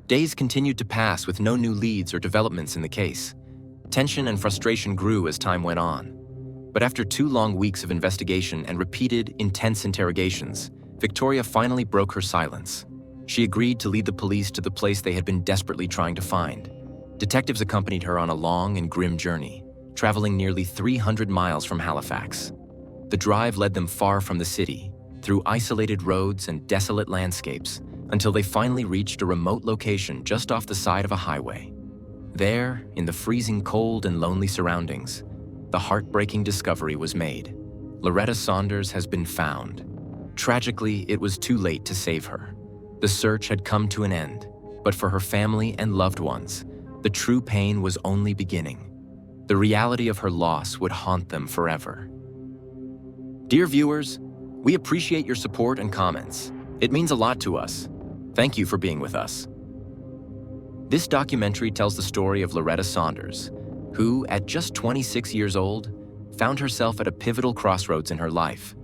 Days continued to pass with no new leads or developments in the case. Tension and frustration grew as time went on. But after 2 long weeks of investigation and repeated, intense interrogations, Victoria finally broke her silence. She agreed to lead the police to the place they had been desperately trying to find. Detectives accompanied her on a long and grim journey, traveling nearly 300 miles from Halifax. The drive led them far from the city, through isolated roads and desolate landscapes, until they finally reached a remote location just off the side of a highway. There, in the freezing cold and lonely surroundings, the heartbreaking discovery was made. Loretta Saunders has been found. Tragically, it was too late to save her. The search had come to an end, but for her family and loved ones, the true pain was only beginning. The reality of her loss would haunt them forever. Dear viewers, we appreciate your support and comments. It means a lot to us. Thank you for being with us. This documentary tells the story of Loretta Saunders, who, at just 26 years old, found herself at a pivotal crossroads in her life.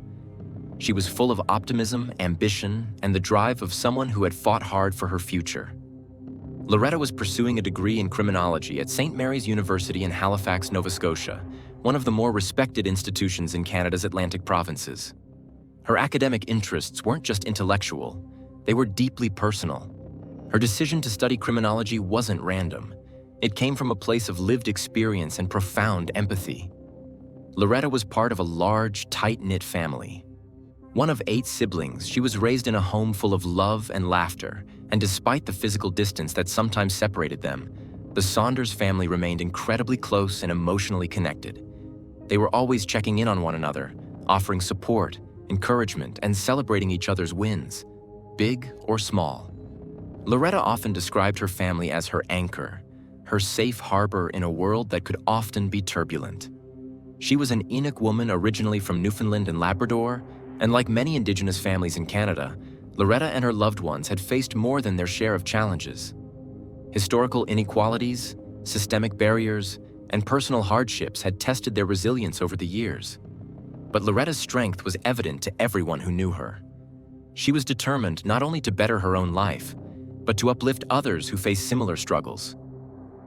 She was full of optimism, ambition, and the drive of someone who had fought hard for her future. Loretta was pursuing a degree in criminology at St. Mary's University in Halifax, Nova Scotia, one of the more respected institutions in Canada's Atlantic provinces. Her academic interests weren't just intellectual, they were deeply personal. Her decision to study criminology wasn't random. It came from a place of lived experience and profound empathy. Loretta was part of a large, tight-knit family. One of 8 siblings, she was raised in a home full of love and laughter, and despite the physical distance that sometimes separated them, the Saunders family remained incredibly close and emotionally connected. They were always checking in on one another, offering support, encouragement, and celebrating each other's wins, big or small. Loretta often described her family as her anchor, her safe harbor in a world that could often be turbulent. She was an Inuk woman originally from Newfoundland and Labrador, and like many Indigenous families in Canada, Loretta and her loved ones had faced more than their share of challenges. Historical inequalities, systemic barriers, and personal hardships had tested their resilience over the years. But Loretta's strength was evident to everyone who knew her. She was determined not only to better her own life, but to uplift others who face similar struggles.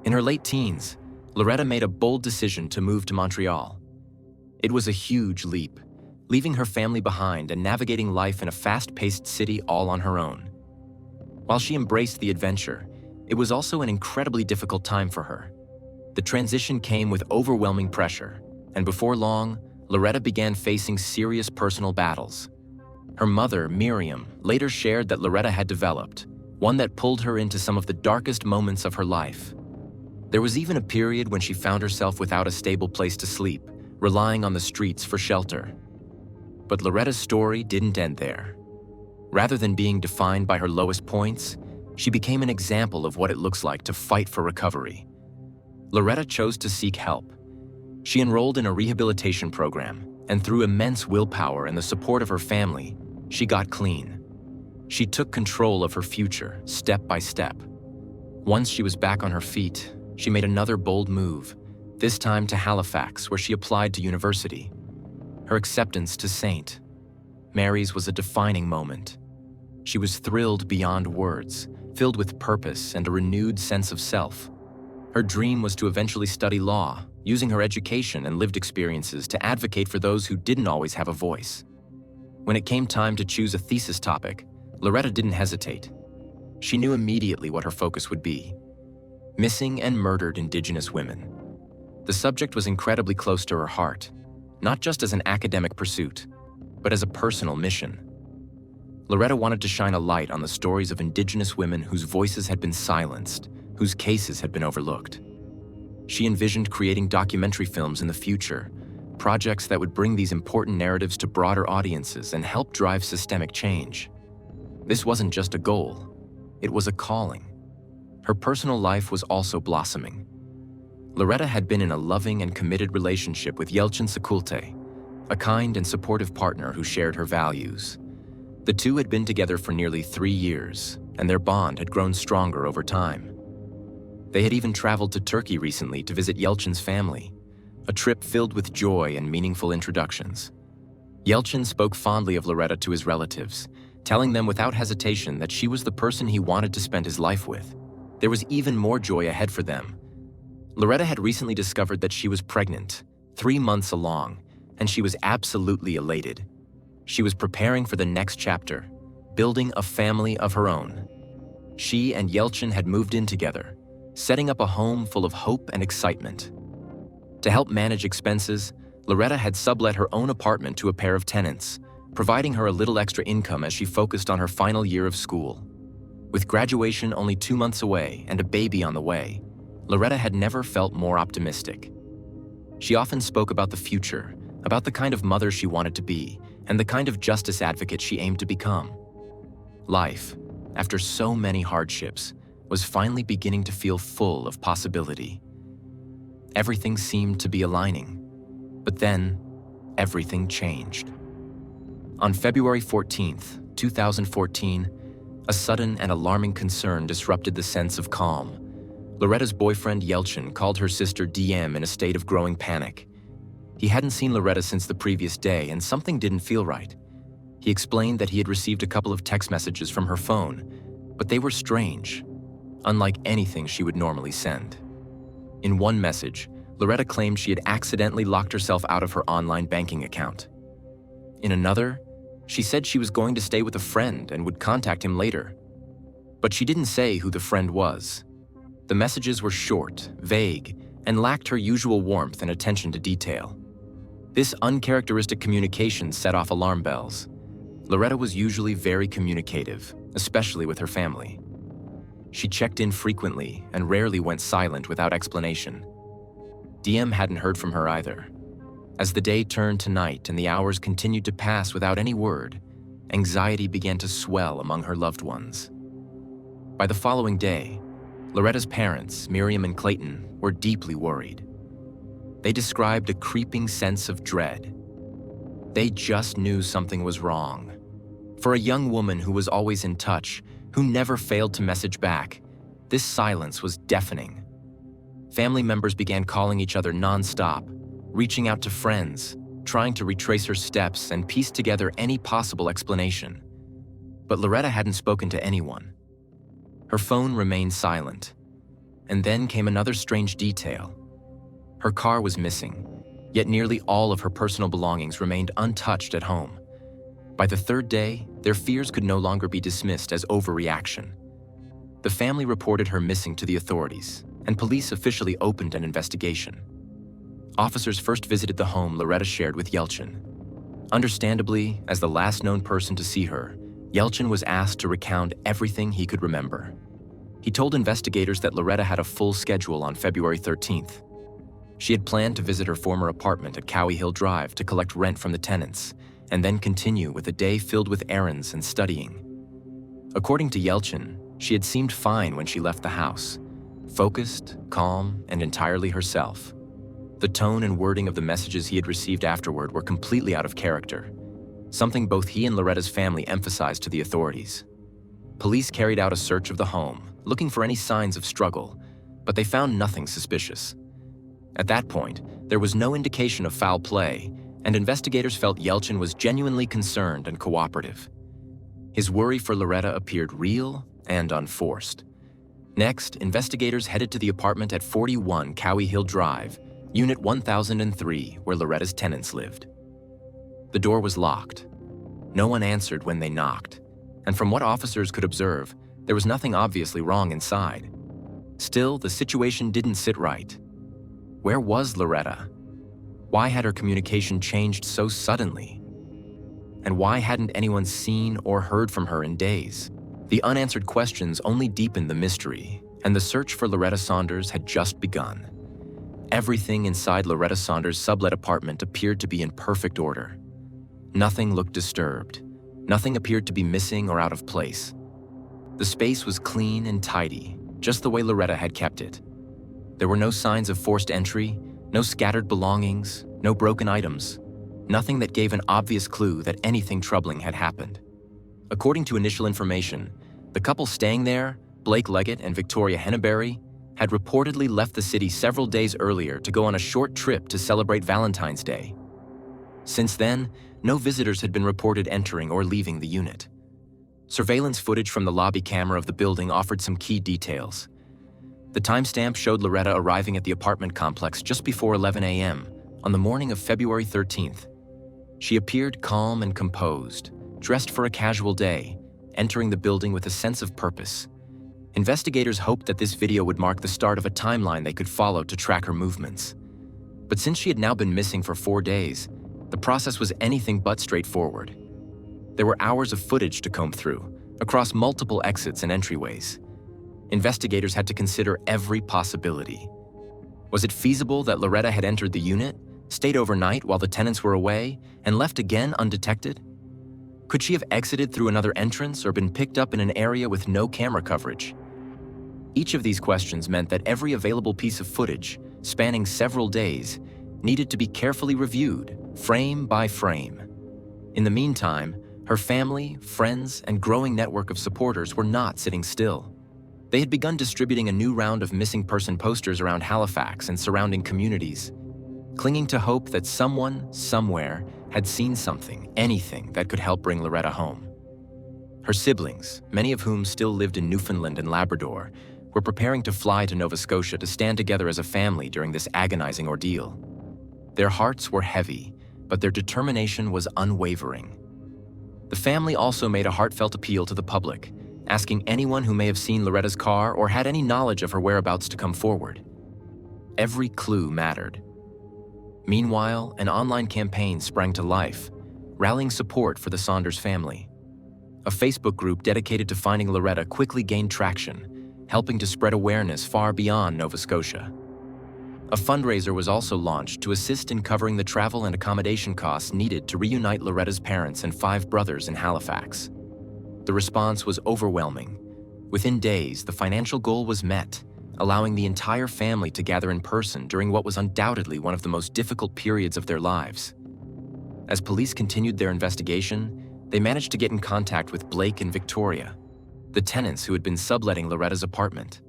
In her late teens, Loretta made a bold decision to move to Montreal. It was a huge leap, leaving her family behind and navigating life in a fast-paced city all on her own. While she embraced the adventure, it was also an incredibly difficult time for her. The transition came with overwhelming pressure, and before long, Loretta began facing serious personal battles. Her mother, Miriam, later shared that Loretta had developed, one that pulled her into some of the darkest moments of her life. There was even a period when she found herself without a stable place to sleep, relying on the streets for shelter. But Loretta's story didn't end there. Rather than being defined by her lowest points, she became an example of what it looks like to fight for recovery. Loretta chose to seek help. She enrolled in a rehabilitation program, and through immense willpower and the support of her family, she got clean. She took control of her future, step by step. Once she was back on her feet, she made another bold move, this time to Halifax, where she applied to university. Her acceptance to St. Mary's was a defining moment. She was thrilled beyond words, filled with purpose and a renewed sense of self. Her dream was to eventually study law, using her education and lived experiences to advocate for those who didn't always have a voice. When it came time to choose a thesis topic, Loretta didn't hesitate. She knew immediately what her focus would be: missing and murdered Indigenous women. The subject was incredibly close to her heart, not just as an academic pursuit, but as a personal mission. Loretta wanted to shine a light on the stories of Indigenous women whose voices had been silenced, whose cases had been overlooked. She envisioned creating documentary films in the future, projects that would bring these important narratives to broader audiences and help drive systemic change. This wasn't just a goal, it was a calling. Her personal life was also blossoming. Loretta had been in a loving and committed relationship with Yelchin Sekulte, a kind and supportive partner who shared her values. The two had been together for nearly 3 years, and their bond had grown stronger over time. They had even traveled to Turkey recently to visit Yelchin's family, a trip filled with joy and meaningful introductions. Yelchin spoke fondly of Loretta to his relatives, telling them without hesitation that she was the person he wanted to spend his life with. There was even more joy ahead for them. Loretta had recently discovered that she was pregnant, 3 months along, and she was absolutely elated. She was preparing for the next chapter, building a family of her own. She and Yelchin had moved in together, setting up a home full of hope and excitement. To help manage expenses, Loretta had sublet her own apartment to a pair of tenants, providing her a little extra income as she focused on her final year of school. With graduation only 2 months away and a baby on the way, Loretta had never felt more optimistic. She often spoke about the future, about the kind of mother she wanted to be, and the kind of justice advocate she aimed to become. Life, after so many hardships, was finally beginning to feel full of possibility. Everything seemed to be aligning, but then everything changed. On February 14th, 2014, a sudden and alarming concern disrupted the sense of calm. Loretta's boyfriend Yelchin called her sister DM in a state of growing panic. He hadn't seen Loretta since the previous day, and something didn't feel right. He explained that he had received a couple of text messages from her phone, but they were strange, unlike anything she would normally send. In one message, Loretta claimed she had accidentally locked herself out of her online banking account. In another, she said she was going to stay with a friend and would contact him later. But she didn't say who the friend was. The messages were short, vague, and lacked her usual warmth and attention to detail. This uncharacteristic communication set off alarm bells. Loretta was usually very communicative, especially with her family. She checked in frequently and rarely went silent without explanation. DM hadn't heard from her either. As the day turned to night and the hours continued to pass without any word, anxiety began to swell among her loved ones. By the following day, Loretta's parents, Miriam and Clayton, were deeply worried. They described a creeping sense of dread. They just knew something was wrong. For a young woman who was always in touch, who never failed to message back, this silence was deafening. Family members began calling each other nonstop, reaching out to friends, trying to retrace her steps and piece together any possible explanation. But Loretta hadn't spoken to anyone. Her phone remained silent. And then came another strange detail. Her car was missing, yet nearly all of her personal belongings remained untouched at home. By the third day, their fears could no longer be dismissed as overreaction. The family reported her missing to the authorities, and police officially opened an investigation. Officers first visited the home Loretta shared with Yelchin. Understandably, as the last known person to see her, Yelchin was asked to recount everything he could remember. He told investigators that Loretta had a full schedule on February 13th. She had planned to visit her former apartment at Cowie Hill Drive to collect rent from the tenants, and then continue with a day filled with errands and studying. According to Yelchin, she had seemed fine when she left the house, focused, calm, and entirely herself. The tone and wording of the messages he had received afterward were completely out of character, something both he and Loretta's family emphasized to the authorities. Police carried out a search of the home, looking for any signs of struggle, but they found nothing suspicious. At that point, there was no indication of foul play, and investigators felt Yelchin was genuinely concerned and cooperative. His worry for Loretta appeared real and unforced. Next, investigators headed to the apartment at 41 Cowie Hill Drive, Unit 1003, where Loretta's tenants lived. The door was locked. No one answered when they knocked, and from what officers could observe, there was nothing obviously wrong inside. Still, the situation didn't sit right. Where was Loretta? Why had her communication changed so suddenly? And why hadn't anyone seen or heard from her in days? The unanswered questions only deepened the mystery, and the search for Loretta Saunders had just begun. Everything inside Loretta Saunders' sublet apartment appeared to be in perfect order. Nothing looked disturbed. Nothing appeared to be missing or out of place. The space was clean and tidy, just the way Loretta had kept it. There were no signs of forced entry, no scattered belongings, no broken items, nothing that gave an obvious clue that anything troubling had happened. According to initial information, the couple staying there, Blake Leggett and Victoria Henneberry, had reportedly left the city several days earlier to go on a short trip to celebrate Valentine's Day. Since then, no visitors had been reported entering or leaving the unit. Surveillance footage from the lobby camera of the building offered some key details. The timestamp showed Loretta arriving at the apartment complex just before 11 a.m. on the morning of February 13th. She appeared calm and composed, dressed for a casual day, entering the building with a sense of purpose. Investigators hoped that this video would mark the start of a timeline they could follow to track her movements. But since she had now been missing for 4 days, the process was anything but straightforward. There were hours of footage to comb through, across multiple exits and entryways. Investigators had to consider every possibility. Was it feasible that Loretta had entered the unit, stayed overnight while the tenants were away, and left again undetected? Could she have exited through another entrance or been picked up in an area with no camera coverage? Each of these questions meant that every available piece of footage, spanning several days, needed to be carefully reviewed, frame by frame. In the meantime, her family, friends, and growing network of supporters were not sitting still. They had begun distributing a new round of missing person posters around Halifax and surrounding communities, clinging to hope that someone, somewhere, had seen something, anything that could help bring Loretta home. Her siblings, many of whom still lived in Newfoundland and Labrador, were preparing to fly to Nova Scotia to stand together as a family during this agonizing ordeal. Their hearts were heavy, but their determination was unwavering. The family also made a heartfelt appeal to the public, asking anyone who may have seen Loretta's car or had any knowledge of her whereabouts to come forward. Every clue mattered. Meanwhile, an online campaign sprang to life, rallying support for the Saunders family. A Facebook group dedicated to finding Loretta quickly gained traction, helping to spread awareness far beyond Nova Scotia. A fundraiser was also launched to assist in covering the travel and accommodation costs needed to reunite Loretta's parents and 5 brothers in Halifax. The response was overwhelming. Within days, the financial goal was met, allowing the entire family to gather in person during what was undoubtedly one of the most difficult periods of their lives. As police continued their investigation, they managed to get in contact with Blake and Victoria, the tenants who had been subletting Loretta's apartment.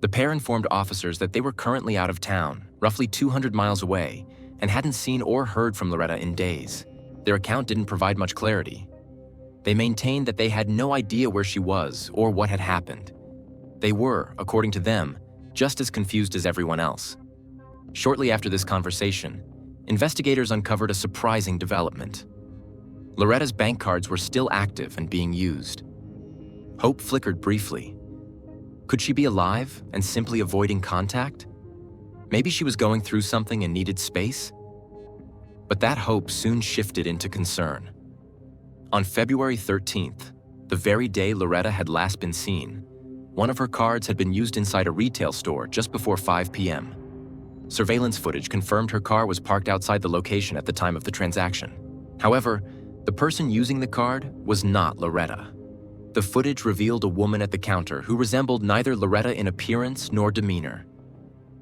The pair informed officers that they were currently out of town, roughly 200 miles away, and hadn't seen or heard from Loretta in days. Their account didn't provide much clarity. They maintained that they had no idea where she was or what had happened. They were, according to them, just as confused as everyone else. Shortly after this conversation, investigators uncovered a surprising development. Loretta's bank cards were still active and being used. Hope flickered briefly. Could she be alive and simply avoiding contact? Maybe she was going through something and needed space? But that hope soon shifted into concern. On February 13th, the very day Loretta had last been seen, one of her cards had been used inside a retail store just before 5 p.m. Surveillance footage confirmed her car was parked outside the location at the time of the transaction. However, the person using the card was not Loretta. The footage revealed a woman at the counter who resembled neither Loretta in appearance nor demeanor.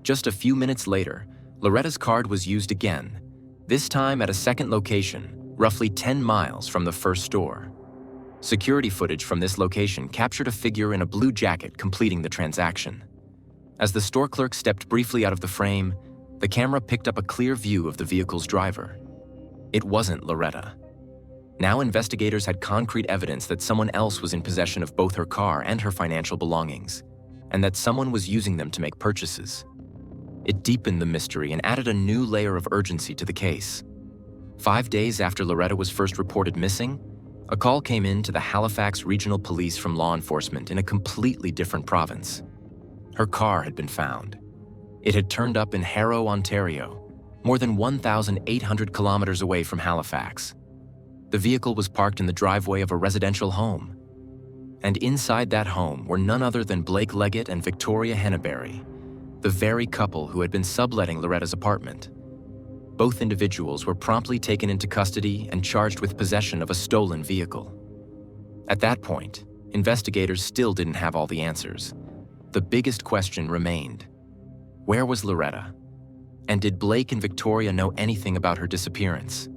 Just a few minutes later, Loretta's card was used again, this time at a second location, roughly 10 miles from the first store. Security footage from this location captured a figure in a blue jacket completing the transaction. As the store clerk stepped briefly out of the frame, the camera picked up a clear view of the vehicle's driver. It wasn't Loretta. Now investigators had concrete evidence that someone else was in possession of both her car and her financial belongings, and that someone was using them to make purchases. It deepened the mystery and added a new layer of urgency to the case. 5 days after Loretta was first reported missing, a call came in to the Halifax Regional Police from law enforcement in a completely different province. Her car had been found. It had turned up in Harrow, Ontario, more than 1,800 kilometers away from Halifax. The vehicle was parked in the driveway of a residential home. And inside that home were none other than Blake Leggett and Victoria Henneberry, the very couple who had been subletting Loretta's apartment. Both individuals were promptly taken into custody and charged with possession of a stolen vehicle. At that point, investigators still didn't have all the answers. The biggest question remained: where was Loretta? And did Blake and Victoria know anything about her disappearance?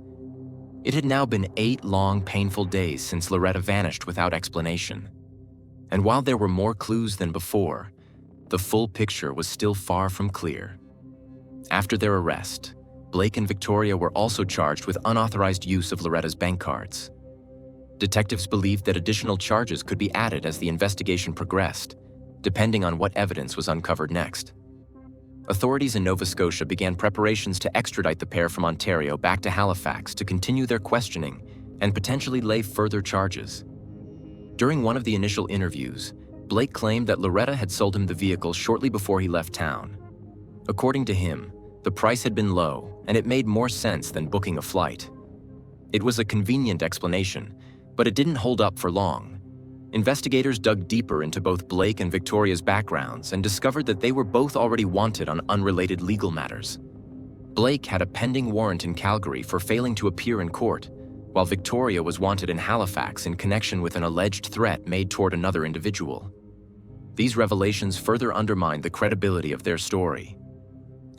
It had now been 8 long, painful days since Loretta vanished without explanation. And while there were more clues than before, the full picture was still far from clear. After their arrest, Blake and Victoria were also charged with unauthorized use of Loretta's bank cards. Detectives believed that additional charges could be added as the investigation progressed, depending on what evidence was uncovered next. Authorities in Nova Scotia began preparations to extradite the pair from Ontario back to Halifax to continue their questioning and potentially lay further charges. During one of the initial interviews, Blake claimed that Loretta had sold him the vehicle shortly before he left town. According to him, the price had been low and it made more sense than booking a flight. It was a convenient explanation, but it didn't hold up for long. Investigators dug deeper into both Blake and Victoria's backgrounds and discovered that they were both already wanted on unrelated legal matters. Blake had a pending warrant in Calgary for failing to appear in court, while Victoria was wanted in Halifax in connection with an alleged threat made toward another individual. These revelations further undermined the credibility of their story.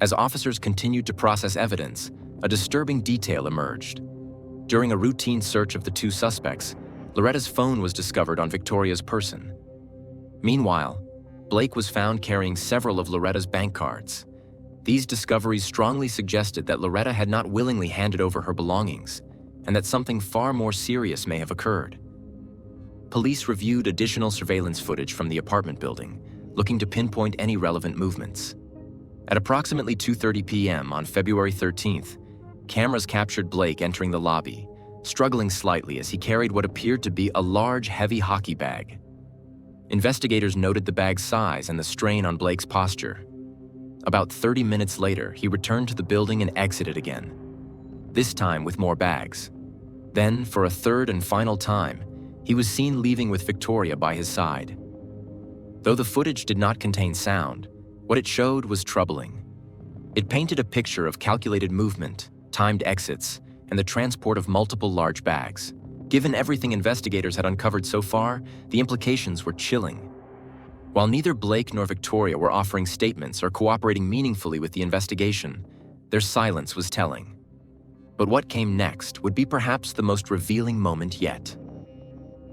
As officers continued to process evidence, a disturbing detail emerged. During a routine search of the two suspects, Loretta's phone was discovered on Victoria's person. Meanwhile, Blake was found carrying several of Loretta's bank cards. These discoveries strongly suggested that Loretta had not willingly handed over her belongings, and that something far more serious may have occurred. Police reviewed additional surveillance footage from the apartment building, looking to pinpoint any relevant movements. At approximately 2:30 p.m. on February 13th, cameras captured Blake entering the lobby, struggling slightly as he carried what appeared to be a large, heavy hockey bag. Investigators noted the bag's size and the strain on Blake's posture. About 30 minutes later, he returned to the building and exited again, this time with more bags. Then, for a third and final time, he was seen leaving with Victoria by his side. Though the footage did not contain sound, what it showed was troubling. It painted a picture of calculated movement, timed exits, and the transport of multiple large bags. Given everything investigators had uncovered so far, the implications were chilling. While neither Blake nor Victoria were offering statements or cooperating meaningfully with the investigation, their silence was telling. But what came next would be perhaps the most revealing moment yet.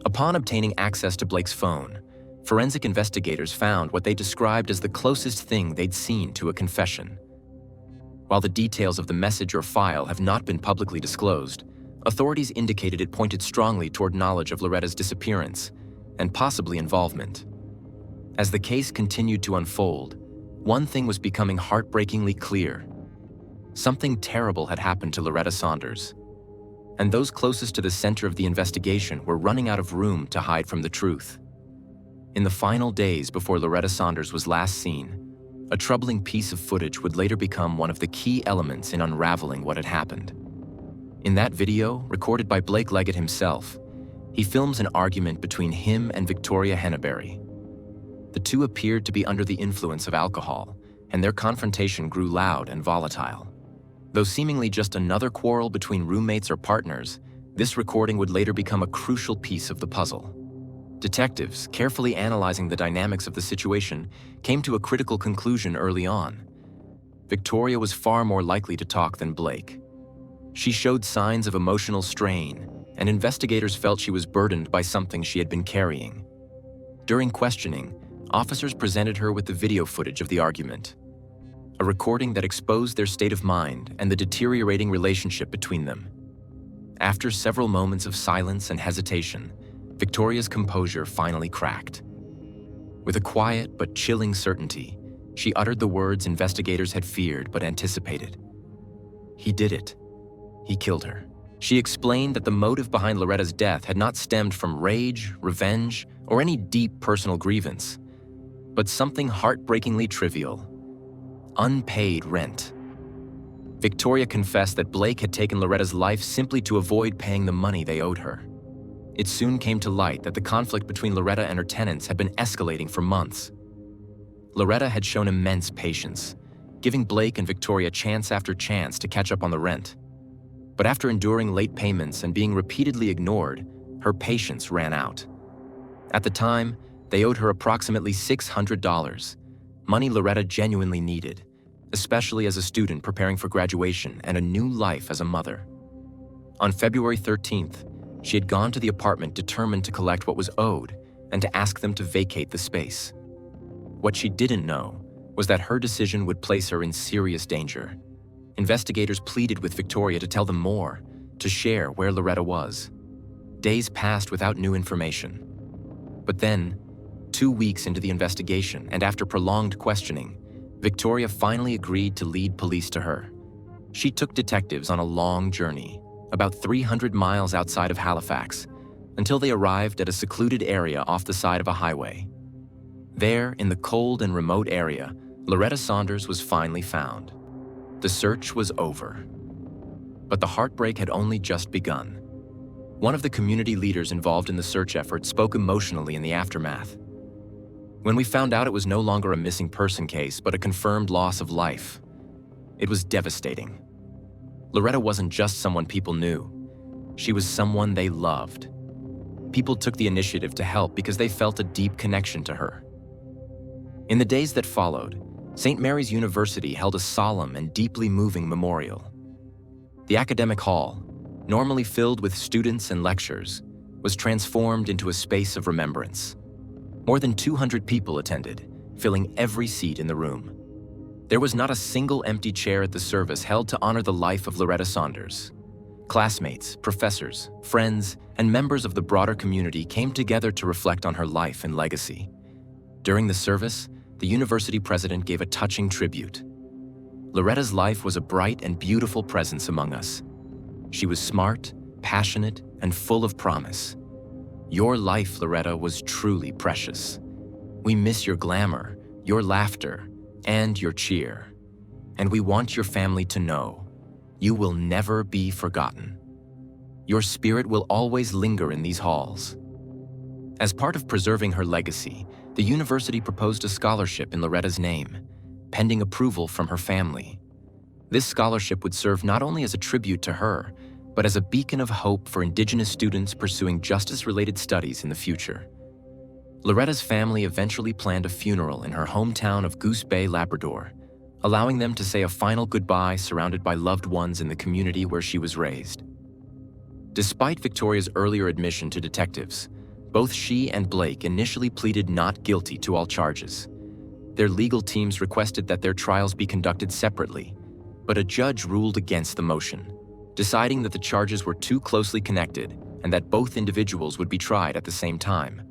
Upon obtaining access to Blake's phone, forensic investigators found what they described as the closest thing they'd seen to a confession. While the details of the message or file have not been publicly disclosed, authorities indicated it pointed strongly toward knowledge of Loretta's disappearance and possibly involvement. As the case continued to unfold, one thing was becoming heartbreakingly clear. Something terrible had happened to Loretta Saunders, and those closest to the center of the investigation were running out of room to hide from the truth. In the final days before Loretta Saunders was last seen, a troubling piece of footage would later become one of the key elements in unraveling what had happened. In that video, recorded by Blake Leggett himself, he films an argument between him and Victoria Henneberry. The two appeared to be under the influence of alcohol, and their confrontation grew loud and volatile. Though seemingly just another quarrel between roommates or partners, this recording would later become a crucial piece of the puzzle. Detectives, carefully analyzing the dynamics of the situation, came to a critical conclusion early on. Victoria was far more likely to talk than Blake. She showed signs of emotional strain, and investigators felt she was burdened by something she had been carrying. During questioning, officers presented her with the video footage of the argument, a recording that exposed their state of mind and the deteriorating relationship between them. After several moments of silence and hesitation, Victoria's composure finally cracked. With a quiet but chilling certainty, she uttered the words investigators had feared but anticipated. He did it. He killed her. She explained that the motive behind Loretta's death had not stemmed from rage, revenge, or any deep personal grievance, but something heartbreakingly trivial: unpaid rent. Victoria confessed that Blake had taken Loretta's life simply to avoid paying the money they owed her. It soon came to light that the conflict between Loretta and her tenants had been escalating for months. Loretta had shown immense patience, giving Blake and Victoria chance after chance to catch up on the rent. But after enduring late payments and being repeatedly ignored, her patience ran out. At the time, they owed her approximately $600, money Loretta genuinely needed, especially as a student preparing for graduation and a new life as a mother. On February 13th, she had gone to the apartment determined to collect what was owed and to ask them to vacate the space. What she didn't know was that her decision would place her in serious danger. Investigators pleaded with Victoria to tell them more, to share where Loretta was. Days passed without new information. But then, 2 weeks into the investigation, and after prolonged questioning, Victoria finally agreed to lead police to her. She took detectives on a long journey, about 300 miles outside of Halifax, until they arrived at a secluded area off the side of a highway. There, in the cold and remote area, Loretta Saunders was finally found. The search was over. But the heartbreak had only just begun. One of the community leaders involved in the search effort spoke emotionally in the aftermath. When we found out it was no longer a missing person case, but a confirmed loss of life, it was devastating. Loretta wasn't just someone people knew. She was someone they loved. People took the initiative to help because they felt a deep connection to her. In the days that followed, St. Mary's University held a solemn and deeply moving memorial. The academic hall, normally filled with students and lectures, was transformed into a space of remembrance. More than 200 people attended, filling every seat in the room. There was not a single empty chair at the service held to honor the life of Loretta Saunders. Classmates, professors, friends, and members of the broader community came together to reflect on her life and legacy. During the service, the university president gave a touching tribute. Loretta's life was a bright and beautiful presence among us. She was smart, passionate, and full of promise. Your life, Loretta, was truly precious. We miss your glamour, your laughter, and your cheer. And we want your family to know you will never be forgotten. Your spirit will always linger in these halls. As part of preserving her legacy, the university proposed a scholarship in Loretta's name, pending approval from her family. This scholarship would serve not only as a tribute to her, but as a beacon of hope for Indigenous students pursuing justice-related studies in the future. Loretta's family eventually planned a funeral in her hometown of Goose Bay, Labrador, allowing them to say a final goodbye surrounded by loved ones in the community where she was raised. Despite Victoria's earlier admission to detectives, both she and Blake initially pleaded not guilty to all charges. Their legal teams requested that their trials be conducted separately, but a judge ruled against the motion, deciding that the charges were too closely connected and that both individuals would be tried at the same time.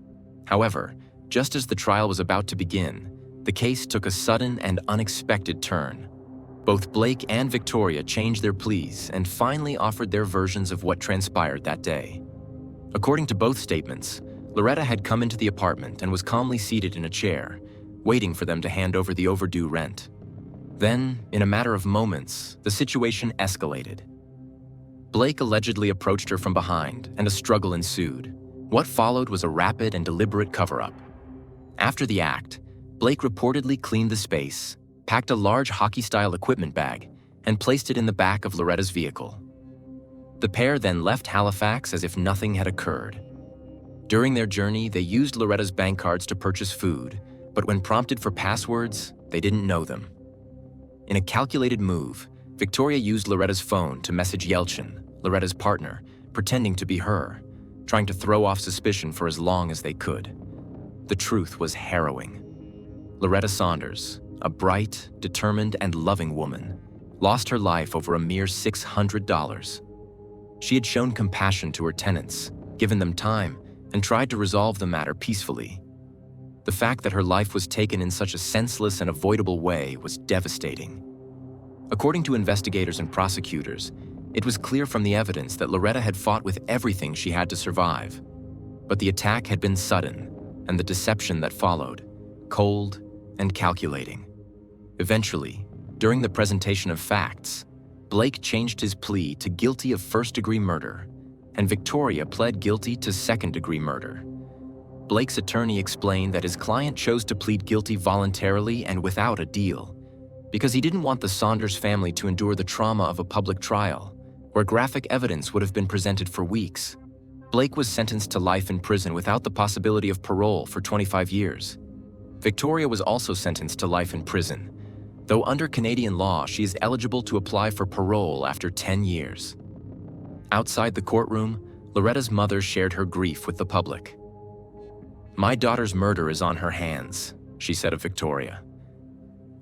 However, just as the trial was about to begin, the case took a sudden and unexpected turn. Both Blake and Victoria changed their pleas and finally offered their versions of what transpired that day. According to both statements, Loretta had come into the apartment and was calmly seated in a chair, waiting for them to hand over the overdue rent. Then, in a matter of moments, the situation escalated. Blake allegedly approached her from behind, and a struggle ensued. What followed was a rapid and deliberate cover-up. After the act, Blake reportedly cleaned the space, packed a large hockey-style equipment bag, and placed it in the back of Loretta's vehicle. The pair then left Halifax as if nothing had occurred. During their journey, they used Loretta's bank cards to purchase food, but when prompted for passwords, they didn't know them. In a calculated move, Victoria used Loretta's phone to message Yelchin, Loretta's partner, pretending to be her, trying to throw off suspicion for as long as they could. The truth was harrowing. Loretta Saunders, a bright, determined, and loving woman, lost her life over a mere $600. She had shown compassion to her tenants, given them time, and tried to resolve the matter peacefully. The fact that her life was taken in such a senseless and avoidable way was devastating. According to investigators and prosecutors, it was clear from the evidence that Loretta had fought with everything she had to survive. But the attack had been sudden, and the deception that followed, cold and calculating. Eventually, during the presentation of facts, Blake changed his plea to guilty of first-degree murder, and Victoria pled guilty to second-degree murder. Blake's attorney explained that his client chose to plead guilty voluntarily and without a deal, because he didn't want the Saunders family to endure the trauma of a public trial, where graphic evidence would have been presented for weeks. Blake was sentenced to life in prison without the possibility of parole for 25 years. Victoria was also sentenced to life in prison, though under Canadian law she is eligible to apply for parole after 10 years. Outside the courtroom, Loretta's mother shared her grief with the public. "My daughter's murder is on her hands," she said of Victoria.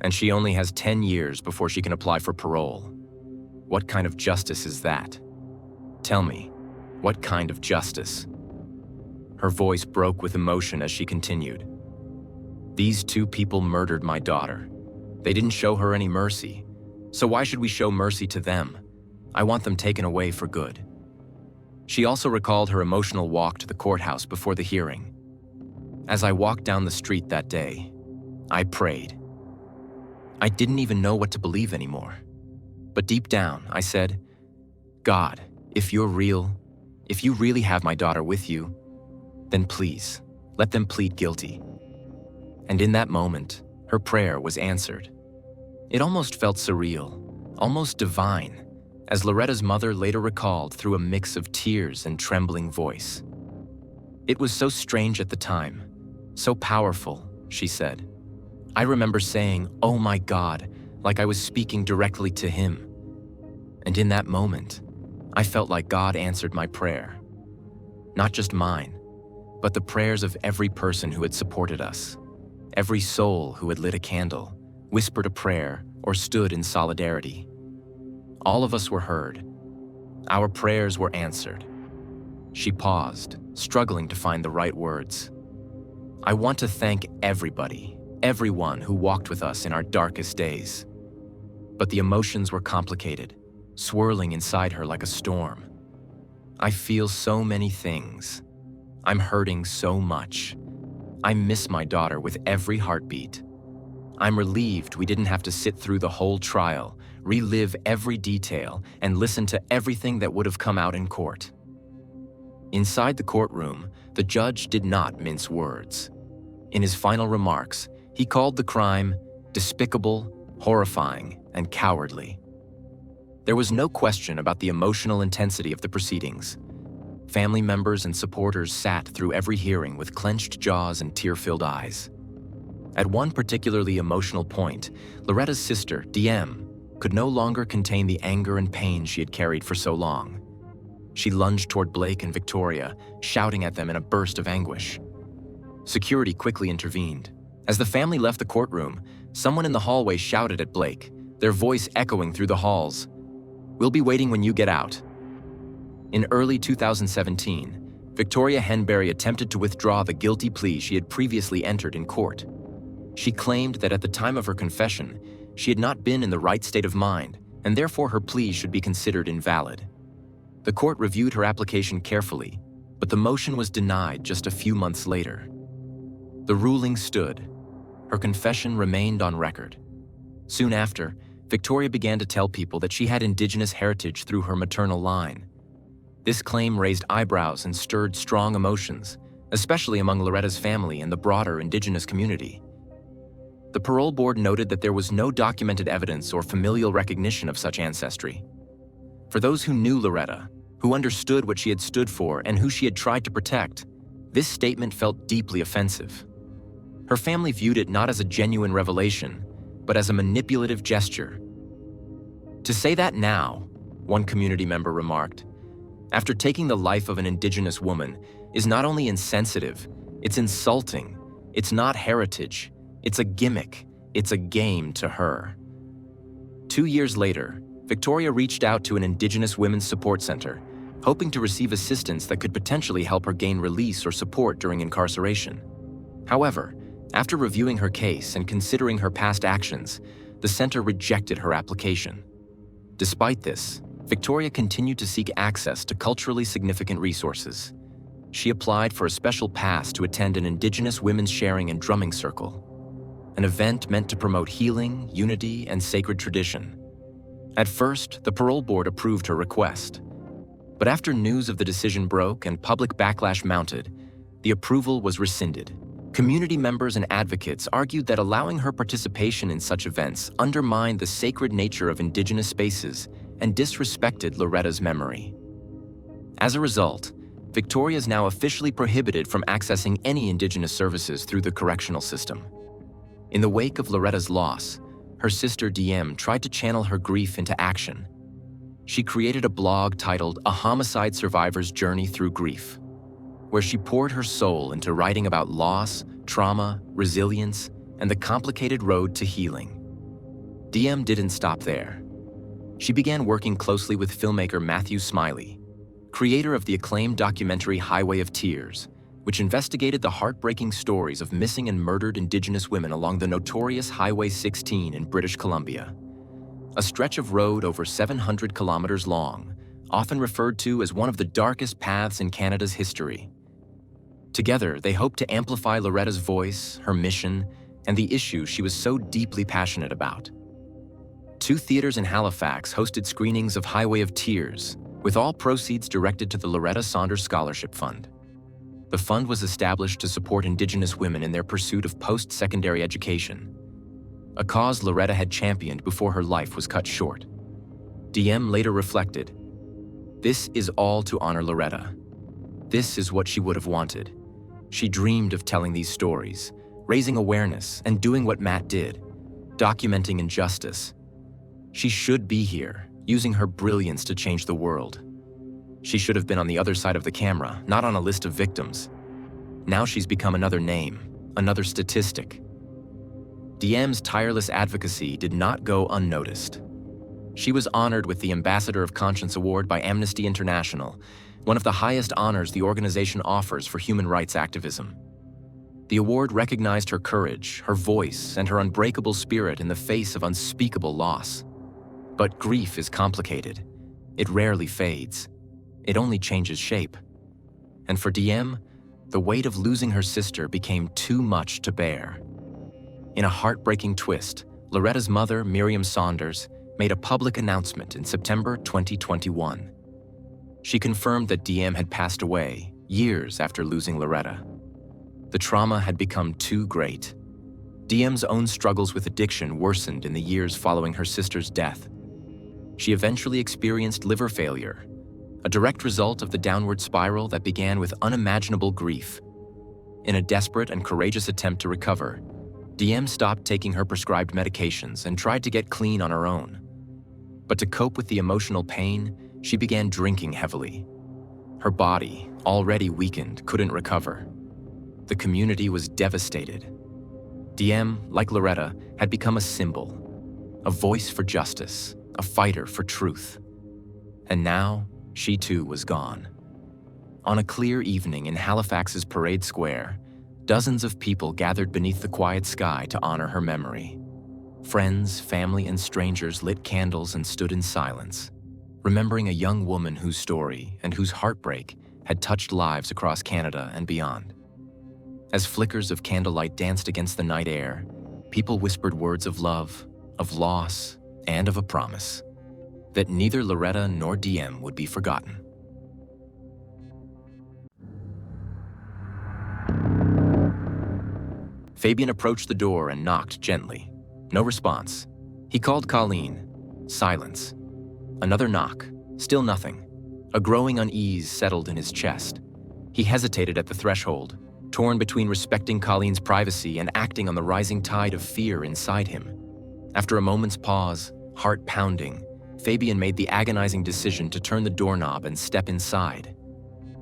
"And she only has 10 years before she can apply for parole. What kind of justice is that? Tell me, what kind of justice?" Her voice broke with emotion as she continued. These two people murdered my daughter. They didn't show her any mercy, so why should we show mercy to them? I want them taken away for good." She also recalled her emotional walk to the courthouse before the hearing. "As I walked down the street that day, I prayed. I didn't even know what to believe anymore. But deep down, I said, God, if you're real, if you really have my daughter with you, then please, let them plead guilty." And in that moment, her prayer was answered. It almost felt surreal, almost divine, as Loretta's mother later recalled through a mix of tears and trembling voice. "It was so strange at the time, so powerful," she said. "I remember saying, 'Oh my God,' like I was speaking directly to him. And in that moment, I felt like God answered my prayer. Not just mine, but the prayers of every person who had supported us, every soul who had lit a candle, whispered a prayer, or stood in solidarity. All of us were heard. Our prayers were answered." She paused, struggling to find the right words. "I want to thank everybody, everyone who walked with us in our darkest days." But the emotions were complicated, swirling inside her like a storm. "I feel so many things. I'm hurting so much. I miss my daughter with every heartbeat. I'm relieved we didn't have to sit through the whole trial, relive every detail, and listen to everything that would have come out in court." Inside the courtroom, the judge did not mince words. In his final remarks, he called the crime despicable, horrifying, and cowardly. There was no question about the emotional intensity of the proceedings. Family members and supporters sat through every hearing with clenched jaws and tear-filled eyes. At one particularly emotional point, Loretta's sister, DM, could no longer contain the anger and pain she had carried for so long. She lunged toward Blake and Victoria, shouting at them in a burst of anguish. Security quickly intervened. As the family left the courtroom, someone in the hallway shouted at Blake, their voice echoing through the halls, "We'll be waiting when you get out." In early 2017, Victoria Henberry attempted to withdraw the guilty plea she had previously entered in court. She claimed that at the time of her confession, she had not been in the right state of mind, and therefore her plea should be considered invalid. The court reviewed her application carefully, but the motion was denied just a few months later. The ruling stood. Her confession remained on record. Soon after, Victoria began to tell people that she had Indigenous heritage through her maternal line. This claim raised eyebrows and stirred strong emotions, especially among Loretta's family and the broader Indigenous community. The parole board noted that there was no documented evidence or familial recognition of such ancestry. For those who knew Loretta, who understood what she had stood for and who she had tried to protect, this statement felt deeply offensive. Her family viewed it not as a genuine revelation, but as a manipulative gesture. "To say that now," one community member remarked, "after taking the life of an Indigenous woman is not only insensitive, it's insulting. It's not heritage. It's a gimmick. It's a game to her." 2 years later, Victoria reached out to an Indigenous Women's Support Center, hoping to receive assistance that could potentially help her gain release or support during incarceration. However, after reviewing her case and considering her past actions, the center rejected her application. Despite this, Victoria continued to seek access to culturally significant resources. She applied for a special pass to attend an Indigenous Women's Sharing and Drumming Circle, an event meant to promote healing, unity, and sacred tradition. At first, the parole board approved her request. But after news of the decision broke and public backlash mounted, the approval was rescinded. Community members and advocates argued that allowing her participation in such events undermined the sacred nature of Indigenous spaces and disrespected Loretta's memory. As a result, Victoria is now officially prohibited from accessing any Indigenous services through the correctional system. In the wake of Loretta's loss, her sister DM tried to channel her grief into action. She created a blog titled A Homicide Survivor's Journey Through Grief, where she poured her soul into writing about loss, trauma, resilience, and the complicated road to healing. DM didn't stop there. She began working closely with filmmaker Matthew Smiley, creator of the acclaimed documentary Highway of Tears, which investigated the heartbreaking stories of missing and murdered Indigenous women along the notorious Highway 16 in British Columbia. A stretch of road over 700 kilometers long, often referred to as one of the darkest paths in Canada's history. Together, they hoped to amplify Loretta's voice, her mission, and the issue she was so deeply passionate about. 2 theaters in Halifax hosted screenings of Highway of Tears, with all proceeds directed to the Loretta Saunders Scholarship Fund. The fund was established to support Indigenous women in their pursuit of post-secondary education, a cause Loretta had championed before her life was cut short. DM later reflected, "This is all to honor Loretta. This is what she would have wanted. She dreamed of telling these stories, raising awareness, and doing what Matt did, documenting injustice. She should be here, using her brilliance to change the world. She should have been on the other side of the camera, not on a list of victims. Now she's become another name, another statistic." DM's tireless advocacy did not go unnoticed. She was honored with the Ambassador of Conscience Award by Amnesty International, one of the highest honors the organization offers for human rights activism. The award recognized her courage, her voice, and her unbreakable spirit in the face of unspeakable loss. But grief is complicated. It rarely fades. It only changes shape. And for DM, the weight of losing her sister became too much to bear. In a heartbreaking twist, Loretta's mother, Miriam Saunders, made a public announcement in September 2021. She confirmed that DM had passed away years after losing Loretta. The trauma had become too great. DM's own struggles with addiction worsened in the years following her sister's death. She eventually experienced liver failure, a direct result of the downward spiral that began with unimaginable grief. In a desperate and courageous attempt to recover, DM stopped taking her prescribed medications and tried to get clean on her own. But to cope with the emotional pain, she began drinking heavily. Her body, already weakened, couldn't recover. The community was devastated. DM, like Loretta, had become a symbol, a voice for justice, a fighter for truth. And now, she too was gone. On a clear evening in Halifax's Parade Square, dozens of people gathered beneath the quiet sky to honor her memory. Friends, family, and strangers lit candles and stood in silence, remembering a young woman whose story and whose heartbreak had touched lives across Canada and beyond. As flickers of candlelight danced against the night air, people whispered words of love, of loss, and of a promise that neither Loretta nor DM would be forgotten. Fabian approached the door and knocked gently. No response. He called Colleen. Silence. Another knock. Still nothing. A growing unease settled in his chest. He hesitated at the threshold, torn between respecting Colleen's privacy and acting on the rising tide of fear inside him. After a moment's pause, heart pounding, Fabian made the agonizing decision to turn the doorknob and step inside.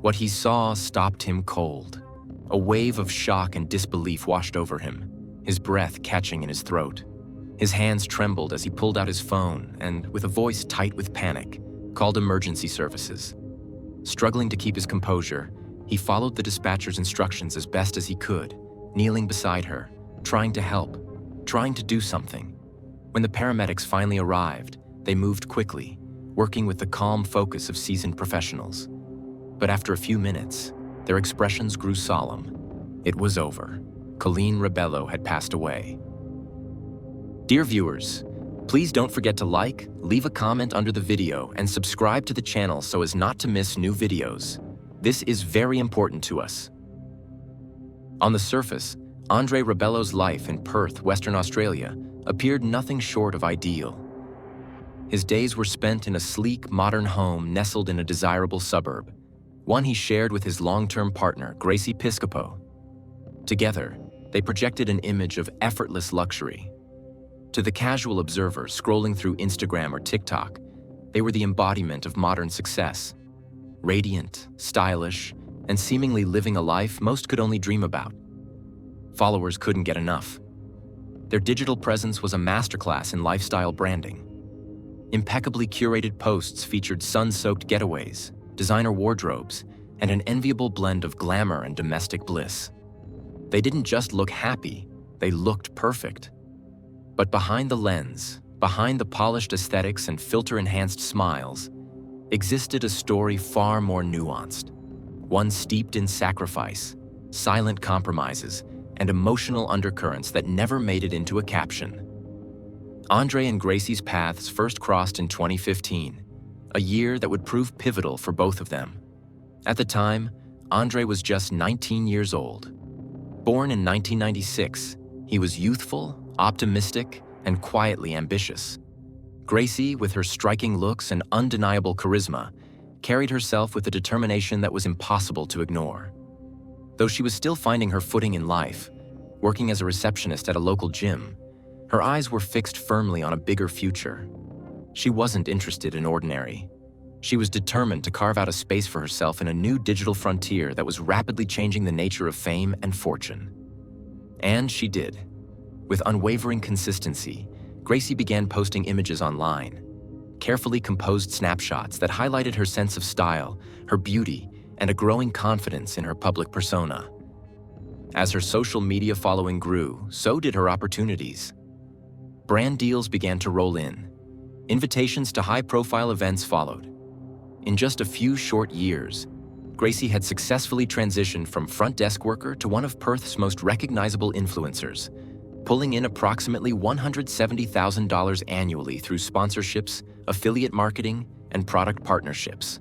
What he saw stopped him cold. A wave of shock and disbelief washed over him, his breath catching in his throat. His hands trembled as he pulled out his phone and, with a voice tight with panic, called emergency services. Struggling to keep his composure, he followed the dispatcher's instructions as best as he could, kneeling beside her, trying to help, trying to do something. When the paramedics finally arrived, they moved quickly, working with the calm focus of seasoned professionals. But after a few minutes, their expressions grew solemn. It was over. Colleen Rebello had passed away. Dear viewers, please don't forget to like, leave a comment under the video, and subscribe to the channel so as not to miss new videos. This is very important to us. On the surface, Andre Rebello's life in Perth, Western Australia, appeared nothing short of ideal. His days were spent in a sleek, modern home nestled in a desirable suburb, one he shared with his long-term partner, Gracie Piscopo. Together, they projected an image of effortless luxury. To the casual observer scrolling through Instagram or TikTok, they were the embodiment of modern success. Radiant, stylish, and seemingly living a life most could only dream about. Followers couldn't get enough. Their digital presence was a masterclass in lifestyle branding. Impeccably curated posts featured sun-soaked getaways, designer wardrobes, and an enviable blend of glamour and domestic bliss. They didn't just look happy, they looked perfect. But behind the lens, behind the polished aesthetics and filter-enhanced smiles, existed a story far more nuanced, one steeped in sacrifice, silent compromises, and emotional undercurrents that never made it into a caption. Andre and Gracie's paths first crossed in 2015, a year that would prove pivotal for both of them. At the time, Andre was just 19 years old. Born in 1996, he was youthful, optimistic, and quietly ambitious. Gracie, with her striking looks and undeniable charisma, carried herself with a determination that was impossible to ignore. Though she was still finding her footing in life, working as a receptionist at a local gym, her eyes were fixed firmly on a bigger future. She wasn't interested in ordinary. She was determined to carve out a space for herself in a new digital frontier that was rapidly changing the nature of fame and fortune. And she did. With unwavering consistency, Gracie began posting images online, carefully composed snapshots that highlighted her sense of style, her beauty, and a growing confidence in her public persona. As her social media following grew, so did her opportunities. Brand deals began to roll in. Invitations to high-profile events followed. In just a few short years, Gracie had successfully transitioned from front desk worker to one of Perth's most recognizable influencers, pulling in approximately $170,000 annually through sponsorships, affiliate marketing, and product partnerships.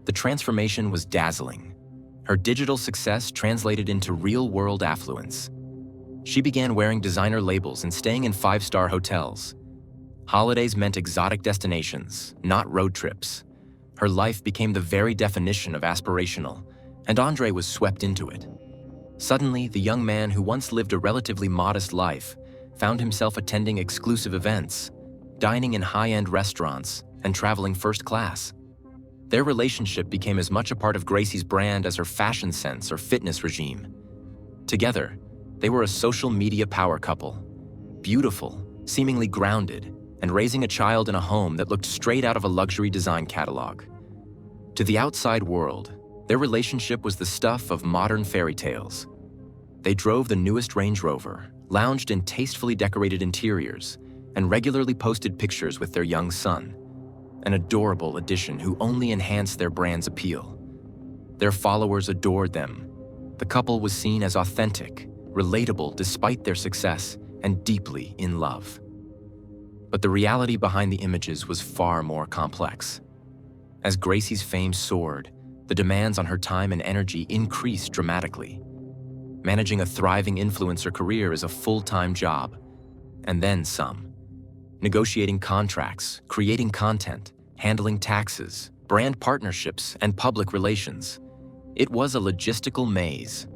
The transformation was dazzling. Her digital success translated into real-world affluence. She began wearing designer labels and staying in five-star hotels. Holidays meant exotic destinations, not road trips. Her life became the very definition of aspirational, and Andre was swept into it. Suddenly, the young man who once lived a relatively modest life found himself attending exclusive events, dining in high-end restaurants, and traveling first class. Their relationship became as much a part of Gracie's brand as her fashion sense or fitness regime. Together, they were a social media power couple, beautiful, seemingly grounded, and raising a child in a home that looked straight out of a luxury design catalog. To the outside world, their relationship was the stuff of modern fairy tales. They drove the newest Range Rover, lounged in tastefully decorated interiors, and regularly posted pictures with their young son, an adorable addition who only enhanced their brand's appeal. Their followers adored them. The couple was seen as authentic, relatable despite their success, and deeply in love. But the reality behind the images was far more complex. As Gracie's fame soared, the demands on her time and energy increased dramatically. Managing a thriving influencer career is a full-time job, and then some. Negotiating contracts, creating content, handling taxes, brand partnerships, and public relations. It was a logistical maze.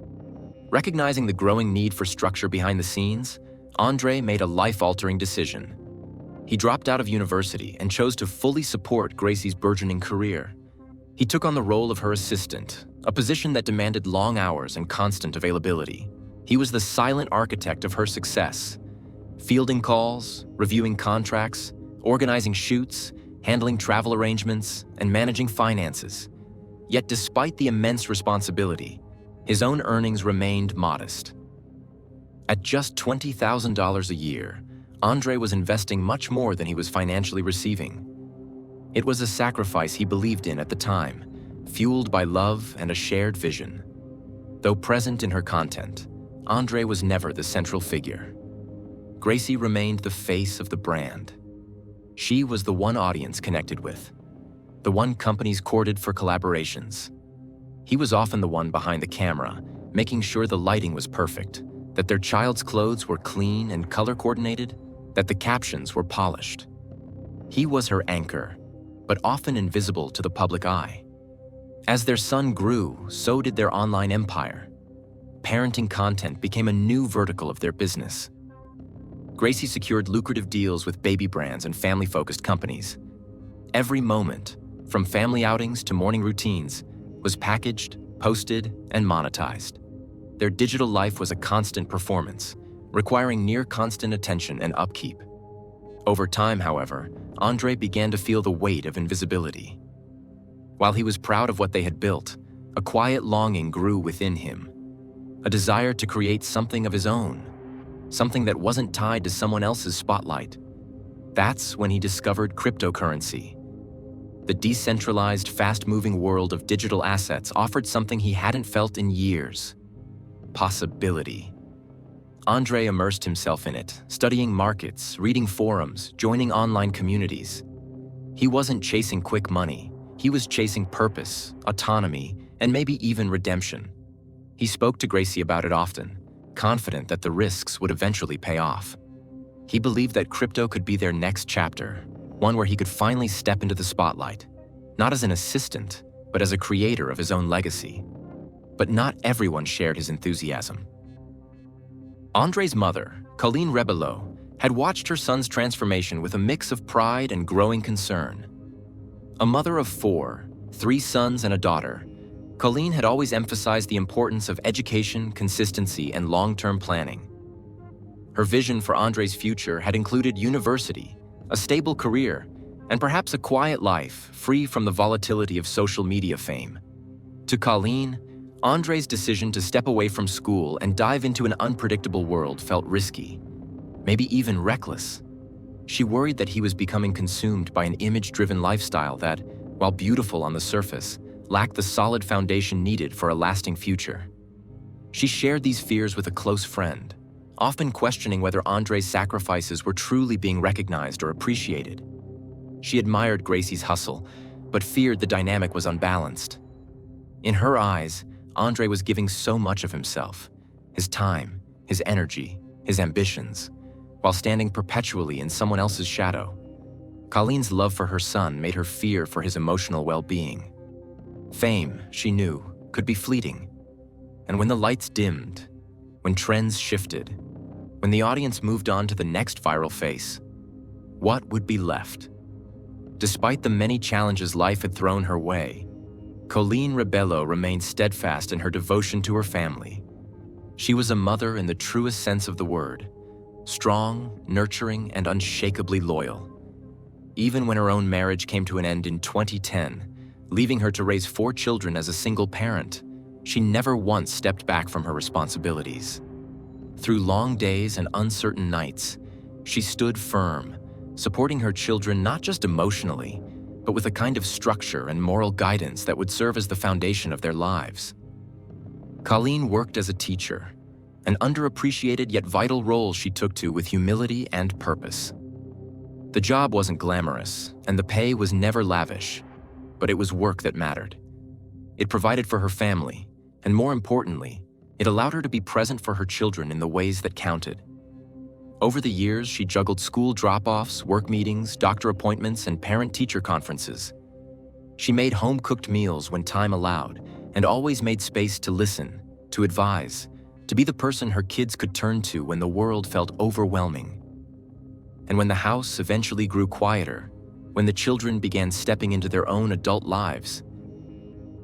Recognizing the growing need for structure behind the scenes, Andre made a life-altering decision. He dropped out of university and chose to fully support Gracie's burgeoning career. He took on the role of her assistant, a position that demanded long hours and constant availability. He was the silent architect of her success, fielding calls, reviewing contracts, organizing shoots, handling travel arrangements, and managing finances. Yet despite the immense responsibility, his own earnings remained modest. At just $20,000 a year, Andre was investing much more than he was financially receiving. It was a sacrifice he believed in at the time, fueled by love and a shared vision. Though present in her content, Andre was never the central figure. Gracie remained the face of the brand. She was the one audience connected with, the one companies courted for collaborations. He was often the one behind the camera, making sure the lighting was perfect, that their child's clothes were clean and color-coordinated, that the captions were polished. He was her anchor, but often invisible to the public eye. As their son grew, so did their online empire. Parenting content became a new vertical of their business. Gracie secured lucrative deals with baby brands and family-focused companies. Every moment, from family outings to morning routines, was packaged, posted, and monetized. Their digital life was a constant performance, requiring near-constant attention and upkeep. Over time, however, Andre began to feel the weight of invisibility. While he was proud of what they had built, A quiet longing grew within him, a desire to create something of his own, something that wasn't tied to someone else's spotlight. That's when he discovered cryptocurrency. The decentralized, fast-moving world of digital assets offered something he hadn't felt in years: possibility. Andre immersed himself in it, studying markets, reading forums, joining online communities. He wasn't chasing quick money. He was chasing purpose, autonomy, and maybe even redemption. He spoke to Gracie about it often, confident that the risks would eventually pay off. He believed that crypto could be their next chapter, one where he could finally step into the spotlight, not as an assistant, but as a creator of his own legacy. But not everyone shared his enthusiasm. Andre's mother, Colleen Rebelot, had watched her son's transformation with a mix of pride and growing concern. A mother of 4, 3 sons and a daughter, Colleen had always emphasized the importance of education, consistency, and long-term planning. Her vision for Andre's future had included university, a stable career, and perhaps a quiet life free from the volatility of social media fame. To Colleen, Andre's decision to step away from school and dive into an unpredictable world felt risky, maybe even reckless. She worried that he was becoming consumed by an image-driven lifestyle that, while beautiful on the surface, lacked the solid foundation needed for a lasting future. She shared these fears with a close friend, often questioning whether Andre's sacrifices were truly being recognized or appreciated. She admired Gracie's hustle, but feared the dynamic was unbalanced. In her eyes, Andre was giving so much of himself, his time, his energy, his ambitions, while standing perpetually in someone else's shadow. Colleen's love for her son made her fear for his emotional well-being. Fame, she knew, could be fleeting. And when the lights dimmed, when trends shifted, when the audience moved on to the next viral face, what would be left? Despite the many challenges life had thrown her way, Colleen Rebelot remained steadfast in her devotion to her family. She was a mother in the truest sense of the word, strong, nurturing, and unshakably loyal. Even when her own marriage came to an end in 2010, leaving her to raise 4 children as a single parent, she never once stepped back from her responsibilities. Through long days and uncertain nights, she stood firm, supporting her children not just emotionally, but with a kind of structure and moral guidance that would serve as the foundation of their lives. Colleen worked as a teacher, an underappreciated yet vital role she took to with humility and purpose. The job wasn't glamorous, and the pay was never lavish, but it was work that mattered. It provided for her family, and more importantly, it allowed her to be present for her children in the ways that counted. Over the years, she juggled school drop-offs, work meetings, doctor appointments, and parent-teacher conferences. She made home-cooked meals when time allowed, and always made space to listen, to advise, to be the person her kids could turn to when the world felt overwhelming. And when the house eventually grew quieter, when the children began stepping into their own adult lives,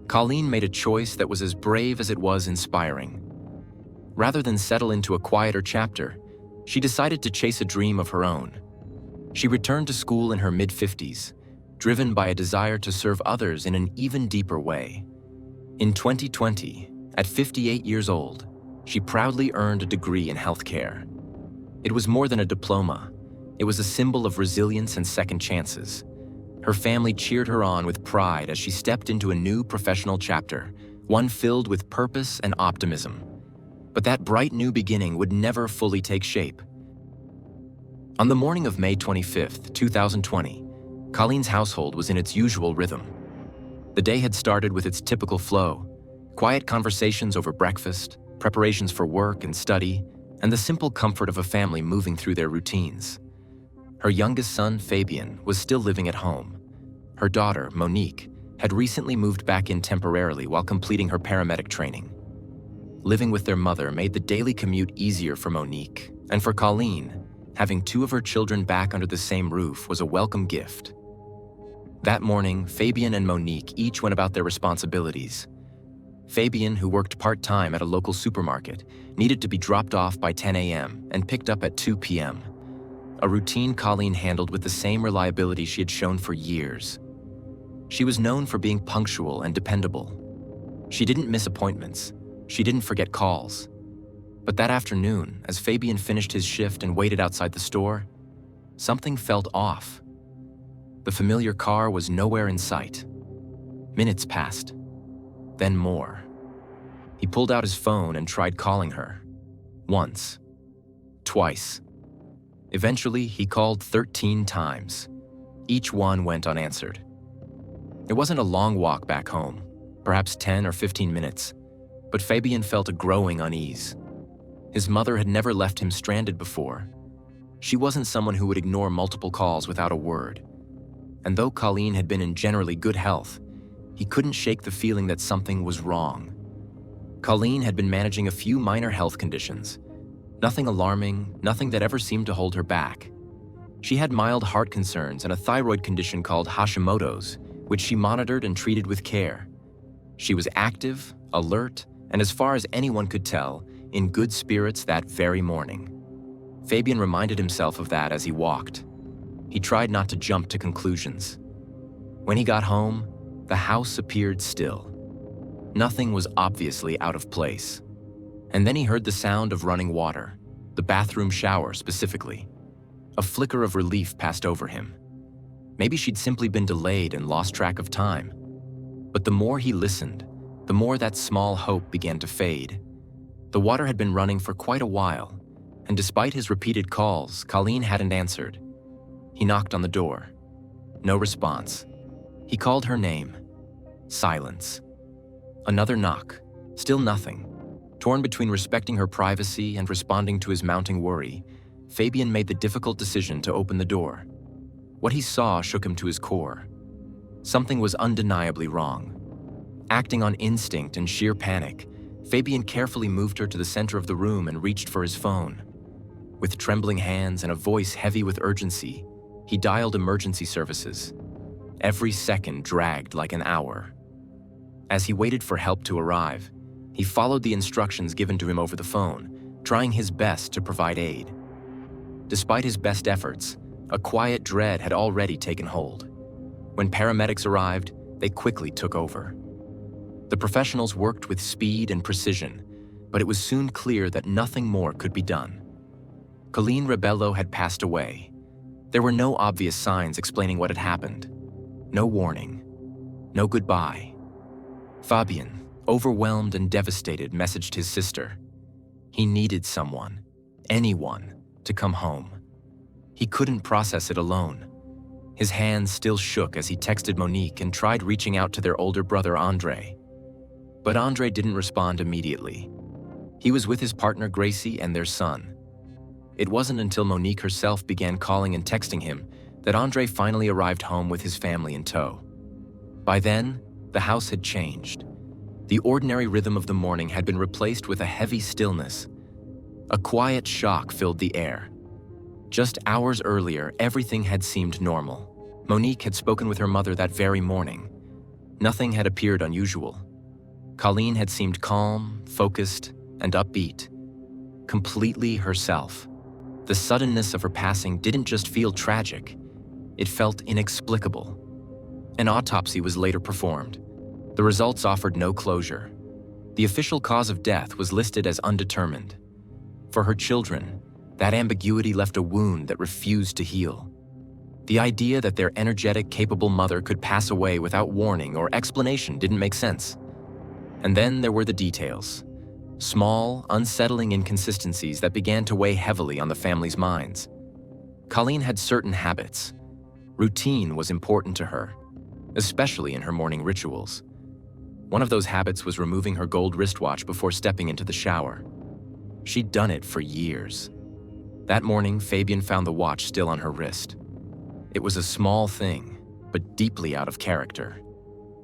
Colleen made a choice that was as brave as it was inspiring. Rather than settle into a quieter chapter, she decided to chase a dream of her own. She returned to school in her mid-50s, driven by a desire to serve others in an even deeper way. In 2020, at 58 years old, she proudly earned a degree in healthcare. It was more than a diploma. It was a symbol of resilience and second chances. Her family cheered her on with pride as she stepped into a new professional chapter, one filled with purpose and optimism. But that bright new beginning would never fully take shape. On the morning of May 25, 2020, Colleen's household was in its usual rhythm. The day had started with its typical flow: quiet conversations over breakfast, preparations for work and study, and the simple comfort of a family moving through their routines. Her youngest son, Fabian, was still living at home. Her daughter, Monique, had recently moved back in temporarily while completing her paramedic training. Living with their mother made the daily commute easier for Monique, and for Colleen, having 2 of her children back under the same roof was a welcome gift. That morning, Fabian and Monique each went about their responsibilities. Fabian, who worked part-time at a local supermarket, needed to be dropped off by 10 a.m. and picked up at 2 p.m., a routine Colleen handled with the same reliability she had shown for years. She was known for being punctual and dependable. She didn't miss appointments. She didn't forget calls. But that afternoon, as Fabian finished his shift and waited outside the store, something felt off. The familiar car was nowhere in sight. Minutes passed, then more. He pulled out his phone and tried calling her. Once, twice. Eventually, he called 13 times. Each one went unanswered. It wasn't a long walk back home, perhaps 10 or 15 minutes, but Fabian felt a growing unease. His mother had never left him stranded before. She wasn't someone who would ignore multiple calls without a word. And though Colleen had been in generally good health, he couldn't shake the feeling that something was wrong. Colleen had been managing a few minor health conditions. Nothing alarming, nothing that ever seemed to hold her back. She had mild heart concerns and a thyroid condition called Hashimoto's, which she monitored and treated with care. She was active, alert, and as far as anyone could tell, in good spirits that very morning. Fabian reminded himself of that as he walked. He tried not to jump to conclusions. When he got home, the house appeared still. Nothing was obviously out of place. And then he heard the sound of running water, the bathroom shower specifically. A flicker of relief passed over him. Maybe she'd simply been delayed and lost track of time. But the more he listened, the more that small hope began to fade. The water had been running for quite a while, and despite his repeated calls, Colleen hadn't answered. He knocked on the door. No response. He called her name. Silence. Another knock. Still nothing. Torn between respecting her privacy and responding to his mounting worry, Fabian made the difficult decision to open the door. What he saw shook him to his core. Something was undeniably wrong. Acting on instinct and sheer panic, Fabian carefully moved her to the center of the room and reached for his phone. With trembling hands and a voice heavy with urgency, he dialed emergency services. Every second dragged like an hour. As he waited for help to arrive, he followed the instructions given to him over the phone, trying his best to provide aid. Despite his best efforts, a quiet dread had already taken hold. When paramedics arrived, they quickly took over. The professionals worked with speed and precision, but it was soon clear that nothing more could be done. Colleen Rebello had passed away. There were no obvious signs explaining what had happened. No warning. No goodbye. Fabian, overwhelmed and devastated, messaged his sister. He needed someone, anyone, to come home. He couldn't process it alone. His hands still shook as he texted Monique and tried reaching out to their older brother, Andre. But Andre didn't respond immediately. He was with his partner, Gracie, and their son. It wasn't until Monique herself began calling and texting him that Andre finally arrived home with his family in tow. By then, the house had changed. The ordinary rhythm of the morning had been replaced with a heavy stillness. A quiet shock filled the air. Just hours earlier, everything had seemed normal. Monique had spoken with her mother that very morning. Nothing had appeared unusual. Colleen had seemed calm, focused, and upbeat. Completely herself. The suddenness of her passing didn't just feel tragic. It felt inexplicable. An autopsy was later performed. The results offered no closure. The official cause of death was listed as undetermined. For her children, that ambiguity left a wound that refused to heal. The idea that their energetic, capable mother could pass away without warning or explanation didn't make sense. And then there were the details. Small, unsettling inconsistencies that began to weigh heavily on the family's minds. Colleen had certain habits. Routine was important to her, especially in her morning rituals. One of those habits was removing her gold wristwatch before stepping into the shower. She'd done it for years. That morning, Fabian found the watch still on her wrist. It was a small thing, but deeply out of character.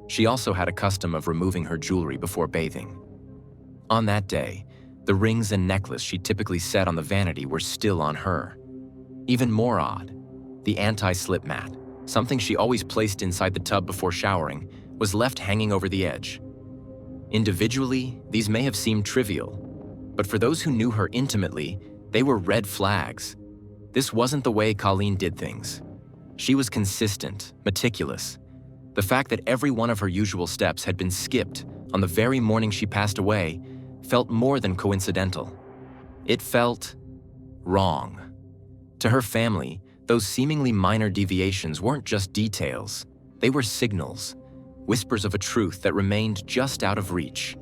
She also had a custom of removing her jewelry before bathing. On that day, the rings and necklace she typically set on the vanity were still on her. Even more odd, the anti-slip mat, something she always placed inside the tub before showering, was left hanging over the edge. Individually, these may have seemed trivial, but for those who knew her intimately, they were red flags. This wasn't the way Colleen did things. She was consistent, meticulous. The fact that every one of her usual steps had been skipped, on the very morning she passed away, felt more than coincidental. It felt wrong. To her family, those seemingly minor deviations weren't just details. They were signals, whispers of a truth that remained just out of reach.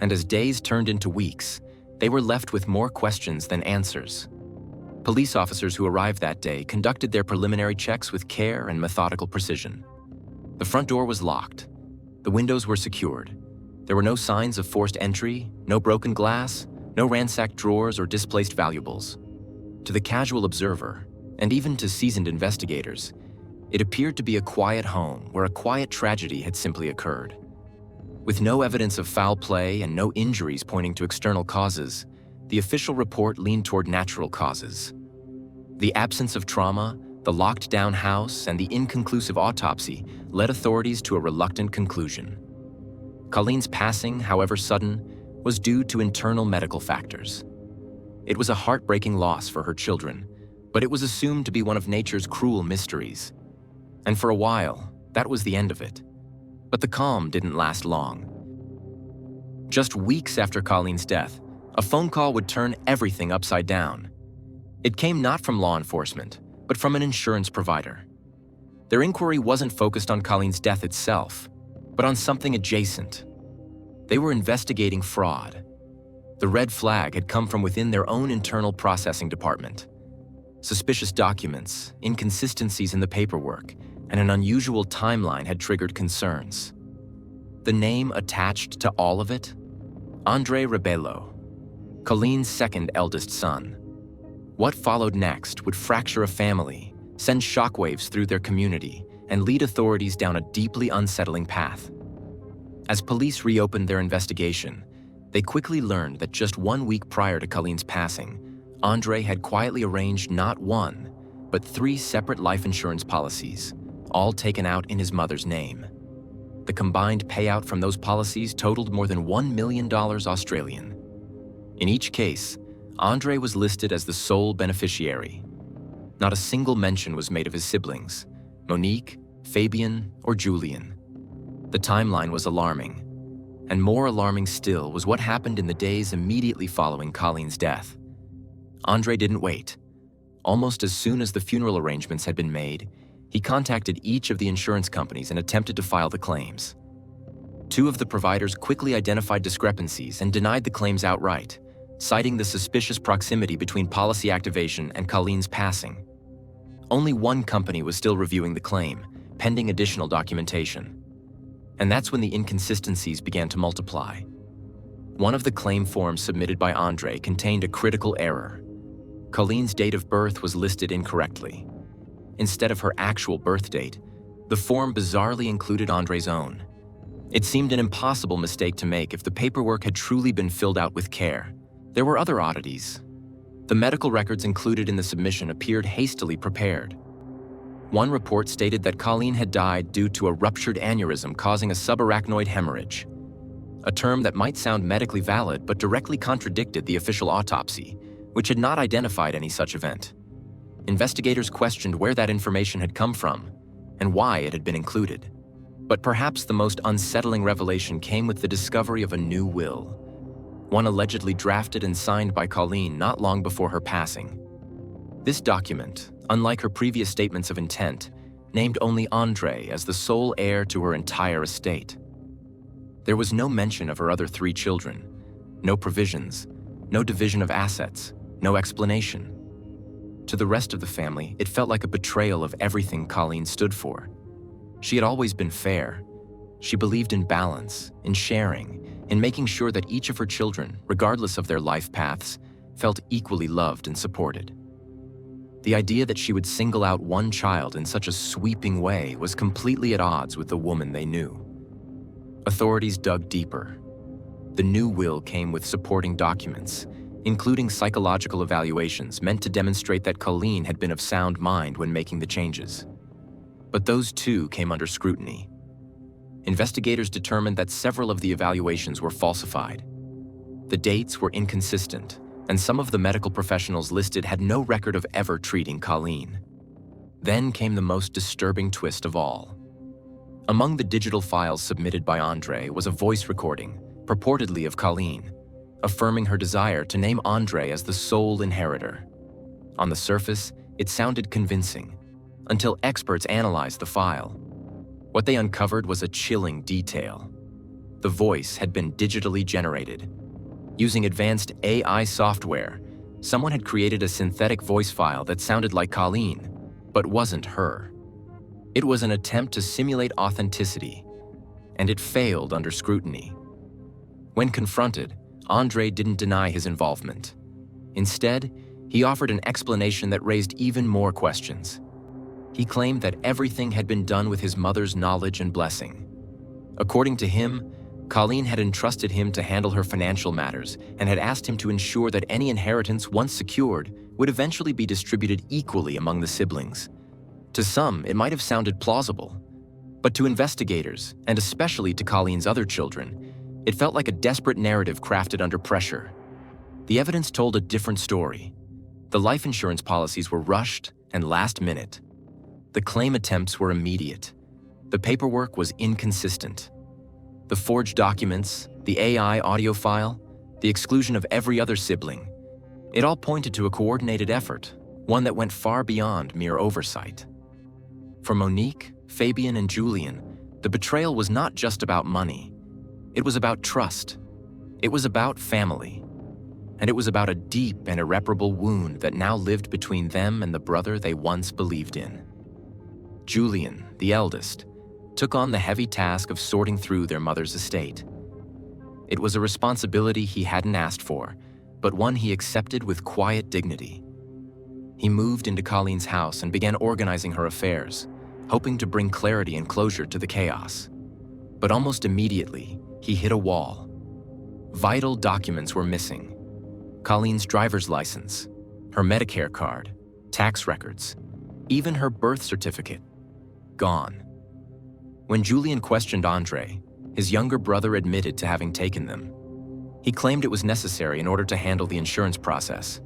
And as days turned into weeks, they were left with more questions than answers. Police officers who arrived that day conducted their preliminary checks with care and methodical precision. The front door was locked. The windows were secured. There were no signs of forced entry, no broken glass, no ransacked drawers or displaced valuables. To the casual observer, and even to seasoned investigators, it appeared to be a quiet home where a quiet tragedy had simply occurred. With no evidence of foul play and no injuries pointing to external causes, the official report leaned toward natural causes. The absence of trauma, the locked-down house, and the inconclusive autopsy led authorities to a reluctant conclusion. Colleen's passing, however sudden, was due to internal medical factors. It was a heartbreaking loss for her children, but it was assumed to be one of nature's cruel mysteries. And for a while, that was the end of it. But the calm didn't last long. Just weeks after Colleen's death, a phone call would turn everything upside down. It came not from law enforcement, but from an insurance provider. Their inquiry wasn't focused on Colleen's death itself, but on something adjacent. They were investigating fraud. The red flag had come from within their own internal processing department. Suspicious documents, inconsistencies in the paperwork, and an unusual timeline had triggered concerns. The name attached to all of it? Andre Rebello, Colleen's second eldest son. What followed next would fracture a family, send shockwaves through their community, and lead authorities down a deeply unsettling path. As police reopened their investigation, they quickly learned that just 1 week prior to Colleen's passing, Andre had quietly arranged not one, but 3 separate life insurance policies, all taken out in his mother's name. The combined payout from those policies totaled more than $1 million Australian. In each case, Andre was listed as the sole beneficiary. Not a single mention was made of his siblings, Monique, Fabian, or Julian. The timeline was alarming. And more alarming still was what happened in the days immediately following Colleen's death. Andre didn't wait. Almost as soon as the funeral arrangements had been made, he contacted each of the insurance companies and attempted to file the claims. 2 of the providers quickly identified discrepancies and denied the claims outright, citing the suspicious proximity between policy activation and Colleen's passing. Only 1 company was still reviewing the claim, pending additional documentation. And that's when the inconsistencies began to multiply. One of the claim forms submitted by Andre contained a critical error. Colleen's date of birth was listed incorrectly. Instead of her actual birth date, the form bizarrely included Andre's own. It seemed an impossible mistake to make if the paperwork had truly been filled out with care. There were other oddities. The medical records included in the submission appeared hastily prepared. One report stated that Colleen had died due to a ruptured aneurysm causing a subarachnoid hemorrhage, a term that might sound medically valid but directly contradicted the official autopsy, which had not identified any such event. Investigators questioned where that information had come from and why it had been included. But perhaps the most unsettling revelation came with the discovery of a new will, one allegedly drafted and signed by Colleen not long before her passing. This document, unlike her previous statements of intent, named only Andre as the sole heir to her entire estate. There was no mention of her other 3 children, no provisions, no division of assets, no explanation. To the rest of the family, it felt like a betrayal of everything Colleen stood for. She had always been fair. She believed in balance, in sharing, in making sure that each of her children, regardless of their life paths, felt equally loved and supported. The idea that she would single out one child in such a sweeping way was completely at odds with the woman they knew. Authorities dug deeper. The new will came with supporting documents, including psychological evaluations meant to demonstrate that Colleen had been of sound mind when making the changes. But those too came under scrutiny. Investigators determined that several of the evaluations were falsified. The dates were inconsistent, and some of the medical professionals listed had no record of ever treating Colleen. Then came the most disturbing twist of all. Among the digital files submitted by Andre was a voice recording, purportedly of Colleen, affirming her desire to name Andre as the sole inheritor. On the surface, it sounded convincing, until experts analyzed the file. What they uncovered was a chilling detail. The voice had been digitally generated. Using advanced AI software, someone had created a synthetic voice file that sounded like Colleen, but wasn't her. It was an attempt to simulate authenticity, and it failed under scrutiny. When confronted, Andre didn't deny his involvement. Instead, he offered an explanation that raised even more questions. He claimed that everything had been done with his mother's knowledge and blessing. According to him, Colleen had entrusted him to handle her financial matters and had asked him to ensure that any inheritance once secured would eventually be distributed equally among the siblings. To some, it might have sounded plausible, but to investigators, and especially to Colleen's other children, it felt like a desperate narrative crafted under pressure. The evidence told a different story. The life insurance policies were rushed and last minute. The claim attempts were immediate. The paperwork was inconsistent. The forged documents, the AI audio file, the exclusion of every other sibling, it all pointed to a coordinated effort, one that went far beyond mere oversight. For Monique, Fabian, and Julian, the betrayal was not just about money. It was about trust. It was about family. And it was about a deep and irreparable wound that now lived between them and the brother they once believed in. Julian, the eldest, took on the heavy task of sorting through their mother's estate. It was a responsibility he hadn't asked for, but one he accepted with quiet dignity. He moved into Colleen's house and began organizing her affairs, hoping to bring clarity and closure to the chaos. But almost immediately, he hit a wall. Vital documents were missing. Colleen's driver's license, her Medicare card, tax records, even her birth certificate. Gone. When Julian questioned Andre, his younger brother admitted to having taken them. He claimed it was necessary in order to handle the insurance process.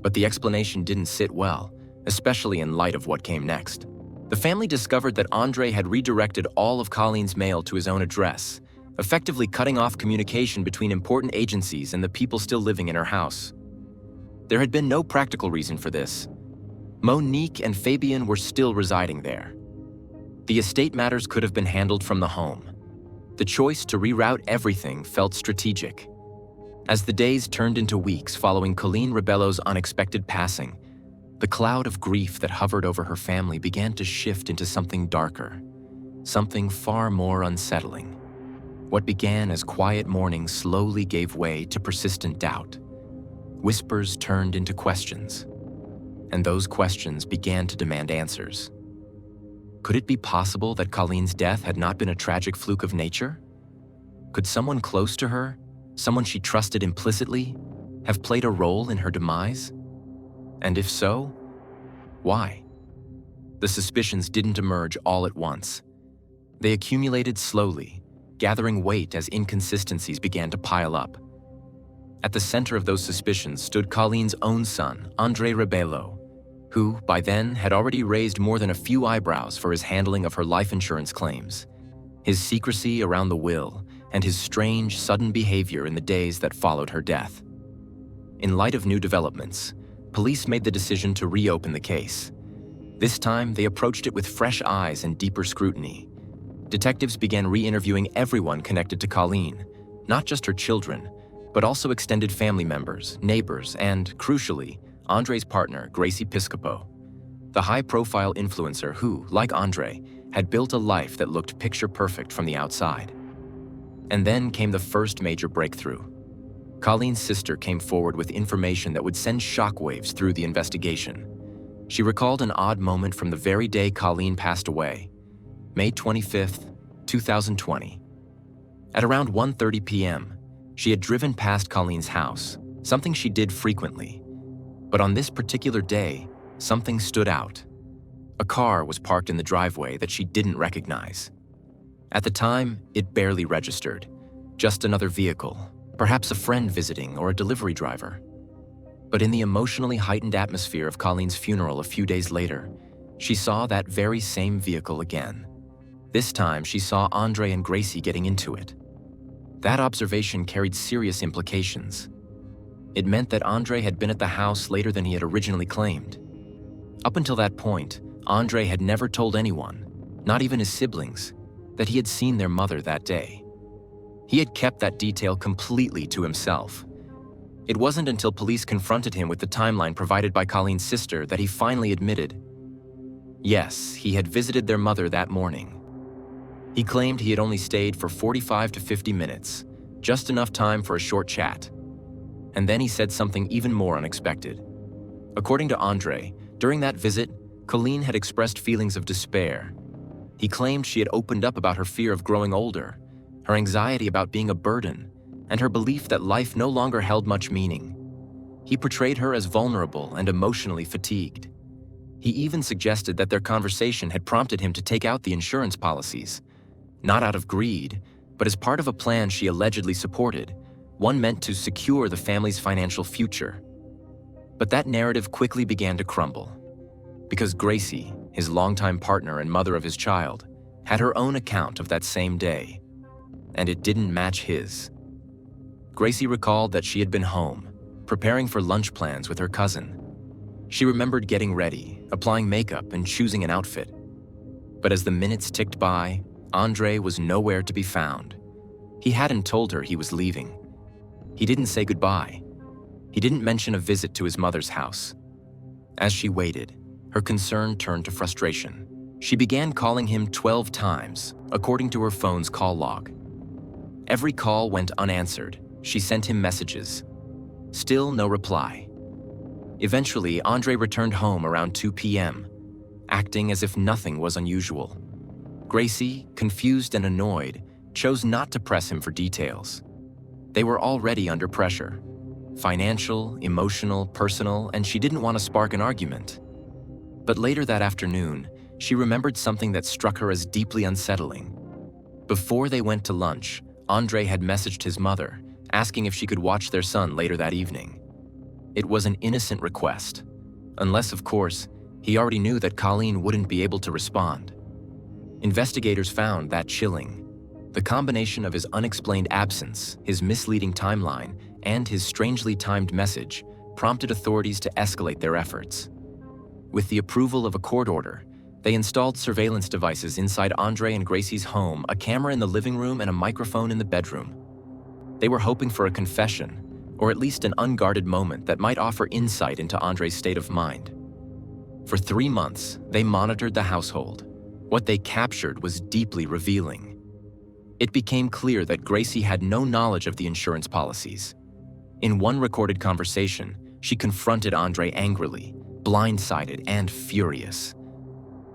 But the explanation didn't sit well, especially in light of what came next. The family discovered that Andre had redirected all of Colleen's mail to his own address, effectively cutting off communication between important agencies and the people still living in her house. There had been no practical reason for this. Monique and Fabian were still residing there. The estate matters could have been handled from the home. The choice to reroute everything felt strategic. As the days turned into weeks following Colleen Rebello's unexpected passing, the cloud of grief that hovered over her family began to shift into something darker, something far more unsettling. What began as quiet mourning slowly gave way to persistent doubt. Whispers turned into questions, and those questions began to demand answers. Could it be possible that Colleen's death had not been a tragic fluke of nature? Could someone close to her, someone she trusted implicitly, have played a role in her demise? And if so, why? The suspicions didn't emerge all at once. They accumulated slowly, gathering weight as inconsistencies began to pile up. At the center of those suspicions stood Colleen's own son, Andre Rebello, who, by then, had already raised more than a few eyebrows for his handling of her life insurance claims, his secrecy around the will, and his strange, sudden behavior in the days that followed her death. In light of new developments, police made the decision to reopen the case. This time, they approached it with fresh eyes and deeper scrutiny. Detectives began re-interviewing everyone connected to Colleen, not just her children, but also extended family members, neighbors, and, crucially, Andre's partner, Gracie Piscopo, the high-profile influencer who, like Andre, had built a life that looked picture-perfect from the outside. And then came the first major breakthrough. Colleen's sister came forward with information that would send shockwaves through the investigation. She recalled an odd moment from the very day Colleen passed away, May 25th, 2020. At around 1:30 p.m., she had driven past Colleen's house, something she did frequently. But on this particular day, something stood out. A car was parked in the driveway that she didn't recognize. At the time, it barely registered, just another vehicle, perhaps a friend visiting or a delivery driver. But in the emotionally heightened atmosphere of Colleen's funeral a few days later, she saw that very same vehicle again. This time, she saw Andre and Gracie getting into it. That observation carried serious implications. It meant that Andre had been at the house later than he had originally claimed. Up until that point, Andre had never told anyone, not even his siblings, that he had seen their mother that day. He had kept that detail completely to himself. It wasn't until police confronted him with the timeline provided by Colleen's sister that he finally admitted, yes, he had visited their mother that morning. He claimed he had only stayed for 45 to 50 minutes, just enough time for a short chat. And then he said something even more unexpected. According to Andre, during that visit, Colleen had expressed feelings of despair. He claimed she had opened up about her fear of growing older, her anxiety about being a burden, and her belief that life no longer held much meaning. He portrayed her as vulnerable and emotionally fatigued. He even suggested that their conversation had prompted him to take out the insurance policies, not out of greed, but as part of a plan she allegedly supported, one meant to secure the family's financial future. But that narrative quickly began to crumble, because Gracie, his longtime partner and mother of his child, had her own account of that same day, and it didn't match his. Gracie recalled that she had been home, preparing for lunch plans with her cousin. She remembered getting ready, applying makeup, and choosing an outfit. But as the minutes ticked by, Andre was nowhere to be found. He hadn't told her he was leaving. He didn't say goodbye. He didn't mention a visit to his mother's house. As she waited, her concern turned to frustration. She began calling him 12 times, according to her phone's call log. Every call went unanswered. She sent him messages. Still no reply. Eventually, Andre returned home around 2 p.m., acting as if nothing was unusual. Gracie, confused and annoyed, chose not to press him for details. They were already under pressure. Financial, emotional, personal, and she didn't want to spark an argument. But later that afternoon, she remembered something that struck her as deeply unsettling. Before they went to lunch, Andre had messaged his mother, asking if she could watch their son later that evening. It was an innocent request, unless, of course, he already knew that Colleen wouldn't be able to respond. Investigators found that chilling. The combination of his unexplained absence, his misleading timeline, and his strangely timed message prompted authorities to escalate their efforts. With the approval of a court order, they installed surveillance devices inside Andre and Gracie's home, a camera in the living room and a microphone in the bedroom. They were hoping for a confession, or at least an unguarded moment that might offer insight into Andre's state of mind. For 3 months, they monitored the household. What they captured was deeply revealing. It became clear that Gracie had no knowledge of the insurance policies. In one recorded conversation, she confronted Andre angrily, blindsided and furious.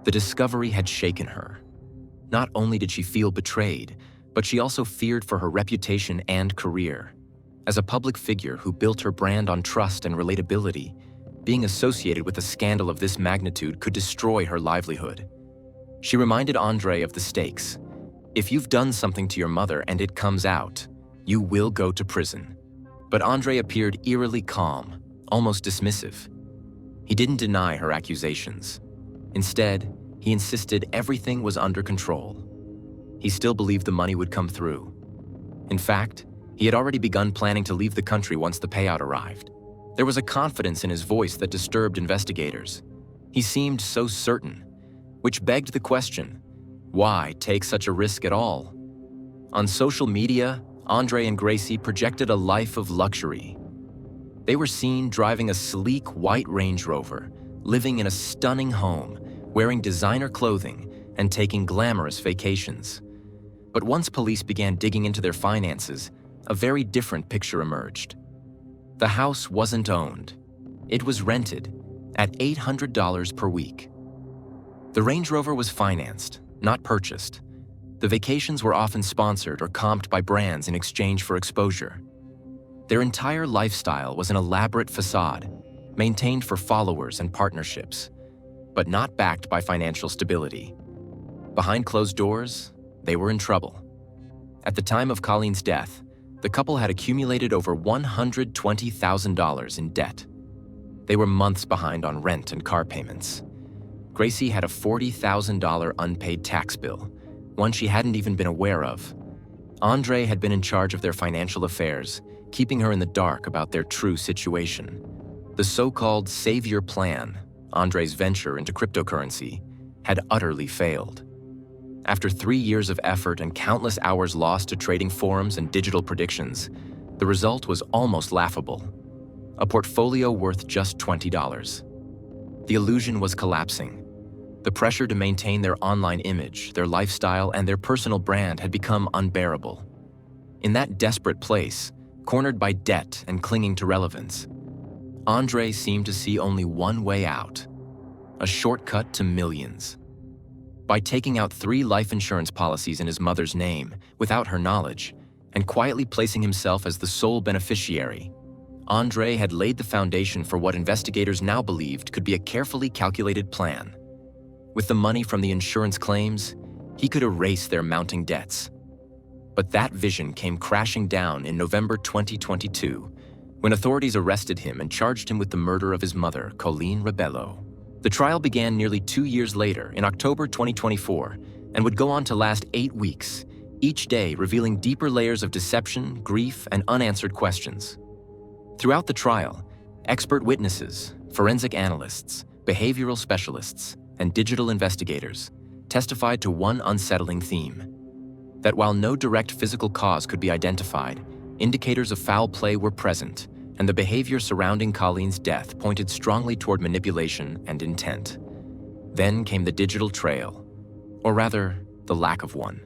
The discovery had shaken her. Not only did she feel betrayed, but she also feared for her reputation and career. As a public figure who built her brand on trust and relatability, being associated with a scandal of this magnitude could destroy her livelihood. She reminded Andre of the stakes. If you've done something to your mother and it comes out, you will go to prison. But Andre appeared eerily calm, almost dismissive. He didn't deny her accusations. Instead, he insisted everything was under control. He still believed the money would come through. In fact, he had already begun planning to leave the country once the payout arrived. There was a confidence in his voice that disturbed investigators. He seemed so certain, which begged the question, why take such a risk at all? On social media, Andre and Gracie projected a life of luxury. They were seen driving a sleek white Range Rover, living in a stunning home, wearing designer clothing, and taking glamorous vacations. But once police began digging into their finances, a very different picture emerged. The house wasn't owned. It was rented at $800 per week. The Range Rover was financed, not purchased. The vacations were often sponsored or comped by brands in exchange for exposure. Their entire lifestyle was an elaborate facade, maintained for followers and partnerships, but not backed by financial stability. Behind closed doors, they were in trouble. At the time of Colleen's death, the couple had accumulated over $120,000 in debt. They were months behind on rent and car payments. Gracie had a $40,000 unpaid tax bill, one she hadn't even been aware of. Andre had been in charge of their financial affairs, keeping her in the dark about their true situation. The so-called Savior Plan, Andre's venture into cryptocurrency, had utterly failed. After 3 years of effort and countless hours lost to trading forums and digital predictions, the result was almost laughable. A portfolio worth just $20. The illusion was collapsing. The pressure to maintain their online image, their lifestyle, and their personal brand had become unbearable. In that desperate place, cornered by debt and clinging to relevance, Andre seemed to see only one way out: a shortcut to millions. By taking out 3 life insurance policies in his mother's name without her knowledge and quietly placing himself as the sole beneficiary, Andre had laid the foundation for what investigators now believed could be a carefully calculated plan. With the money from the insurance claims, he could erase their mounting debts. But that vision came crashing down in November 2022, when authorities arrested him and charged him with the murder of his mother, Colleen Rebello. The trial began nearly 2 years later, in October 2024, and would go on to last 8 weeks, each day revealing deeper layers of deception, grief, and unanswered questions. Throughout the trial, expert witnesses, forensic analysts, behavioral specialists, and digital investigators testified to one unsettling theme: that while no direct physical cause could be identified, indicators of foul play were present, and the behavior surrounding Colleen's death pointed strongly toward manipulation and intent. Then came the digital trail, or rather, the lack of one.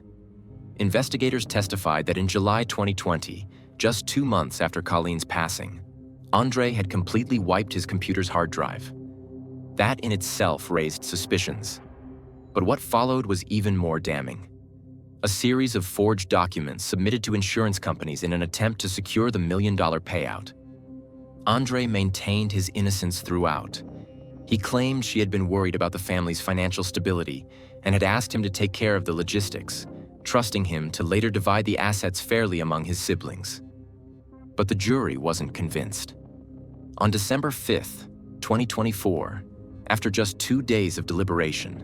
Investigators testified that in July 2020, just 2 months after Colleen's passing, Andre had completely wiped his computer's hard drive. That in itself raised suspicions. But what followed was even more damning. A series of forged documents submitted to insurance companies in an attempt to secure the $1 million payout. Andre maintained his innocence throughout. He claimed she had been worried about the family's financial stability and had asked him to take care of the logistics, trusting him to later divide the assets fairly among his siblings. But the jury wasn't convinced. On December 5th, 2024, after just 2 days of deliberation,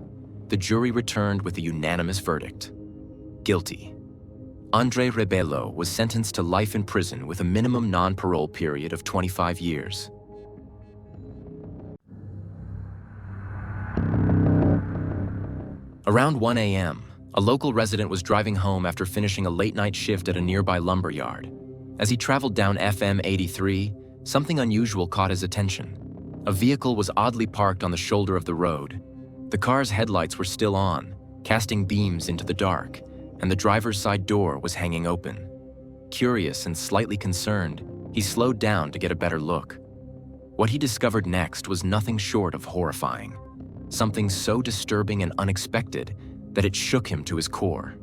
the jury returned with a unanimous verdict: guilty. Andre Rebello was sentenced to life in prison with a minimum non-parole period of 25 years. Around 1 a.m., a local resident was driving home after finishing a late-night shift at a nearby lumber yard. As he traveled down FM 83, something unusual caught his attention. A vehicle was oddly parked on the shoulder of the road. The car's headlights were still on, casting beams into the dark, and the driver's side door was hanging open. Curious and slightly concerned, he slowed down to get a better look. What he discovered next was nothing short of horrifying. Something so disturbing and unexpected that it shook him to his core.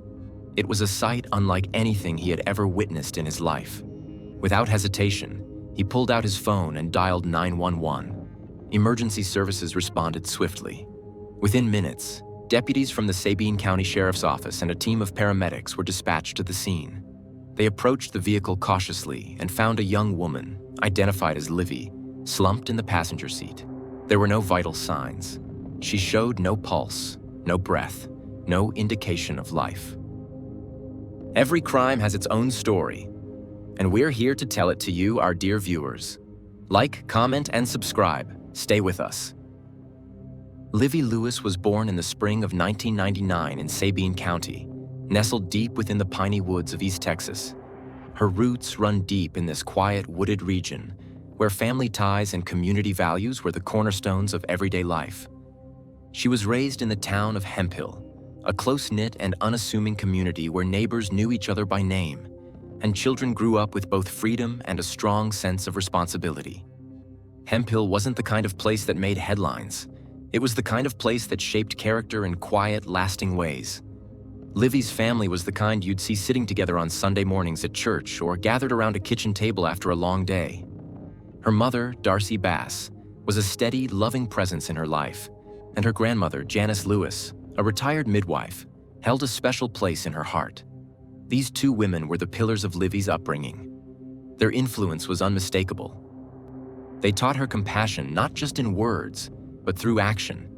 It was a sight unlike anything he had ever witnessed in his life. Without hesitation, he pulled out his phone and dialed 911. Emergency services responded swiftly. Within minutes, deputies from the Sabine County Sheriff's Office and a team of paramedics were dispatched to the scene. They approached the vehicle cautiously and found a young woman, identified as Livy, slumped in the passenger seat. There were no vital signs. She showed no pulse, no breath, no indication of life. Every crime has its own story, and we're here to tell it to you, our dear viewers. Like, comment, and subscribe. Stay with us. Livy Lewis was born in the spring of 1999 in Sabine County, nestled deep within the piney woods of East Texas. Her roots run deep in this quiet, wooded region, where family ties and community values were the cornerstones of everyday life. She was raised in the town of Hemphill, a close-knit and unassuming community where neighbors knew each other by name, and children grew up with both freedom and a strong sense of responsibility. Hemphill wasn't the kind of place that made headlines. It was the kind of place that shaped character in quiet, lasting ways. Livy's family was the kind you'd see sitting together on Sunday mornings at church or gathered around a kitchen table after a long day. Her mother, Darcy Bass, was a steady, loving presence in her life, and her grandmother, Janice Lewis, a retired midwife, held a special place in her heart. These two women were the pillars of Livy's upbringing. Their influence was unmistakable. They taught her compassion not just in words, but through action,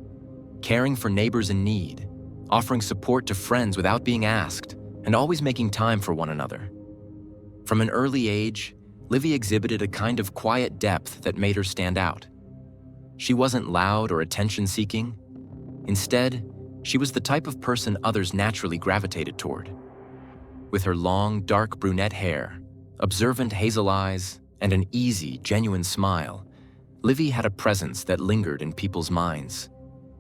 caring for neighbors in need, offering support to friends without being asked, and always making time for one another. From an early age, Livy exhibited a kind of quiet depth that made her stand out. She wasn't loud or attention-seeking. Instead, she was the type of person others naturally gravitated toward. With her long, dark brunette hair, observant hazel eyes, and an easy, genuine smile, Livy had a presence that lingered in people's minds.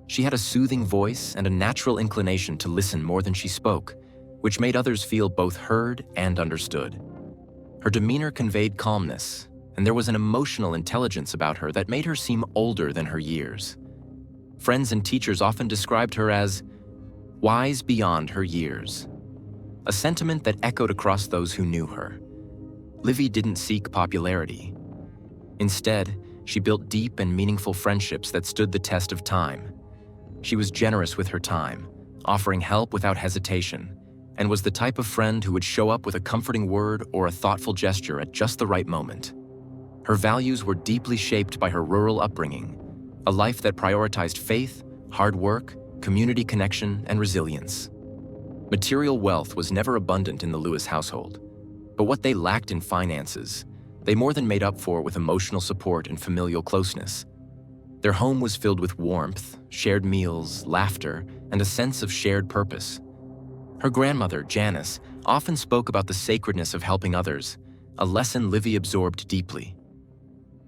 She had a soothing voice and a natural inclination to listen more than she spoke, which made others feel both heard and understood. Her demeanor conveyed calmness, and there was an emotional intelligence about her that made her seem older than her years. Friends and teachers often described her as wise beyond her years, a sentiment that echoed across those who knew her. Livy didn't seek popularity. Instead, she built deep and meaningful friendships that stood the test of time. She was generous with her time, offering help without hesitation, and was the type of friend who would show up with a comforting word or a thoughtful gesture at just the right moment. Her values were deeply shaped by her rural upbringing, a life that prioritized faith, hard work, community connection, and resilience. Material wealth was never abundant in the Lewis household, but what they lacked in finances, they more than made up for with emotional support and familial closeness. Their home was filled with warmth, shared meals, laughter, and a sense of shared purpose. Her grandmother, Janice, often spoke about the sacredness of helping others, a lesson Livy absorbed deeply.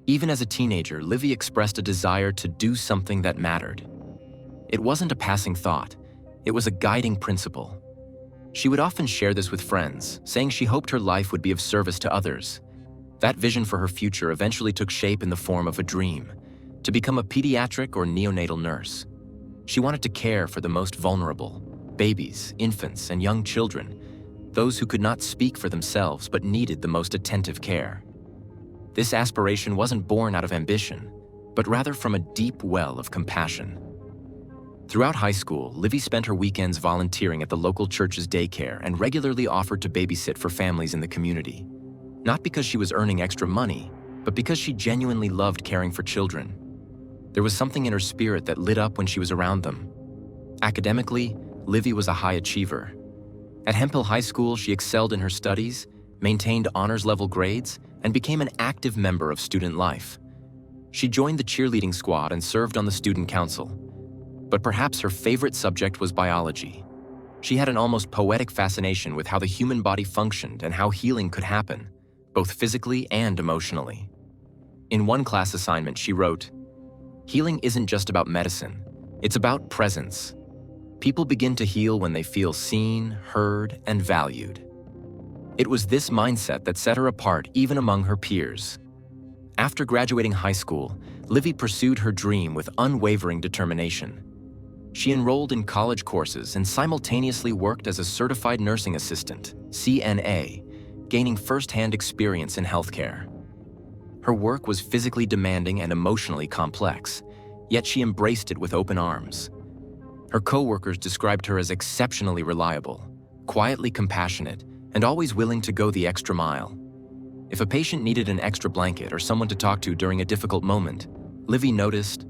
Even as a teenager, Livy expressed a desire to do something that mattered. It wasn't a passing thought, it was a guiding principle. She would often share this with friends, saying she hoped her life would be of service to others. That vision for her future eventually took shape in the form of a dream, to become a pediatric or neonatal nurse. She wanted to care for the most vulnerable, babies, infants, and young children, those who could not speak for themselves but needed the most attentive care. This aspiration wasn't born out of ambition, but rather from a deep well of compassion. Throughout high school, Livy spent her weekends volunteering at the local church's daycare and regularly offered to babysit for families in the community. Not because she was earning extra money, but because she genuinely loved caring for children. There was something in her spirit that lit up when she was around them. Academically, Livy was a high achiever. At Hemphill High School, she excelled in her studies, maintained honors-level grades, and became an active member of student life. She joined the cheerleading squad and served on the student council. But perhaps her favorite subject was biology. She had an almost poetic fascination with how the human body functioned and how healing could happen, both physically and emotionally. In one class assignment, she wrote, "Healing isn't just about medicine, it's about presence. People begin to heal when they feel seen, heard, and valued." It was this mindset that set her apart even among her peers. After graduating high school, Livy pursued her dream with unwavering determination. She enrolled in college courses and simultaneously worked as a certified nursing assistant, CNA, gaining first-hand experience in healthcare. Her work was physically demanding and emotionally complex, yet she embraced it with open arms. Her coworkers described her as exceptionally reliable, quietly compassionate, and always willing to go the extra mile. If a patient needed an extra blanket or someone to talk to during a difficult moment, Livy noticed,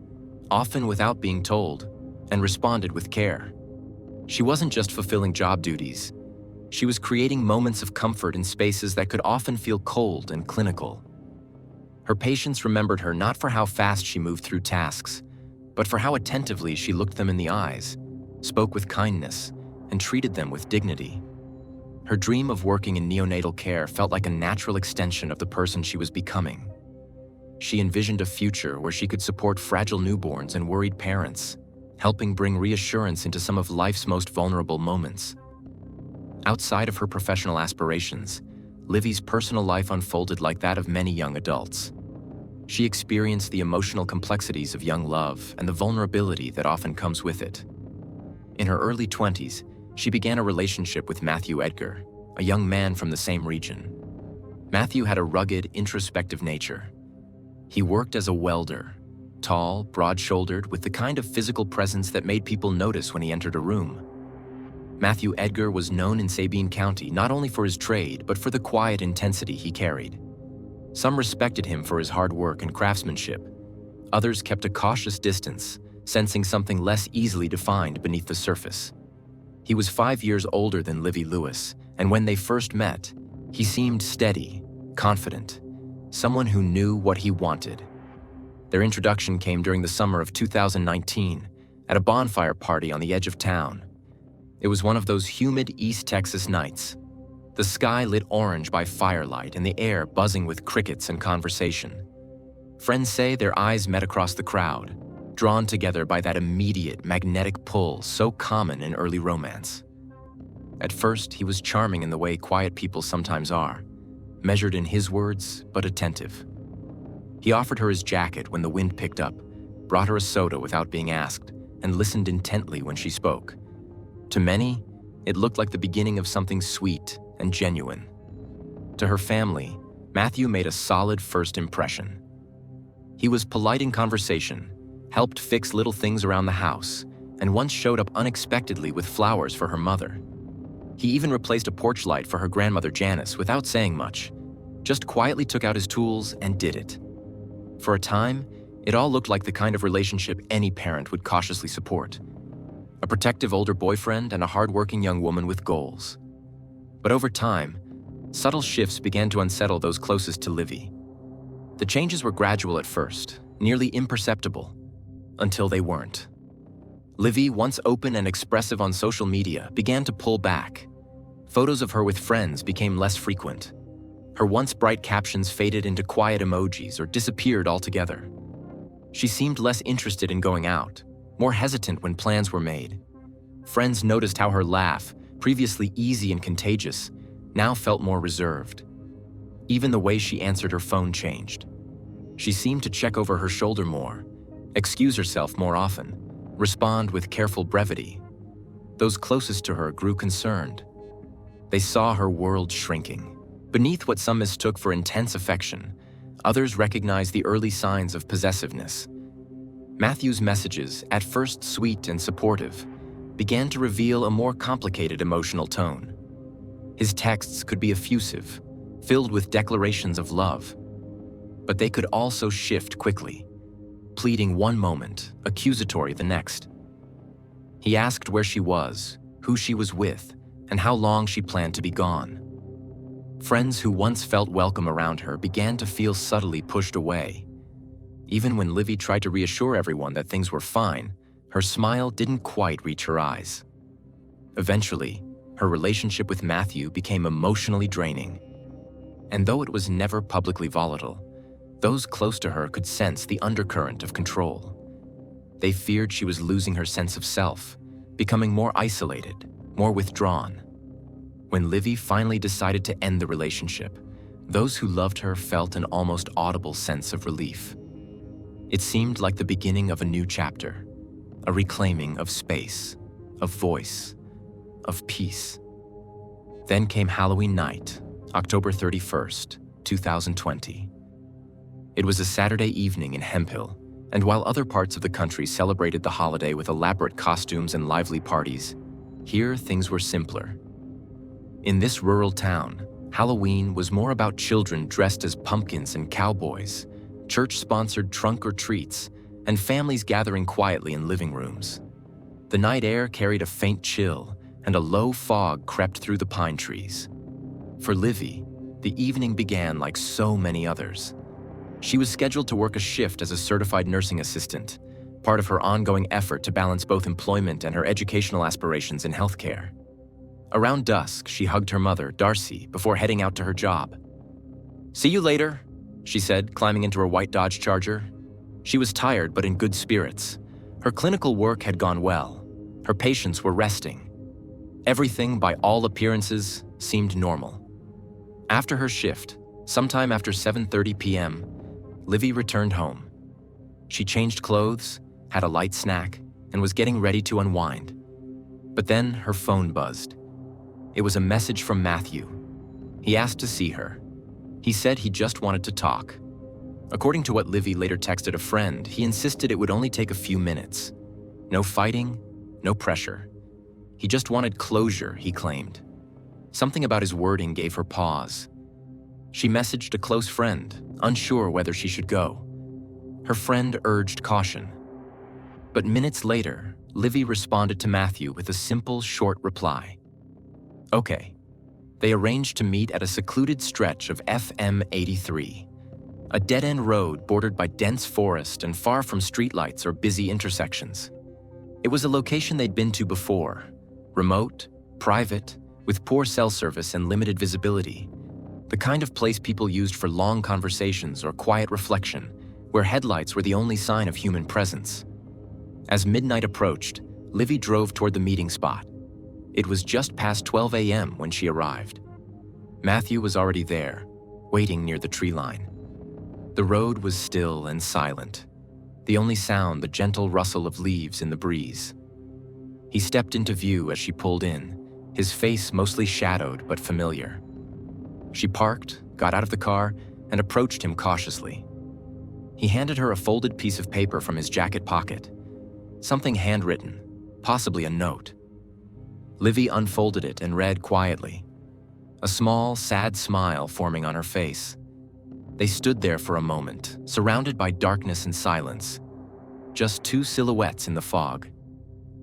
often without being told, and responded with care. She wasn't just fulfilling job duties. She was creating moments of comfort in spaces that could often feel cold and clinical. Her patients remembered her not for how fast she moved through tasks, but for how attentively she looked them in the eyes, spoke with kindness, and treated them with dignity. Her dream of working in neonatal care felt like a natural extension of the person she was becoming. She envisioned a future where she could support fragile newborns and worried parents, helping bring reassurance into some of life's most vulnerable moments. Outside of her professional aspirations, Livy's personal life unfolded like that of many young adults. She experienced the emotional complexities of young love and the vulnerability that often comes with it. In her early 20s, she began a relationship with Matthew Edgar, a young man from the same region. Matthew had a rugged, introspective nature. He worked as a welder, tall, broad-shouldered, with the kind of physical presence that made people notice when he entered a room. Matthew Edgar was known in Sabine County not only for his trade, but for the quiet intensity he carried. Some respected him for his hard work and craftsmanship. Others kept a cautious distance, sensing something less easily defined beneath the surface. He was 5 years older than Livy Lewis, and when they first met, he seemed steady, confident, someone who knew what he wanted. Their introduction came during the summer of 2019 at a bonfire party on the edge of town. It was one of those humid East Texas nights, the sky lit orange by firelight and the air buzzing with crickets and conversation. Friends say their eyes met across the crowd, drawn together by that immediate magnetic pull so common in early romance. At first, he was charming in the way quiet people sometimes are, measured in his words, but attentive. He offered her his jacket when the wind picked up, brought her a soda without being asked, and listened intently when she spoke. To many, it looked like the beginning of something sweet and genuine. To her family, Matthew made a solid first impression. He was polite in conversation, helped fix little things around the house, and once showed up unexpectedly with flowers for her mother. He even replaced a porch light for her grandmother Janice without saying much, just quietly took out his tools and did it. For a time, it all looked like the kind of relationship any parent would cautiously support. A protective older boyfriend and a hardworking young woman with goals. But over time, subtle shifts began to unsettle those closest to Livy. The changes were gradual at first, nearly imperceptible, until they weren't. Livy, once open and expressive on social media, began to pull back. Photos of her with friends became less frequent. Her once bright captions faded into quiet emojis or disappeared altogether. She seemed less interested in going out, more hesitant when plans were made. Friends noticed how her laugh, previously easy and contagious, now felt more reserved. Even the way she answered her phone changed. She seemed to check over her shoulder more, excuse herself more often, respond with careful brevity. Those closest to her grew concerned. They saw her world shrinking. Beneath what some mistook for intense affection, others recognized the early signs of possessiveness. Matthew's messages, at first sweet and supportive, began to reveal a more complicated emotional tone. His texts could be effusive, filled with declarations of love, but they could also shift quickly, pleading one moment, accusatory the next. He asked where she was, who she was with, and how long she planned to be gone. Friends who once felt welcome around her began to feel subtly pushed away. Even when Livy tried to reassure everyone that things were fine, her smile didn't quite reach her eyes. Eventually, her relationship with Matthew became emotionally draining. And though it was never publicly volatile, those close to her could sense the undercurrent of control. They feared she was losing her sense of self, becoming more isolated, more withdrawn. When Livy finally decided to end the relationship, those who loved her felt an almost audible sense of relief. It seemed like the beginning of a new chapter, a reclaiming of space, of voice, of peace. Then came Halloween night, October 31st, 2020. It was a Saturday evening in Hemphill, and while other parts of the country celebrated the holiday with elaborate costumes and lively parties, here things were simpler. In this rural town, Halloween was more about children dressed as pumpkins and cowboys, church-sponsored trunk or treats, and families gathering quietly in living rooms. The night air carried a faint chill, and a low fog crept through the pine trees. For Livy, the evening began like so many others. She was scheduled to work a shift as a certified nursing assistant, part of her ongoing effort to balance both employment and her educational aspirations in healthcare. Around dusk, she hugged her mother, Darcy, before heading out to her job. "See you later," she said, climbing into her white Dodge Charger. She was tired but in good spirits. Her clinical work had gone well. Her patients were resting. Everything, by all appearances, seemed normal. After her shift, sometime after 7:30 p.m., Livy returned home. She changed clothes, had a light snack, and was getting ready to unwind. But then her phone buzzed. It was a message from Matthew. He asked to see her. He said he just wanted to talk. According to what Livy later texted a friend, he insisted it would only take a few minutes. No fighting, no pressure. He just wanted closure, he claimed. Something about his wording gave her pause. She messaged a close friend, unsure whether she should go. Her friend urged caution. But minutes later, Livy responded to Matthew with a simple, short reply. Okay. They arranged to meet at a secluded stretch of FM 83, a dead-end road bordered by dense forest and far from streetlights or busy intersections. It was a location they'd been to before, remote, private, with poor cell service and limited visibility, the kind of place people used for long conversations or quiet reflection, where headlights were the only sign of human presence. As midnight approached, Livy drove toward the meeting spot. It was just past 12 a.m. when she arrived. Matthew was already there, waiting near the tree line. The road was still and silent, the only sound the gentle rustle of leaves in the breeze. He stepped into view as she pulled in, his face mostly shadowed but familiar. She parked, got out of the car, and approached him cautiously. He handed her a folded piece of paper from his jacket pocket, something handwritten, possibly a note. Livy unfolded it and read quietly, a small, sad smile forming on her face. They stood there for a moment, surrounded by darkness and silence, just two silhouettes in the fog.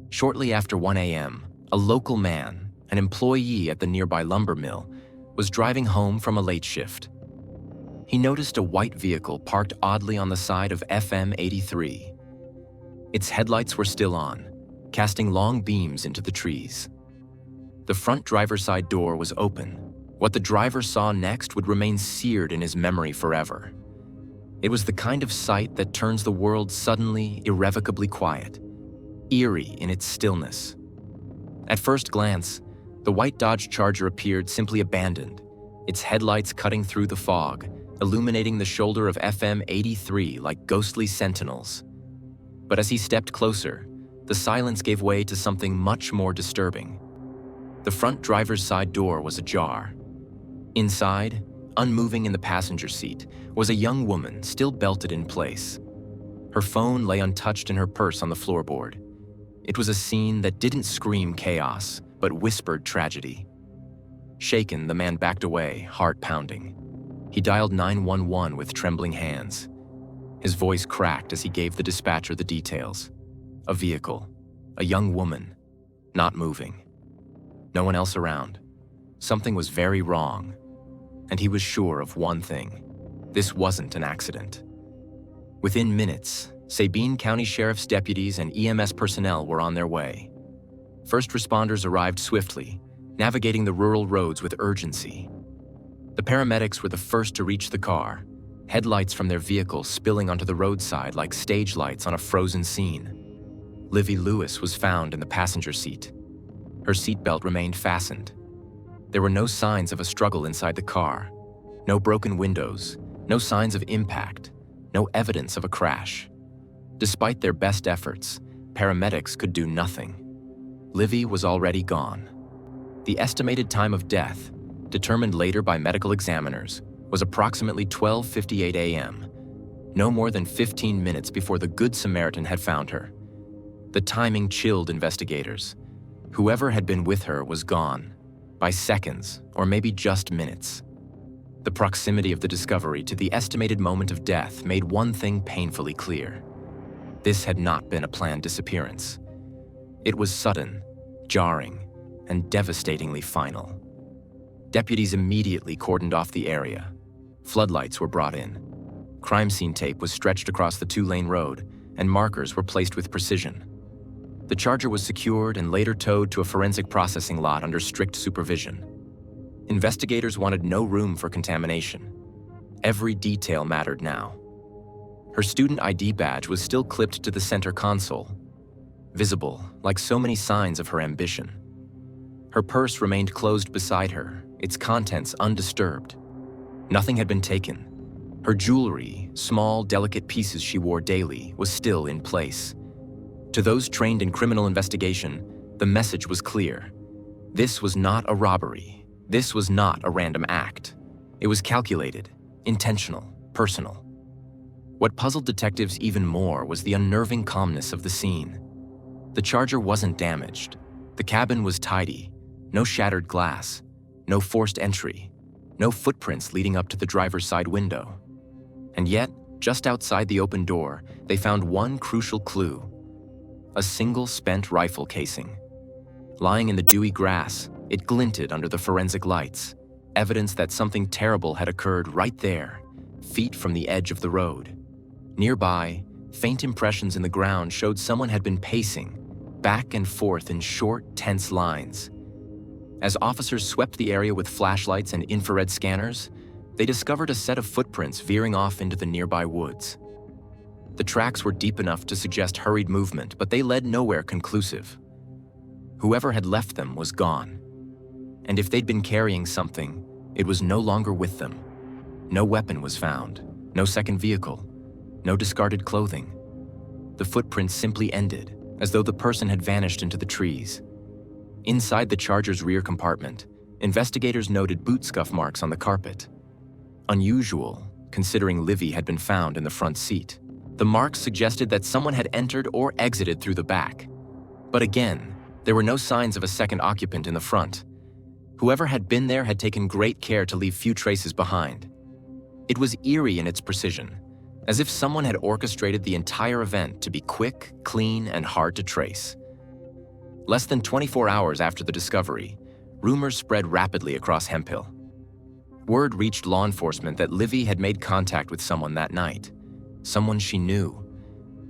Shortly after 1 a.m., a local man, an employee at the nearby lumber mill, was driving home from a late shift. He noticed a white vehicle parked oddly on the side of FM 83. Its headlights were still on, casting long beams into the trees. The front driver's side door was open. What the driver saw next would remain seared in his memory forever. It was the kind of sight that turns the world suddenly, irrevocably quiet, eerie in its stillness. At first glance, the white Dodge Charger appeared simply abandoned, its headlights cutting through the fog, illuminating the shoulder of FM 83 like ghostly sentinels. But as he stepped closer, the silence gave way to something much more disturbing. The front driver's side door was ajar. Inside, unmoving in the passenger seat, was a young woman still belted in place. Her phone lay untouched in her purse on the floorboard. It was a scene that didn't scream chaos, but whispered tragedy. Shaken, the man backed away, heart pounding. He dialed 911 with trembling hands. His voice cracked as he gave the dispatcher the details. A vehicle, a young woman, not moving. No one else around. Something was very wrong. And he was sure of one thing. This wasn't an accident. Within minutes, Sabine County Sheriff's deputies and EMS personnel were on their way. First responders arrived swiftly, navigating the rural roads with urgency. The paramedics were the first to reach the car, headlights from their vehicle spilling onto the roadside like stage lights on a frozen scene. Livy Lewis was found in the passenger seat. Her seatbelt remained fastened. There were no signs of a struggle inside the car, no broken windows, no signs of impact, no evidence of a crash. Despite their best efforts, paramedics could do nothing. Livy was already gone. The estimated time of death, determined later by medical examiners, was approximately 12:58 a.m., no more than 15 minutes before the Good Samaritan had found her. The timing chilled investigators. Whoever had been with her was gone, by seconds or maybe just minutes. The proximity of the discovery to the estimated moment of death made one thing painfully clear. This had not been a planned disappearance. It was sudden, jarring, and devastatingly final. Deputies immediately cordoned off the area. Floodlights were brought in. Crime scene tape was stretched across the two-lane road, and markers were placed with precision. The Charger was secured and later towed to a forensic processing lot under strict supervision. Investigators wanted no room for contamination. Every detail mattered now. Her student ID badge was still clipped to the center console, visible like so many signs of her ambition. Her purse remained closed beside her, its contents undisturbed. Nothing had been taken. Her jewelry, small, delicate pieces she wore daily, was still in place. To those trained in criminal investigation, the message was clear. This was not a robbery. This was not a random act. It was calculated, intentional, personal. What puzzled detectives even more was the unnerving calmness of the scene. The Charger wasn't damaged. The cabin was tidy. No shattered glass. No forced entry. No footprints leading up to the driver's side window. And yet, just outside the open door, they found one crucial clue. a single spent rifle casing. Lying in the dewy grass, it glinted under the forensic lights, evidence that something terrible had occurred right there, feet from the edge of the road. Nearby, faint impressions in the ground showed someone had been pacing, back and forth in short, tense lines. As officers swept the area with flashlights and infrared scanners, they discovered a set of footprints veering off into the nearby woods. The tracks were deep enough to suggest hurried movement, but they led nowhere conclusive. Whoever had left them was gone. And if they'd been carrying something, it was no longer with them. No weapon was found, no second vehicle, no discarded clothing. The footprints simply ended, as though the person had vanished into the trees. Inside the Charger's rear compartment, investigators noted boot scuff marks on the carpet. Unusual, considering Livy had been found in the front seat. The marks suggested that someone had entered or exited through the back. But again, there were no signs of a second occupant in the front. Whoever had been there had taken great care to leave few traces behind. It was eerie in its precision, as if someone had orchestrated the entire event to be quick, clean, and hard to trace. Less than 24 hours after the discovery, rumors spread rapidly across Hemphill. Word reached law enforcement that Livy had made contact with someone that night. Someone she knew.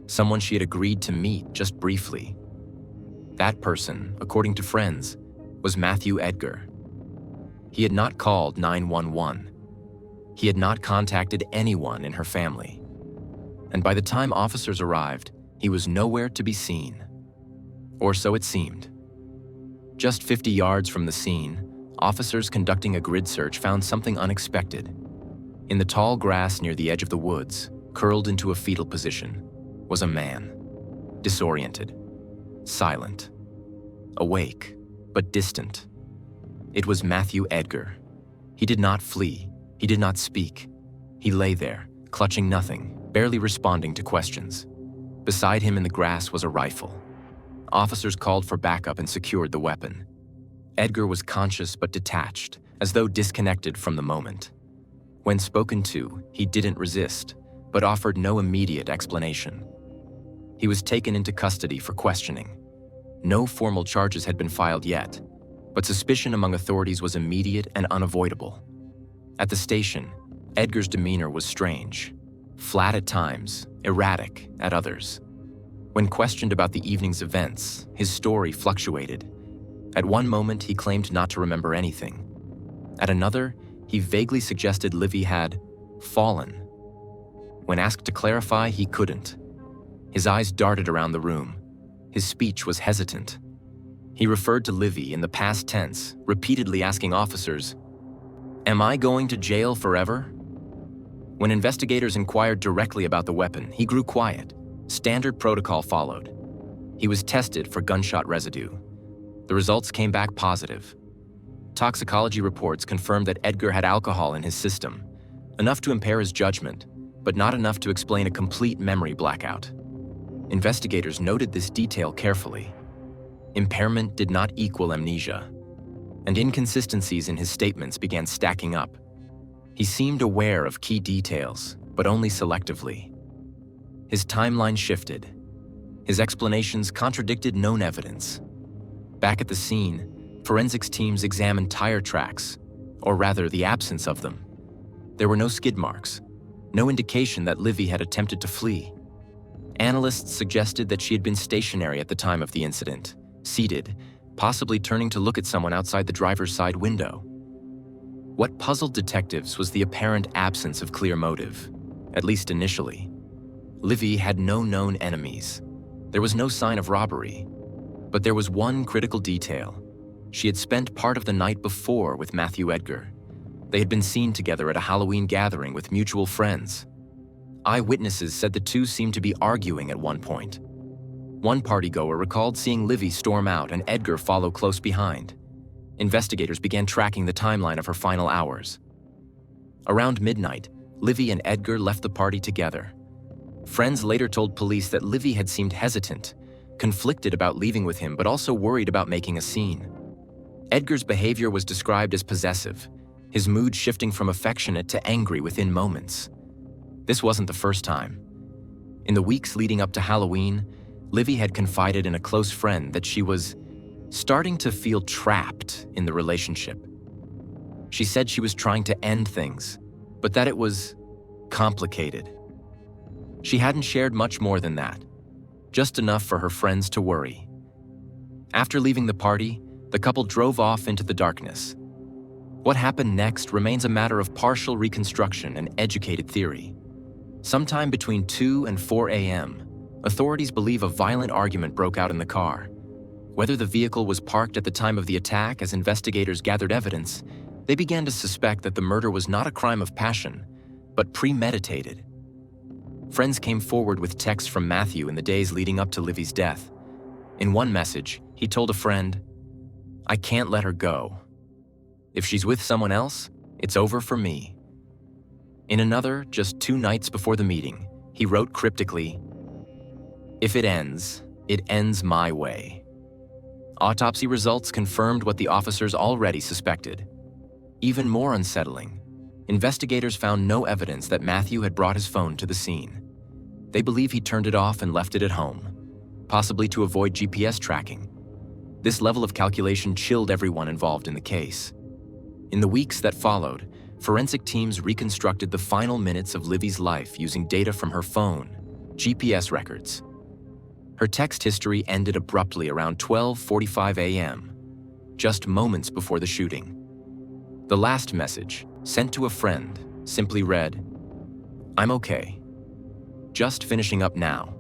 Someone she had agreed to meet just briefly. That person, according to friends, was Matthew Edgar. He had not called 911. He had not contacted anyone in her family. And by the time officers arrived, he was nowhere to be seen. Or so it seemed. Just 50 yards from the scene, officers conducting a grid search found something unexpected. In the tall grass near the edge of the woods, curled into a fetal position, was a man. Disoriented. Silent. Awake, but distant. It was Matthew Edgar. He did not flee. He did not speak. He lay there, clutching nothing, barely responding to questions. Beside him in the grass was a rifle. Officers called for backup and secured the weapon. Edgar was conscious but detached, as though disconnected from the moment. When spoken to, he didn't resist, but offered no immediate explanation. He was taken into custody for questioning. No formal charges had been filed yet, but suspicion among authorities was immediate and unavoidable. At the station, Edgar's demeanor was strange, flat at times, erratic at others. When questioned about the evening's events, his story fluctuated. At one moment, he claimed not to remember anything. At another, he vaguely suggested Livy had fallen. When asked to clarify, he couldn't. His eyes darted around the room. His speech was hesitant. He referred to Livy in the past tense, repeatedly asking officers, "Am I going to jail forever?" When investigators inquired directly about the weapon, he grew quiet. Standard protocol followed. He was tested for gunshot residue. The results came back positive. Toxicology reports confirmed that Edgar had alcohol in his system, enough to impair his judgment, but not enough to explain a complete memory blackout. Investigators noted this detail carefully. Impairment did not equal amnesia, and inconsistencies in his statements began stacking up. He seemed aware of key details, but only selectively. His timeline shifted. His explanations contradicted known evidence. Back at the scene, forensics teams examined tire tracks, or rather the absence of them. There were no skid marks, no indication that Livy had attempted to flee. Analysts suggested that she had been stationary at the time of the incident, seated, possibly turning to look at someone outside the driver's side window. What puzzled detectives was the apparent absence of clear motive, at least initially. Livy had no known enemies. There was no sign of robbery. But there was one critical detail. She had spent part of the night before with Matthew Edgar. They had been seen together at a Halloween gathering with mutual friends. Eyewitnesses said the two seemed to be arguing at one point. One partygoer recalled seeing Livy storm out and Edgar follow close behind. Investigators began tracking the timeline of her final hours. Around midnight, Livy and Edgar left the party together. Friends later told police that Livy had seemed hesitant, conflicted about leaving with him, but also worried about making a scene. Edgar's behavior was described as possessive, his mood shifting from affectionate to angry within moments. This wasn't the first time. In the weeks leading up to Halloween, Livy had confided in a close friend that she was starting to feel trapped in the relationship. She said she was trying to end things, but that it was complicated. She hadn't shared much more than that, just enough for her friends to worry. After leaving the party, the couple drove off into the darkness. What happened next remains a matter of partial reconstruction and educated theory. Sometime between 2 and 4 a.m., authorities believe a violent argument broke out in the car. Whether the vehicle was parked at the time of the attack as investigators gathered evidence, they began to suspect that the murder was not a crime of passion, but premeditated. Friends came forward with texts from Matthew in the days leading up to Livy's death. In one message, he told a friend, "I can't let her go. If she's with someone else, it's over for me." In another, just 2 nights before the meeting, he wrote cryptically, "If it ends my way." Autopsy results confirmed what the officers already suspected. Even more unsettling, investigators found no evidence that Matthew had brought his phone to the scene. They believe he turned it off and left it at home, possibly to avoid GPS tracking. This level of calculation chilled everyone involved in the case. In the weeks that followed, forensic teams reconstructed the final minutes of Livy's life using data from her phone, GPS records. Her text history ended abruptly around 12:45 a.m., just moments before the shooting. The last message, sent to a friend, simply read, "I'm okay. Just finishing up now."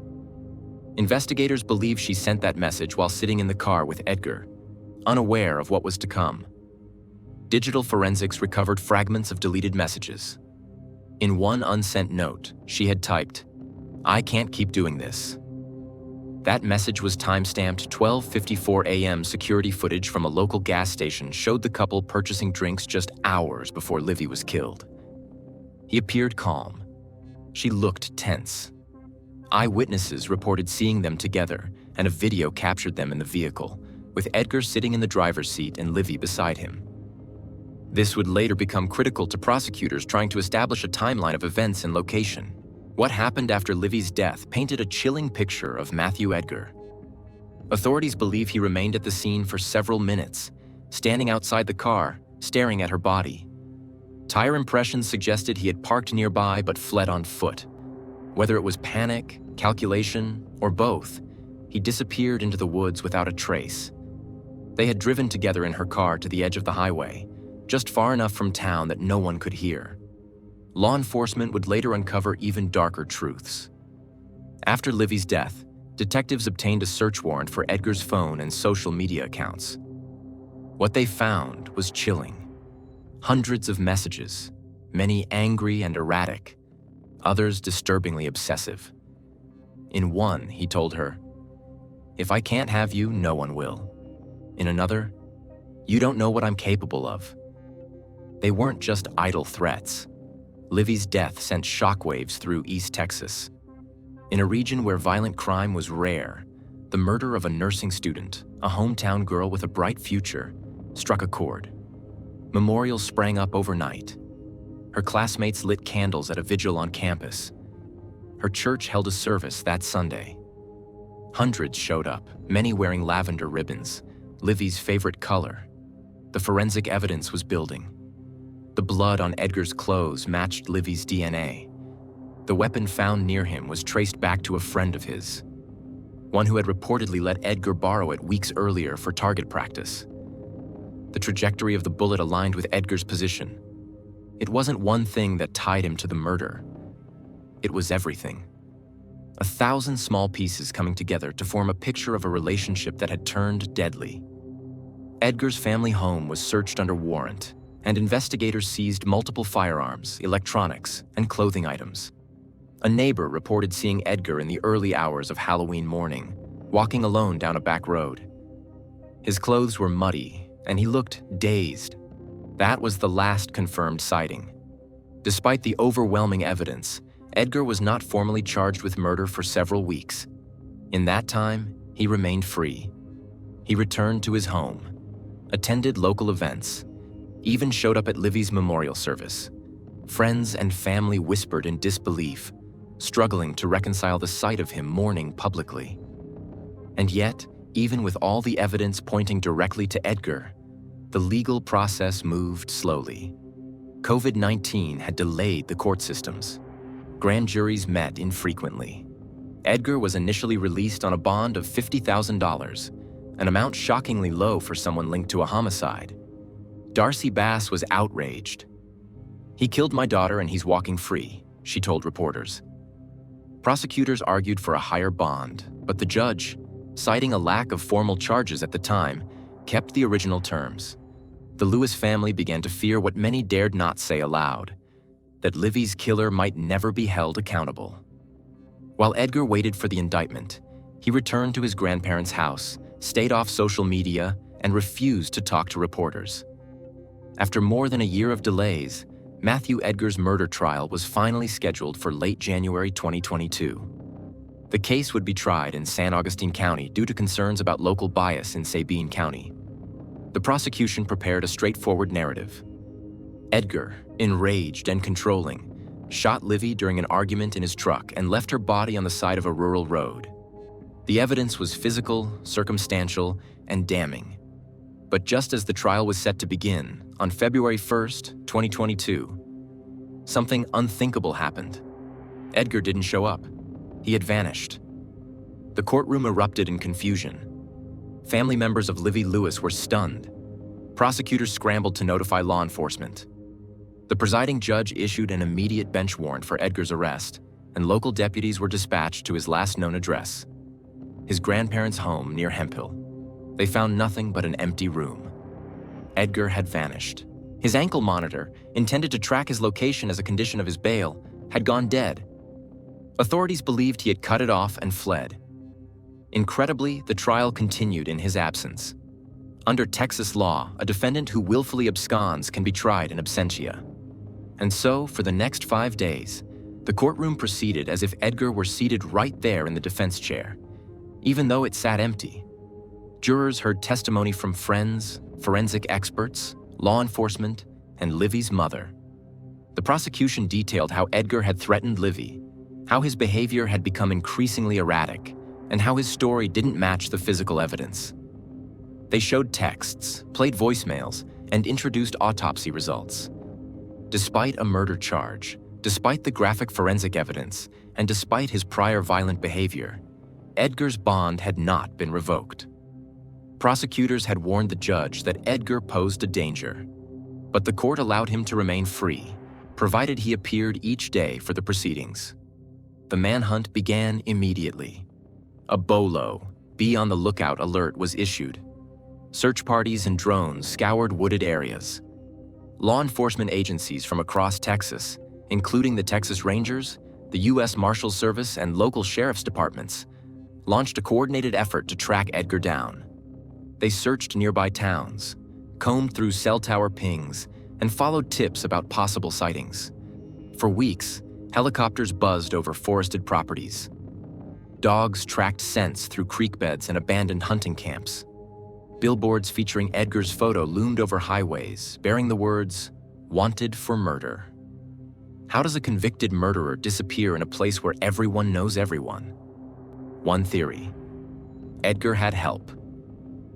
Investigators believe she sent that message while sitting in the car with Edgar, unaware of what was to come. Digital forensics recovered fragments of deleted messages. In one unsent note, she had typed, "I can't keep doing this." That message was time-stamped 12:54 a.m. Security footage from a local gas station showed the couple purchasing drinks just hours before Livy was killed. He appeared calm. She looked tense. Eyewitnesses reported seeing them together, and a video captured them in the vehicle, with Edgar sitting in the driver's seat and Livy beside him. This would later become critical to prosecutors trying to establish a timeline of events and location. What happened after Livy's death painted a chilling picture of Matthew Edgar. Authorities believe he remained at the scene for several minutes, standing outside the car, staring at her body. Tire impressions suggested he had parked nearby but fled on foot. Whether it was panic, calculation, or both, he disappeared into the woods without a trace. They had driven together in her car to the edge of the highway, just far enough from town that no one could hear. Law enforcement would later uncover even darker truths. After Livy's death, detectives obtained a search warrant for Edgar's phone and social media accounts. What they found was chilling. Hundreds of messages, many angry and erratic, others disturbingly obsessive. In one, he told her, "If I can't have you, no one will." In another, "You don't know what I'm capable of." They weren't just idle threats. Livy's death sent shockwaves through East Texas. In a region where violent crime was rare, the murder of a nursing student, a hometown girl with a bright future, struck a chord. Memorials sprang up overnight. Her classmates lit candles at a vigil on campus. Her church held a service that Sunday. Hundreds showed up, many wearing lavender ribbons, Livy's favorite color. The forensic evidence was building. The blood on Edgar's clothes matched Livy's DNA. The weapon found near him was traced back to a friend of his, one who had reportedly let Edgar borrow it weeks earlier for target practice. The trajectory of the bullet aligned with Edgar's position. It wasn't one thing that tied him to the murder. It was everything. 1,000 small pieces coming together to form a picture of a relationship that had turned deadly. Edgar's family home was searched under warrant, and investigators seized multiple firearms, electronics, and clothing items. A neighbor reported seeing Edgar in the early hours of Halloween morning, walking alone down a back road. His clothes were muddy, and he looked dazed. That was the last confirmed sighting. Despite the overwhelming evidence, Edgar was not formally charged with murder for several weeks. In that time, he remained free. He returned to his home, attended local events, even showed up at Livy's memorial service. Friends and family whispered in disbelief, struggling to reconcile the sight of him mourning publicly. And yet, even with all the evidence pointing directly to Edgar, the legal process moved slowly. COVID-19 had delayed the court systems. Grand juries met infrequently. Edgar was initially released on a bond of $50,000, an amount shockingly low for someone linked to a homicide. Darcy Bass was outraged. "He killed my daughter and he's walking free," she told reporters. Prosecutors argued for a higher bond, but the judge, citing a lack of formal charges at the time, kept the original terms. The Lewis family began to fear what many dared not say aloud, that Livy's killer might never be held accountable. While Edgar waited for the indictment, he returned to his grandparents' house, stayed off social media, and refused to talk to reporters. After more than a year of delays, Matthew Edgar's murder trial was finally scheduled for late January 2022. The case would be tried in San Augustine County due to concerns about local bias in Sabine County. The prosecution prepared a straightforward narrative. Edgar, enraged and controlling, shot Livy during an argument in his truck and left her body on the side of a rural road. The evidence was physical, circumstantial, and damning. But just as the trial was set to begin, on February 1st, 2022, something unthinkable happened. Edgar didn't show up. He had vanished. The courtroom erupted in confusion. Family members of Livy Lewis were stunned. Prosecutors scrambled to notify law enforcement. The presiding judge issued an immediate bench warrant for Edgar's arrest, and local deputies were dispatched to his last known address, his grandparents' home near Hemphill. They found nothing but an empty room. Edgar had vanished. His ankle monitor, intended to track his location as a condition of his bail, had gone dead. Authorities believed he had cut it off and fled. Incredibly, the trial continued in his absence. Under Texas law, a defendant who willfully absconds can be tried in absentia. And so, for the next 5 days, the courtroom proceeded as if Edgar were seated right there in the defense chair, even though it sat empty. Jurors heard testimony from friends, forensic experts, law enforcement, and Livy's mother. The prosecution detailed how Edgar had threatened Livy, how his behavior had become increasingly erratic, and how his story didn't match the physical evidence. They showed texts, played voicemails, and introduced autopsy results. Despite a murder charge, despite the graphic forensic evidence, and despite his prior violent behavior, Edgar's bond had not been revoked. Prosecutors had warned the judge that Edgar posed a danger, but the court allowed him to remain free, provided he appeared each day for the proceedings. The manhunt began immediately. A BOLO, be on the lookout alert, was issued. Search parties and drones scoured wooded areas. Law enforcement agencies from across Texas, including the Texas Rangers, the U.S. Marshals Service, and local sheriff's departments, launched a coordinated effort to track Edgar down. They searched nearby towns, combed through cell tower pings, and followed tips about possible sightings. For weeks, helicopters buzzed over forested properties. Dogs tracked scents through creek beds and abandoned hunting camps. Billboards featuring Edgar's photo loomed over highways, bearing the words, "Wanted for murder." How does a convicted murderer disappear in a place where everyone knows everyone? One theory: Edgar had help.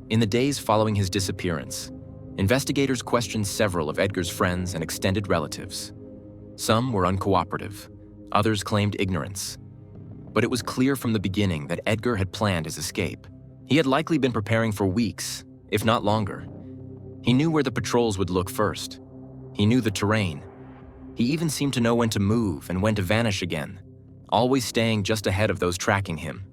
In the days following his disappearance, investigators questioned several of Edgar's friends and extended relatives. Some were uncooperative, others claimed ignorance. But it was clear from the beginning that Edgar had planned his escape. He had likely been preparing for weeks, if not longer. He knew where the patrols would look first. He knew the terrain. He even seemed to know when to move and when to vanish again, always staying just ahead of those tracking him.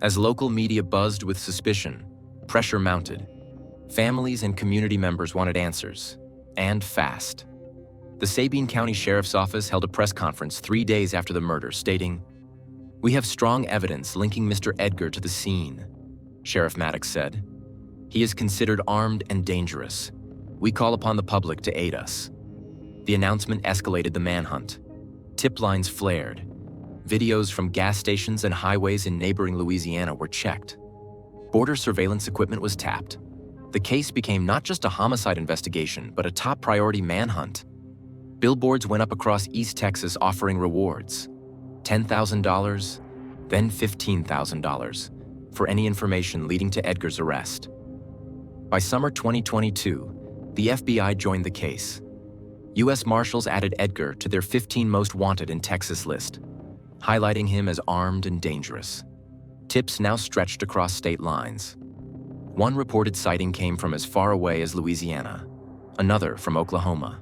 As local media buzzed with suspicion, pressure mounted. Families and community members wanted answers, and fast. The Sabine County Sheriff's Office held a press conference 3 days after the murder, stating, "We have strong evidence linking Mr. Edgar to the scene," Sheriff Maddox said. "He is considered armed and dangerous. We call upon the public to aid us." The announcement escalated the manhunt. Tip lines flared. Videos from gas stations and highways in neighboring Louisiana were checked. Border surveillance equipment was tapped. The case became not just a homicide investigation, but a top priority manhunt. Billboards went up across East Texas offering rewards. $10,000, then $15,000, for any information leading to Edgar's arrest. By summer 2022, the FBI joined the case. U.S. Marshals added Edgar to their 15 most wanted in Texas list, highlighting him as armed and dangerous. Tips now stretched across state lines. One reported sighting came from as far away as Louisiana, another from Oklahoma.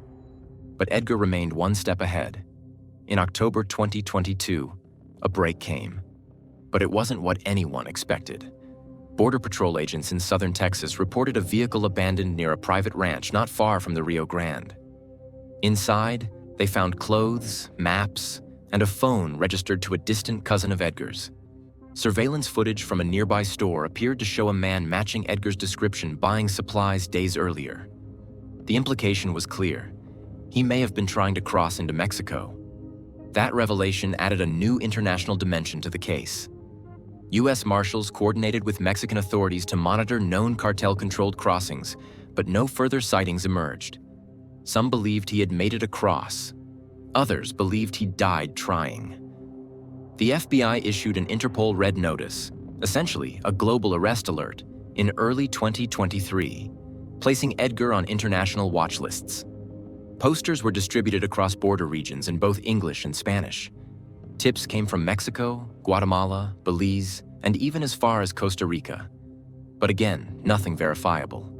But Edgar remained one step ahead. In October 2022, a break came. But it wasn't what anyone expected. Border Patrol agents in southern Texas reported a vehicle abandoned near a private ranch not far from the Rio Grande. Inside, they found clothes, maps, and a phone registered to a distant cousin of Edgar's. Surveillance footage from a nearby store appeared to show a man matching Edgar's description buying supplies days earlier. The implication was clear. He may have been trying to cross into Mexico. That revelation added a new international dimension to the case. U.S. Marshals coordinated with Mexican authorities to monitor known cartel-controlled crossings, but no further sightings emerged. Some believed he had made it across. Others believed he died trying. The FBI issued an Interpol Red Notice, essentially a global arrest alert, in early 2023, placing Edgar on international watch lists. Posters were distributed across border regions in both English and Spanish. Tips came from Mexico, Guatemala, Belize, and even as far as Costa Rica. But again, nothing verifiable.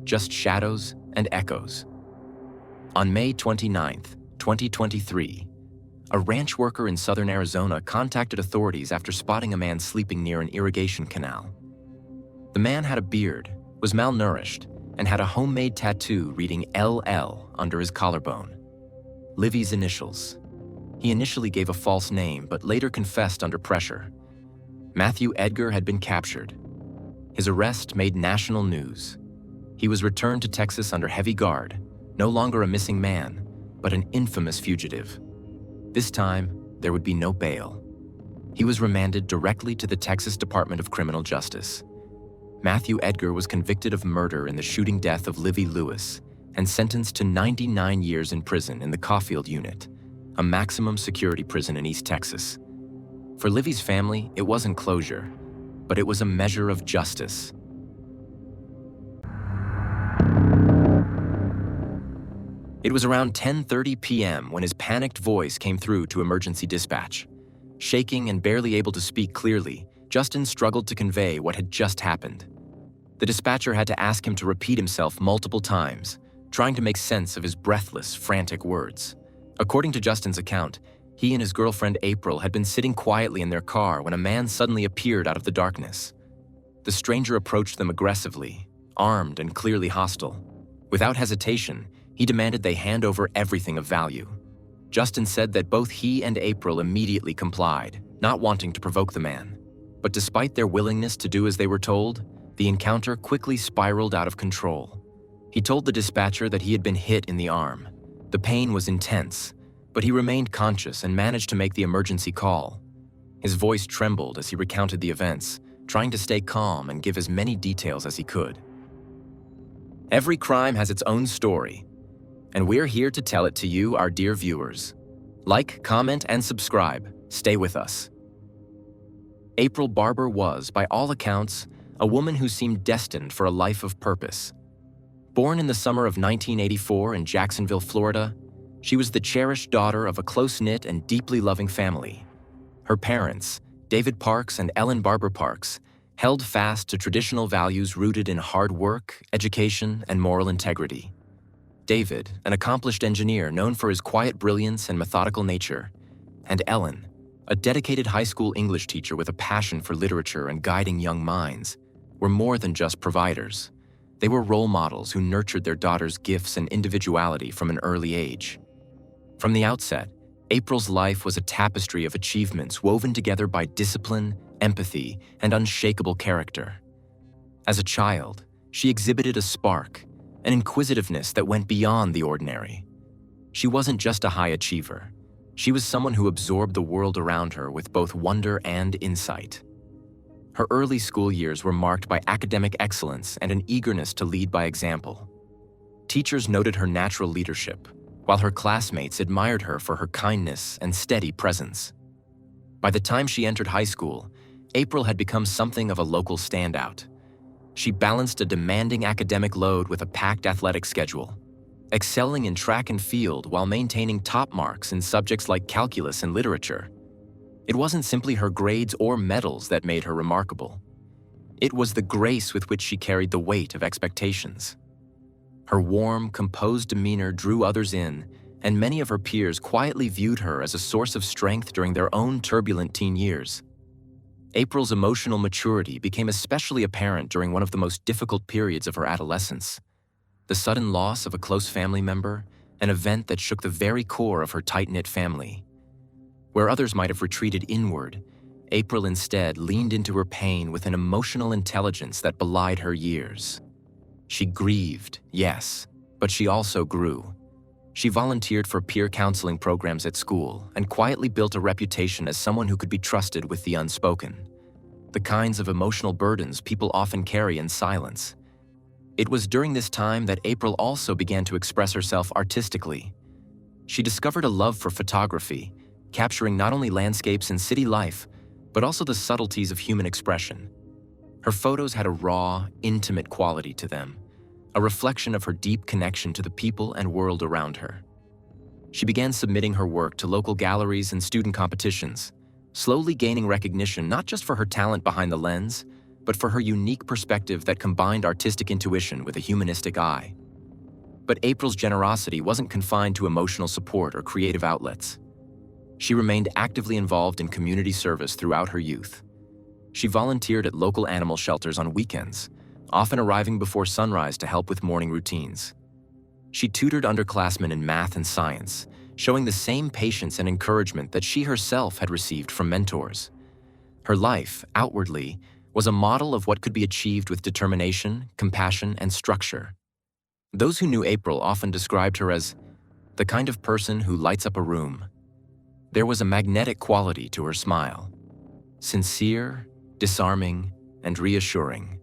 Just shadows and echoes. On May 29, 2023, a ranch worker in southern Arizona contacted authorities after spotting a man sleeping near an irrigation canal. The man had a beard, was malnourished, and had a homemade tattoo reading LL under his collarbone. Livy's initials. He initially gave a false name, but later confessed under pressure. Matthew Edgar had been captured. His arrest made national news. He was returned to Texas under heavy guard, no longer a missing man, but an infamous fugitive. This time, there would be no bail. He was remanded directly to the Texas Department of Criminal Justice. Matthew Edgar was convicted of murder in the shooting death of Livy Lewis and sentenced to 99 years in prison in the Caulfield Unit, a maximum security prison in East Texas. For Livy's family, it wasn't closure, but it was a measure of justice. It was around 10:30 p.m. when his panicked voice came through to emergency dispatch. Shaking and barely able to speak clearly, Justin struggled to convey what had just happened. The dispatcher had to ask him to repeat himself multiple times, trying to make sense of his breathless, frantic words. According to Justin's account, he and his girlfriend April had been sitting quietly in their car when a man suddenly appeared out of the darkness. The stranger approached them aggressively, armed and clearly hostile. Without hesitation, he demanded they hand over everything of value. Justin said that both he and April immediately complied, not wanting to provoke the man. But despite their willingness to do as they were told, the encounter quickly spiraled out of control. He told the dispatcher that he had been hit in the arm. The pain was intense, but he remained conscious and managed to make the emergency call. His voice trembled as he recounted the events, trying to stay calm and give as many details as he could. Every crime has its own story, and we're here to tell it to you, our dear viewers. Like, comment, and subscribe. Stay with us. April Barber was, by all accounts, a woman who seemed destined for a life of purpose. Born in the summer of 1984 in Jacksonville, Florida, she was the cherished daughter of a close-knit and deeply loving family. Her parents, David Parks and Ellen Barber Parks, held fast to traditional values rooted in hard work, education, and moral integrity. David, an accomplished engineer known for his quiet brilliance and methodical nature, and Ellen, a dedicated high school English teacher with a passion for literature and guiding young minds, were more than just providers. They were role models who nurtured their daughter's gifts and individuality from an early age. From the outset, April's life was a tapestry of achievements woven together by discipline, empathy, and unshakable character. As a child, she exhibited a spark, an inquisitiveness that went beyond the ordinary. She wasn't just a high achiever. She was someone who absorbed the world around her with both wonder and insight. Her early school years were marked by academic excellence and an eagerness to lead by example. Teachers noted her natural leadership, while her classmates admired her for her kindness and steady presence. By the time she entered high school, April had become something of a local standout. She balanced a demanding academic load with a packed athletic schedule, excelling in track and field while maintaining top marks in subjects like calculus and literature. It wasn't simply her grades or medals that made her remarkable. It was the grace with which she carried the weight of expectations. Her warm, composed demeanor drew others in, and many of her peers quietly viewed her as a source of strength during their own turbulent teen years. April's emotional maturity became especially apparent during one of the most difficult periods of her adolescence: the sudden loss of a close family member, an event that shook the very core of her tight-knit family. Where others might have retreated inward, April instead leaned into her pain with an emotional intelligence that belied her years. She grieved, yes, but she also grew. She volunteered for peer counseling programs at school and quietly built a reputation as someone who could be trusted with the unspoken, the kinds of emotional burdens people often carry in silence. It was during this time that April also began to express herself artistically. She discovered a love for photography, capturing not only landscapes and city life, but also the subtleties of human expression. Her photos had a raw, intimate quality to them, a reflection of her deep connection to the people and world around her. She began submitting her work to local galleries and student competitions, slowly gaining recognition not just for her talent behind the lens, but for her unique perspective that combined artistic intuition with a humanistic eye. But April's generosity wasn't confined to emotional support or creative outlets. She remained actively involved in community service throughout her youth. She volunteered at local animal shelters on weekends, often arriving before sunrise to help with morning routines. She tutored underclassmen in math and science, showing the same patience and encouragement that she herself had received from mentors. Her life, outwardly, was a model of what could be achieved with determination, compassion, and structure. Those who knew April often described her as the kind of person who lights up a room. There was a magnetic quality to her smile, sincere, disarming, and reassuring.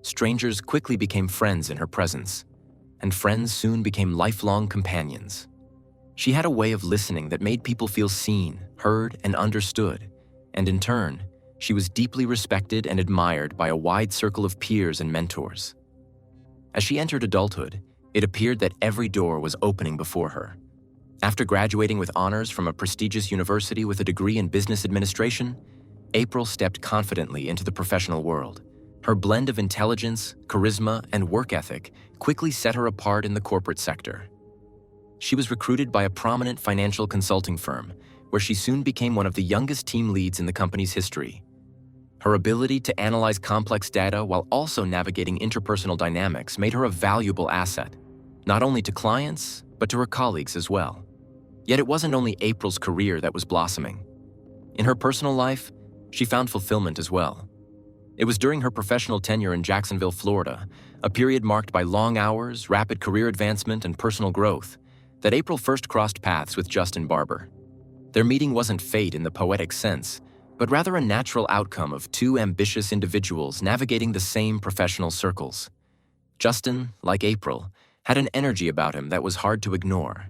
Strangers quickly became friends in her presence, and friends soon became lifelong companions. She had a way of listening that made people feel seen, heard, and understood, and in turn, she was deeply respected and admired by a wide circle of peers and mentors. As she entered adulthood, it appeared that every door was opening before her. After graduating with honors from a prestigious university with a degree in business administration, April stepped confidently into the professional world. Her blend of intelligence, charisma, and work ethic quickly set her apart in the corporate sector. She was recruited by a prominent financial consulting firm, where she soon became one of the youngest team leads in the company's history. Her ability to analyze complex data while also navigating interpersonal dynamics made her a valuable asset, not only to clients, but to her colleagues as well. Yet it wasn't only April's career that was blossoming. In her personal life, she found fulfillment as well. It was during her professional tenure in Jacksonville, Florida, a period marked by long hours, rapid career advancement, and personal growth, that April first crossed paths with Justin Barber. Their meeting wasn't fate in the poetic sense, but rather a natural outcome of two ambitious individuals navigating the same professional circles. Justin, like April, had an energy about him that was hard to ignore.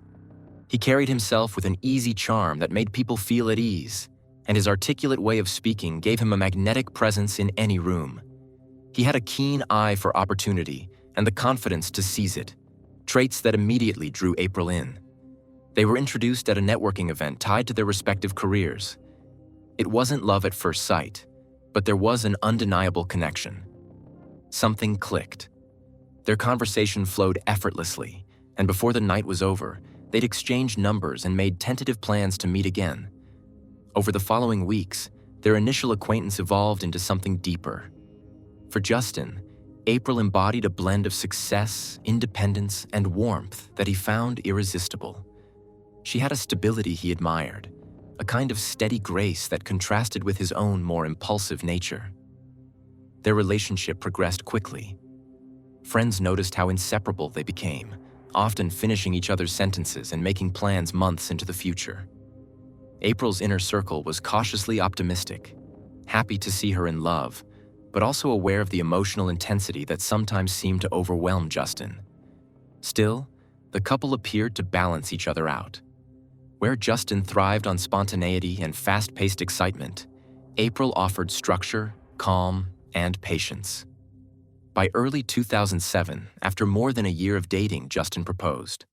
He carried himself with an easy charm that made people feel at ease, and his articulate way of speaking gave him a magnetic presence in any room. He had a keen eye for opportunity and the confidence to seize it, traits that immediately drew April in. They were introduced at a networking event tied to their respective careers. It wasn't love at first sight, but there was an undeniable connection. Something clicked. Their conversation flowed effortlessly, and before the night was over, they'd exchanged numbers and made tentative plans to meet again. Over the following weeks, their initial acquaintance evolved into something deeper. For Justin, April embodied a blend of success, independence, and warmth that he found irresistible. She had a stability he admired, a kind of steady grace that contrasted with his own more impulsive nature. Their relationship progressed quickly. Friends noticed how inseparable they became, often finishing each other's sentences and making plans months into the future. April's inner circle was cautiously optimistic, happy to see her in love, but also aware of the emotional intensity that sometimes seemed to overwhelm Justin. Still, the couple appeared to balance each other out. Where Justin thrived on spontaneity and fast-paced excitement, April offered structure, calm, and patience. By early 2007, after more than a year of dating, Justin proposed.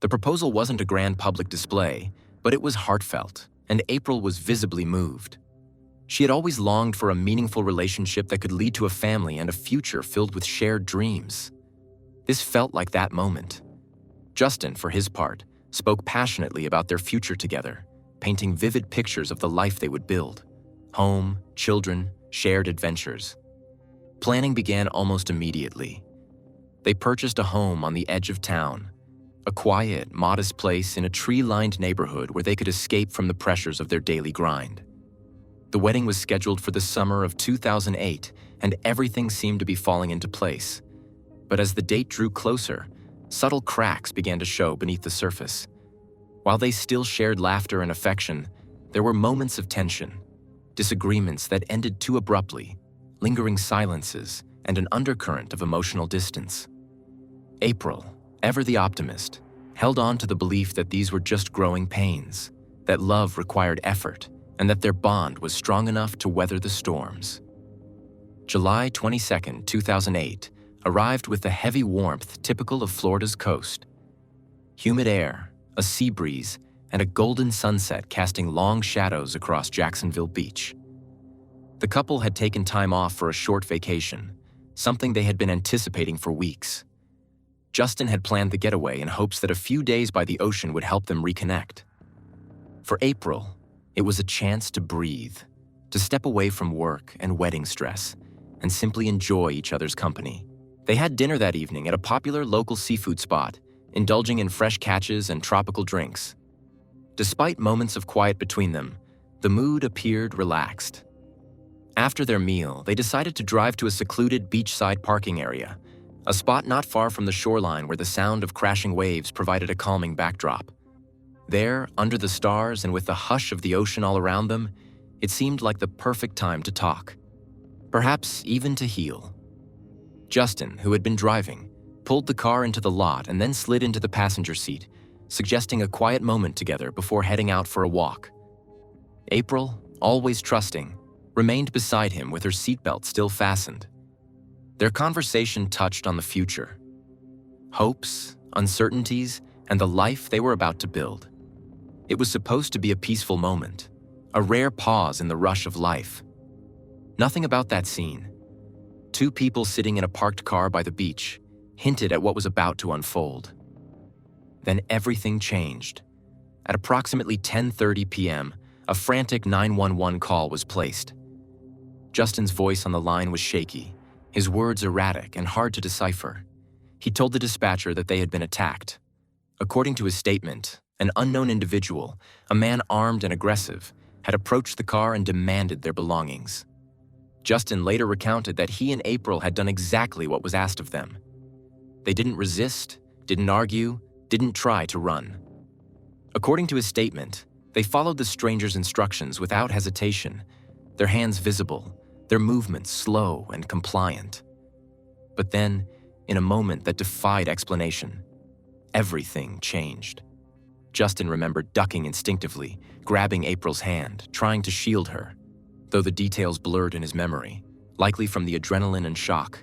The proposal wasn't a grand public display, but it was heartfelt, and April was visibly moved. She had always longed for a meaningful relationship that could lead to a family and a future filled with shared dreams. This felt like that moment. Justin, for his part, spoke passionately about their future together, painting vivid pictures of the life they would build: home, children, shared adventures. Planning began almost immediately. They purchased a home on the edge of town, a quiet, modest place in a tree-lined neighborhood where they could escape from the pressures of their daily grind. The wedding was scheduled for the summer of 2008, and everything seemed to be falling into place. But as the date drew closer, subtle cracks began to show beneath the surface. While they still shared laughter and affection, there were moments of tension, disagreements that ended too abruptly, lingering silences, and an undercurrent of emotional distance. April, ever the optimist, held on to the belief that these were just growing pains, that love required effort, and that their bond was strong enough to weather the storms. July 22, 2008, arrived with the heavy warmth typical of Florida's coast. Humid air, a sea breeze, and a golden sunset casting long shadows across Jacksonville Beach. The couple had taken time off for a short vacation, something they had been anticipating for weeks. Justin had planned the getaway in hopes that a few days by the ocean would help them reconnect. For April, it was a chance to breathe, to step away from work and wedding stress, and simply enjoy each other's company. They had dinner that evening at a popular local seafood spot, indulging in fresh catches and tropical drinks. Despite moments of quiet between them, the mood appeared relaxed. After their meal, they decided to drive to a secluded beachside parking area, a spot not far from the shoreline where the sound of crashing waves provided a calming backdrop. There, under the stars and with the hush of the ocean all around them, it seemed like the perfect time to talk. Perhaps even to heal. Justin, who had been driving, pulled the car into the lot and then slid into the passenger seat, suggesting a quiet moment together before heading out for a walk. April, always trusting, remained beside him with her seatbelt still fastened. Their conversation touched on the future. Hopes, uncertainties, and the life they were about to build. It was supposed to be a peaceful moment, a rare pause in the rush of life. Nothing about that scene. Two people sitting in a parked car by the beach hinted at what was about to unfold. Then everything changed. At approximately 10:30 p.m., a frantic 911 call was placed. Justin's voice on the line was shaky, his words erratic and hard to decipher. He told the dispatcher that they had been attacked. According to his statement, an unknown individual, a man armed and aggressive, had approached the car and demanded their belongings. Justin later recounted that he and April had done exactly what was asked of them. They didn't resist, didn't argue, didn't try to run. According to his statement, they followed the stranger's instructions without hesitation, their hands visible, their movements slow and compliant. But then, in a moment that defied explanation, everything changed. Justin remembered ducking instinctively, grabbing April's hand, trying to shield her, though the details blurred in his memory, likely from the adrenaline and shock.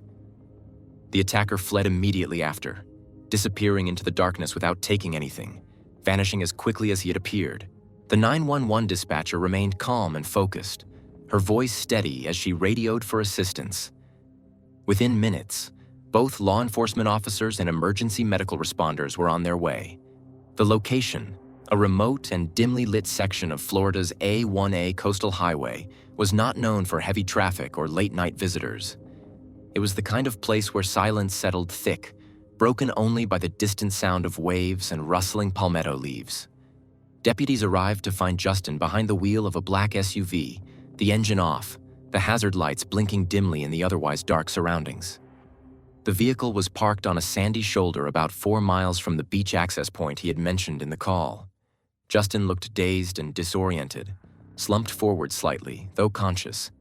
The attacker fled immediately after, disappearing into the darkness without taking anything, vanishing as quickly as he had appeared. The 911 dispatcher remained calm and focused, her voice steady as she radioed for assistance. Within minutes, both law enforcement officers and emergency medical responders were on their way. The location, a remote and dimly lit section of Florida's A1A coastal highway, was not known for heavy traffic or late-night visitors. It was the kind of place where silence settled thick, broken only by the distant sound of waves and rustling palmetto leaves. Deputies arrived to find Justin behind the wheel of a black SUV, the engine off, the hazard lights blinking dimly in the otherwise dark surroundings. The vehicle was parked on a sandy shoulder about 4 miles from the beach access point he had mentioned in the call. Justin looked dazed and disoriented, slumped forward slightly, though conscious.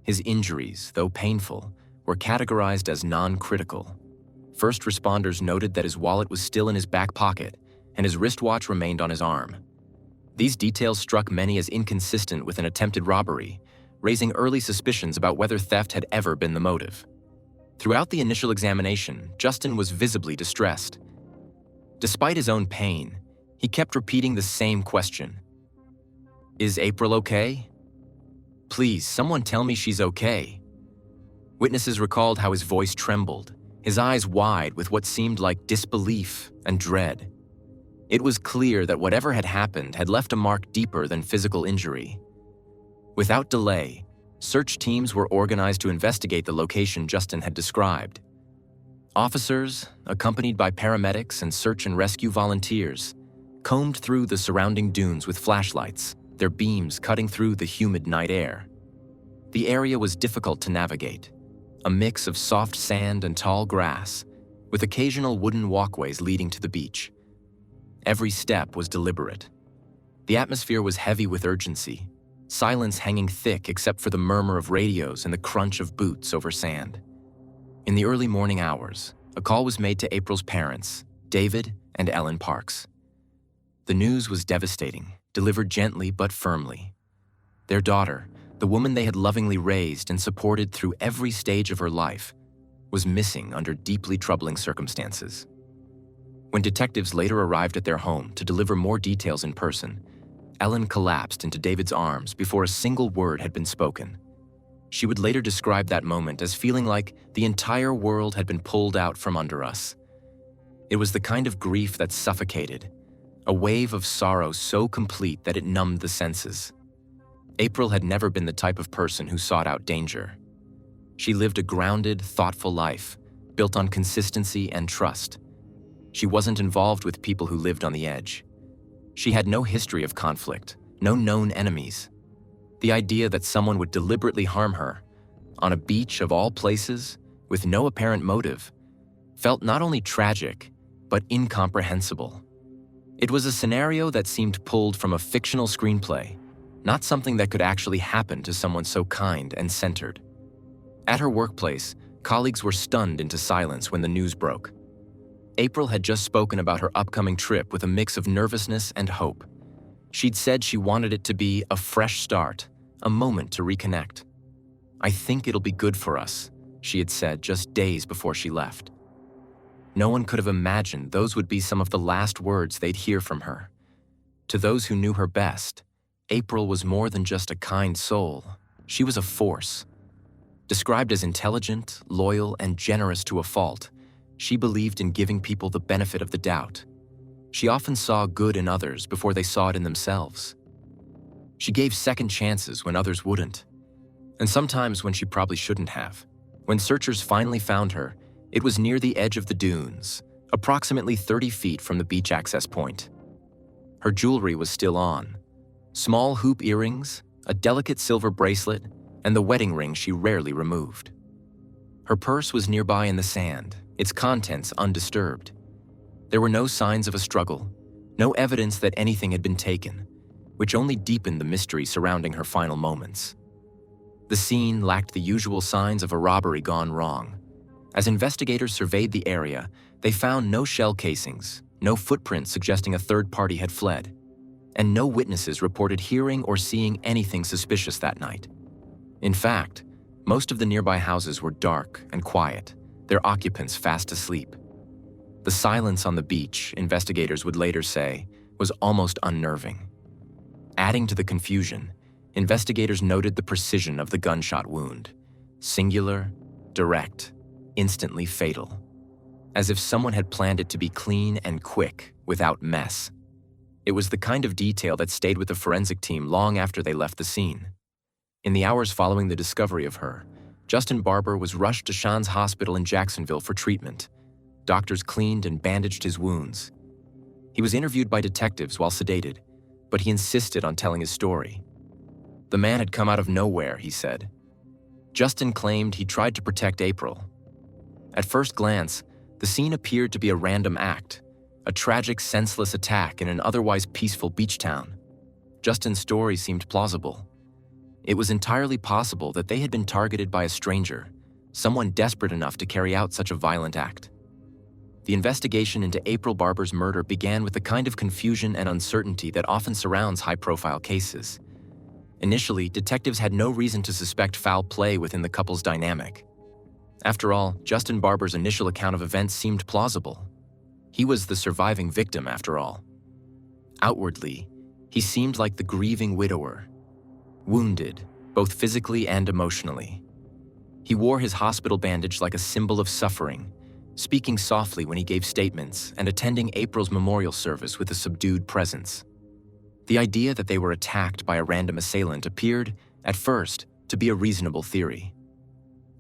His injuries, though painful, were categorized as non-critical. First responders noted that his wallet was still in his back pocket and his wristwatch remained on his arm. These details struck many as inconsistent with an attempted robbery, raising early suspicions about whether theft had ever been the motive. Throughout the initial examination, Justin was visibly distressed. Despite his own pain, he kept repeating the same question. "Is April okay? Please, someone tell me she's okay." Witnesses recalled how his voice trembled, his eyes wide with what seemed like disbelief and dread. It was clear that whatever had happened had left a mark deeper than physical injury. Without delay, search teams were organized to investigate the location Justin had described. Officers, accompanied by paramedics and search and rescue volunteers, combed through the surrounding dunes with flashlights, their beams cutting through the humid night air. The area was difficult to navigate, a mix of soft sand and tall grass, with occasional wooden walkways leading to the beach. Every step was deliberate. The atmosphere was heavy with urgency, silence hanging thick except for the murmur of radios and the crunch of boots over sand. In the early morning hours, a call was made to April's parents, David and Ellen Parks. The news was devastating, delivered gently but firmly. Their daughter, the woman they had lovingly raised and supported through every stage of her life, was missing under deeply troubling circumstances. When detectives later arrived at their home to deliver more details in person, Ellen collapsed into David's arms before a single word had been spoken. She would later describe that moment as feeling like the entire world had been pulled out from under us. It was the kind of grief that suffocated, a wave of sorrow so complete that it numbed the senses. April had never been the type of person who sought out danger. She lived a grounded, thoughtful life, built on consistency and trust. She wasn't involved with people who lived on the edge. She had no history of conflict, no known enemies. The idea that someone would deliberately harm her, on a beach of all places, with no apparent motive, felt not only tragic, but incomprehensible. It was a scenario that seemed pulled from a fictional screenplay, not something that could actually happen to someone so kind and centered. At her workplace, colleagues were stunned into silence when the news broke. April had just spoken about her upcoming trip with a mix of nervousness and hope. She'd said she wanted it to be a fresh start, a moment to reconnect. "I think it'll be good for us," she had said just days before she left. No one could have imagined those would be some of the last words they'd hear from her. To those who knew her best, April was more than just a kind soul. She was a force. Described as intelligent, loyal, and generous to a fault, she believed in giving people the benefit of the doubt. She often saw good in others before they saw it in themselves. She gave second chances when others wouldn't, and sometimes when she probably shouldn't have. When searchers finally found her, it was near the edge of the dunes, approximately 30 feet from the beach access point. Her jewelry was still on. Small hoop earrings, a delicate silver bracelet, and the wedding ring she rarely removed. Her purse was nearby in the sand, its contents undisturbed. There were no signs of a struggle, no evidence that anything had been taken, which only deepened the mystery surrounding her final moments. The scene lacked the usual signs of a robbery gone wrong. As investigators surveyed the area, they found no shell casings, no footprints suggesting a third party had fled, and no witnesses reported hearing or seeing anything suspicious that night. In fact, most of the nearby houses were dark and quiet, their occupants fast asleep. The silence on the beach, investigators would later say, was almost unnerving. Adding to the confusion, investigators noted the precision of the gunshot wound. Singular, direct, instantly fatal. As if someone had planned it to be clean and quick, without mess. It was the kind of detail that stayed with the forensic team long after they left the scene. In the hours following the discovery of her, Justin Barber was rushed to Shands Hospital in Jacksonville for treatment. Doctors cleaned and bandaged his wounds. He was interviewed by detectives while sedated, but he insisted on telling his story. The man had come out of nowhere, he said. Justin claimed he tried to protect April. At first glance, the scene appeared to be a random act, a tragic, senseless attack in an otherwise peaceful beach town. Justin's story seemed plausible. It was entirely possible that they had been targeted by a stranger, someone desperate enough to carry out such a violent act. The investigation into April Barber's murder began with the kind of confusion and uncertainty that often surrounds high-profile cases. Initially, detectives had no reason to suspect foul play within the couple's dynamic. After all, Justin Barber's initial account of events seemed plausible. He was the surviving victim, after all. Outwardly, he seemed like the grieving widower, wounded, both physically and emotionally. He wore his hospital bandage like a symbol of suffering, speaking softly when he gave statements and attending April's memorial service with a subdued presence. The idea that they were attacked by a random assailant appeared, at first, to be a reasonable theory.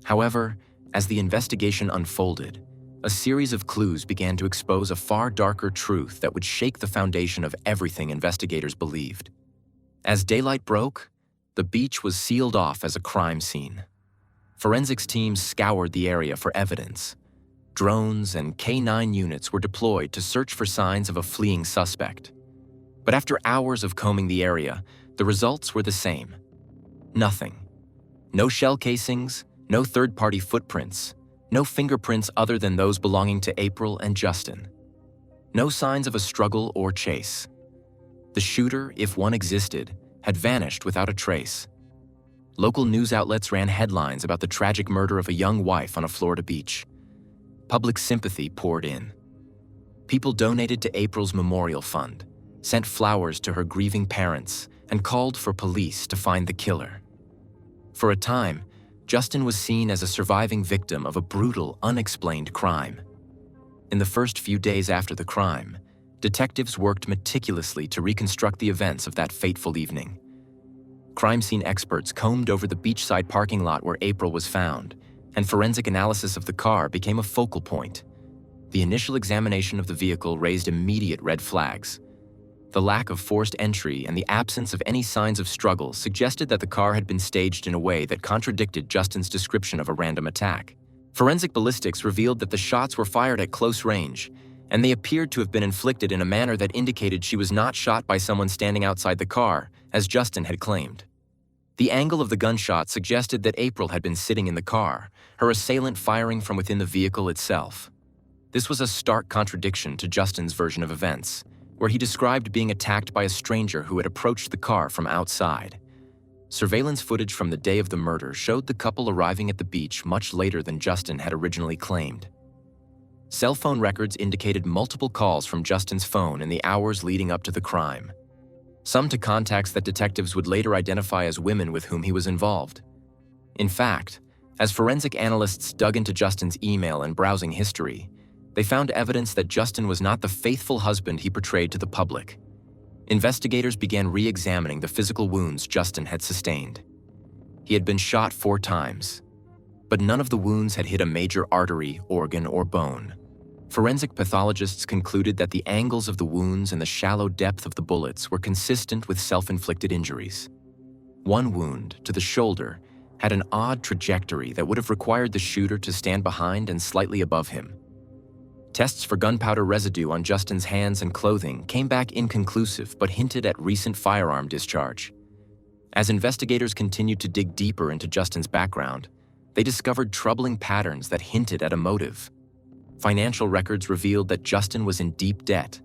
However, as the investigation unfolded, a series of clues began to expose a far darker truth that would shake the foundation of everything investigators believed. As daylight broke, the beach was sealed off as a crime scene. Forensics teams scoured the area for evidence. Drones and K-9 units were deployed to search for signs of a fleeing suspect. But after hours of combing the area, the results were the same. Nothing. No shell casings, no third-party footprints, no fingerprints other than those belonging to April and Justin. No signs of a struggle or chase. The shooter, if one existed, had vanished without a trace. Local news outlets ran headlines about the tragic murder of a young wife on a Florida beach. Public sympathy poured in. People donated to April's memorial fund, sent flowers to her grieving parents, and called for police to find the killer. For a time, Justin was seen as a surviving victim of a brutal, unexplained crime. In the first few days after the crime, detectives worked meticulously to reconstruct the events of that fateful evening. Crime scene experts combed over the beachside parking lot where April was found, and forensic analysis of the car became a focal point. The initial examination of the vehicle raised immediate red flags. The lack of forced entry and the absence of any signs of struggle suggested that the car had been staged in a way that contradicted Justin's description of a random attack. Forensic ballistics revealed that the shots were fired at close range, and they appeared to have been inflicted in a manner that indicated she was not shot by someone standing outside the car, as Justin had claimed. The angle of the gunshot suggested that April had been sitting in the car, her assailant firing from within the vehicle itself. This was a stark contradiction to Justin's version of events, where he described being attacked by a stranger who had approached the car from outside. Surveillance footage from the day of the murder showed the couple arriving at the beach much later than Justin had originally claimed. Cell phone records indicated multiple calls from Justin's phone in the hours leading up to the crime, some to contacts that detectives would later identify as women with whom he was involved. In fact, as forensic analysts dug into Justin's email and browsing history, they found evidence that Justin was not the faithful husband he portrayed to the public. Investigators began re-examining the physical wounds Justin had sustained. He had been shot 4 times, but none of the wounds had hit a major artery, organ, or bone. Forensic pathologists concluded that the angles of the wounds and the shallow depth of the bullets were consistent with self-inflicted injuries. One wound, to the shoulder, had an odd trajectory that would have required the shooter to stand behind and slightly above him. Tests for gunpowder residue on Justin's hands and clothing came back inconclusive but hinted at recent firearm discharge. As investigators continued to dig deeper into Justin's background, they discovered troubling patterns that hinted at a motive. Financial records revealed that Justin was in deep debt.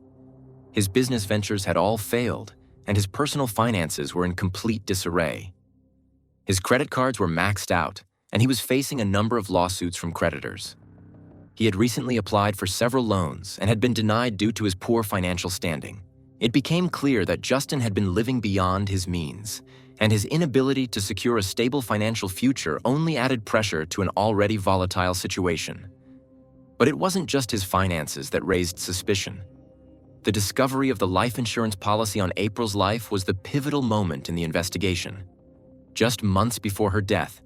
His business ventures had all failed, and his personal finances were in complete disarray. His credit cards were maxed out, and he was facing a number of lawsuits from creditors. He had recently applied for several loans and had been denied due to his poor financial standing. It became clear that Justin had been living beyond his means, and his inability to secure a stable financial future only added pressure to an already volatile situation. But it wasn't just his finances that raised suspicion. The discovery of the life insurance policy on April's life was the pivotal moment in the investigation. Just months before her death,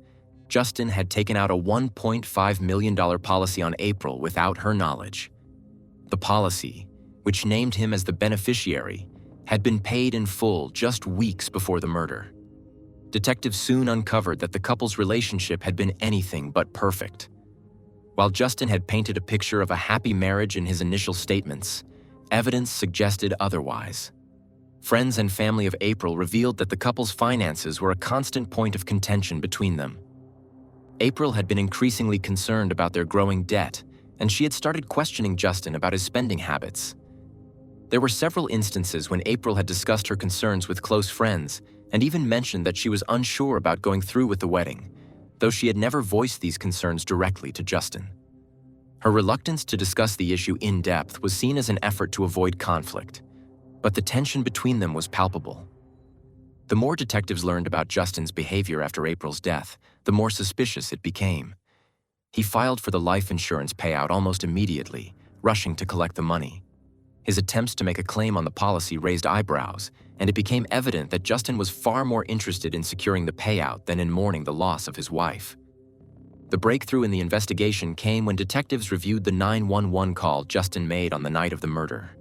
Justin had taken out a $1.5 million policy on April without her knowledge. The policy, which named him as the beneficiary, had been paid in full just weeks before the murder. Detectives soon uncovered that the couple's relationship had been anything but perfect. While Justin had painted a picture of a happy marriage in his initial statements, evidence suggested otherwise. Friends and family of April revealed that the couple's finances were a constant point of contention between them. April had been increasingly concerned about their growing debt, and she had started questioning Justin about his spending habits. There were several instances when April had discussed her concerns with close friends, and even mentioned that she was unsure about going through with the wedding, though she had never voiced these concerns directly to Justin. Her reluctance to discuss the issue in depth was seen as an effort to avoid conflict, but the tension between them was palpable. The more detectives learned about Justin's behavior after April's death, the more suspicious it became. He filed for the life insurance payout almost immediately, rushing to collect the money. His attempts to make a claim on the policy raised eyebrows, and it became evident that Justin was far more interested in securing the payout than in mourning the loss of his wife. The breakthrough in the investigation came when detectives reviewed the 911 call Justin made on the night of the murder.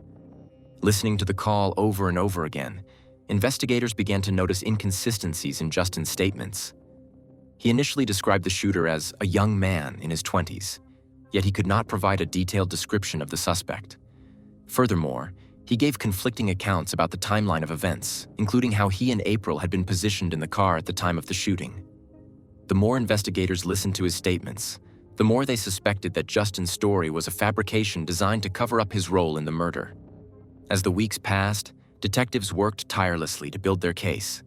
Listening to the call over and over again, investigators began to notice inconsistencies in Justin's statements. He initially described the shooter as a young man in his 20s, yet he could not provide a detailed description of the suspect. Furthermore, he gave conflicting accounts about the timeline of events, including how he and April had been positioned in the car at the time of the shooting. The more investigators listened to his statements, the more they suspected that Justin's story was a fabrication designed to cover up his role in the murder. As the weeks passed, detectives worked tirelessly to build their case.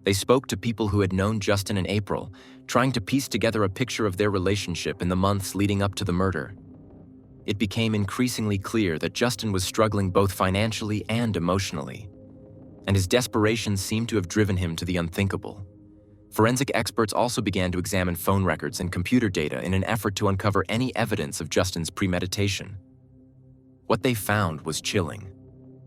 They spoke to people who had known Justin and April, trying to piece together a picture of their relationship in the months leading up to the murder. It became increasingly clear that Justin was struggling both financially and emotionally, and his desperation seemed to have driven him to the unthinkable. Forensic experts also began to examine phone records and computer data in an effort to uncover any evidence of Justin's premeditation. What they found was chilling.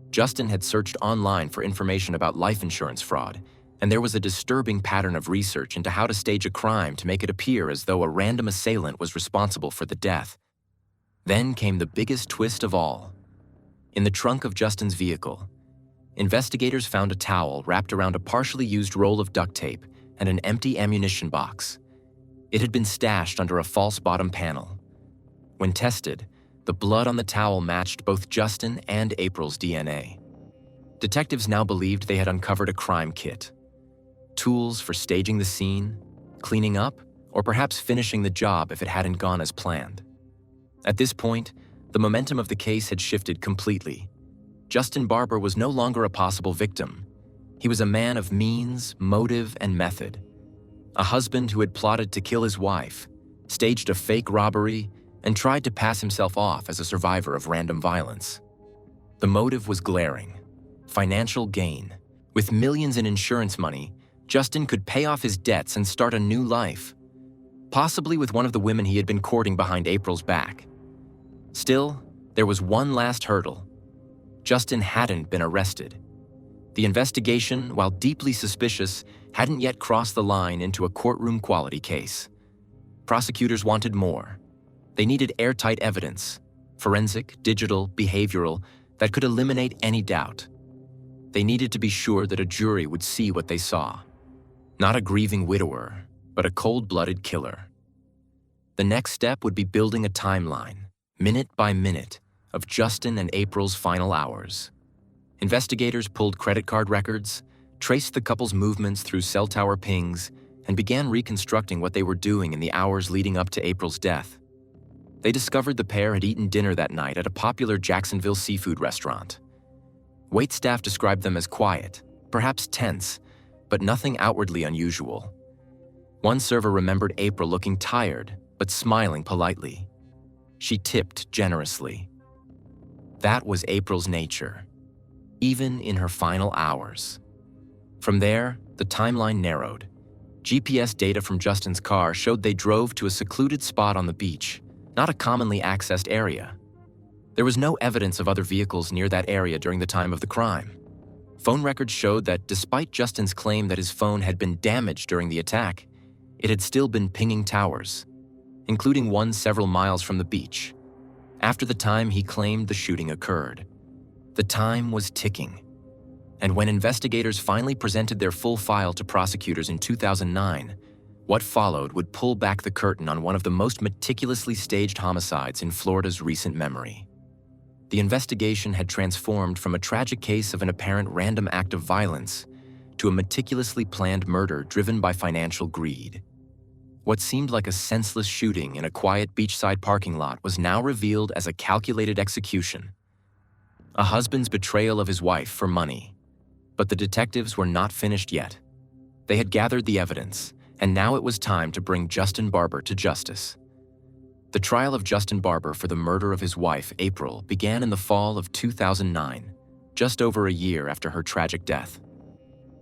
Justin had searched online for information about life insurance fraud, and there was a disturbing pattern of research into how to stage a crime to make it appear as though a random assailant was responsible for the death. Then came the biggest twist of all. In the trunk of Justin's vehicle, investigators found a towel wrapped around a partially used roll of duct tape and an empty ammunition box. It had been stashed under a false bottom panel. When tested, the blood on the towel matched both Justin and April's DNA. Detectives now believed they had uncovered a crime kit. Tools for staging the scene, cleaning up, or perhaps finishing the job if it hadn't gone as planned. At this point, the momentum of the case had shifted completely. Justin Barber was no longer a possible victim. He was a man of means, motive, and method. A husband who had plotted to kill his wife, staged a fake robbery, and tried to pass himself off as a survivor of random violence. The motive was glaring: financial gain. With millions in insurance money, Justin could pay off his debts and start a new life, possibly with one of the women he had been courting behind April's back. Still, there was one last hurdle. Justin hadn't been arrested. The investigation, while deeply suspicious, hadn't yet crossed the line into a courtroom-quality case. Prosecutors wanted more. They needed airtight evidence, forensic, digital, behavioral, that could eliminate any doubt. They needed to be sure that a jury would see what they saw. Not a grieving widower, but a cold-blooded killer. The next step would be building a timeline, minute by minute, of Justin and April's final hours. Investigators pulled credit card records, traced the couple's movements through cell tower pings, and began reconstructing what they were doing in the hours leading up to April's death. They discovered the pair had eaten dinner that night at a popular Jacksonville seafood restaurant. Waitstaff described them as quiet, perhaps tense, but nothing outwardly unusual. One server remembered April looking tired, but smiling politely. She tipped generously. That was April's nature, even in her final hours. From there, the timeline narrowed. GPS data from Justin's car showed they drove to a secluded spot on the beach, not a commonly accessed area. There was no evidence of other vehicles near that area during the time of the crime. Phone records showed that despite Justin's claim that his phone had been damaged during the attack, it had still been pinging towers, including one several miles from the beach, after the time he claimed the shooting occurred. The time was ticking, and when investigators finally presented their full file to prosecutors in 2009, what followed would pull back the curtain on one of the most meticulously staged homicides in Florida's recent memory. The investigation had transformed from a tragic case of an apparent random act of violence to a meticulously planned murder driven by financial greed. What seemed like a senseless shooting in a quiet beachside parking lot was now revealed as a calculated execution. A husband's betrayal of his wife for money. But the detectives were not finished yet. They had gathered the evidence, and now it was time to bring Justin Barber to justice. The trial of Justin Barber for the murder of his wife, April, began in the fall of 2009, just over a year after her tragic death.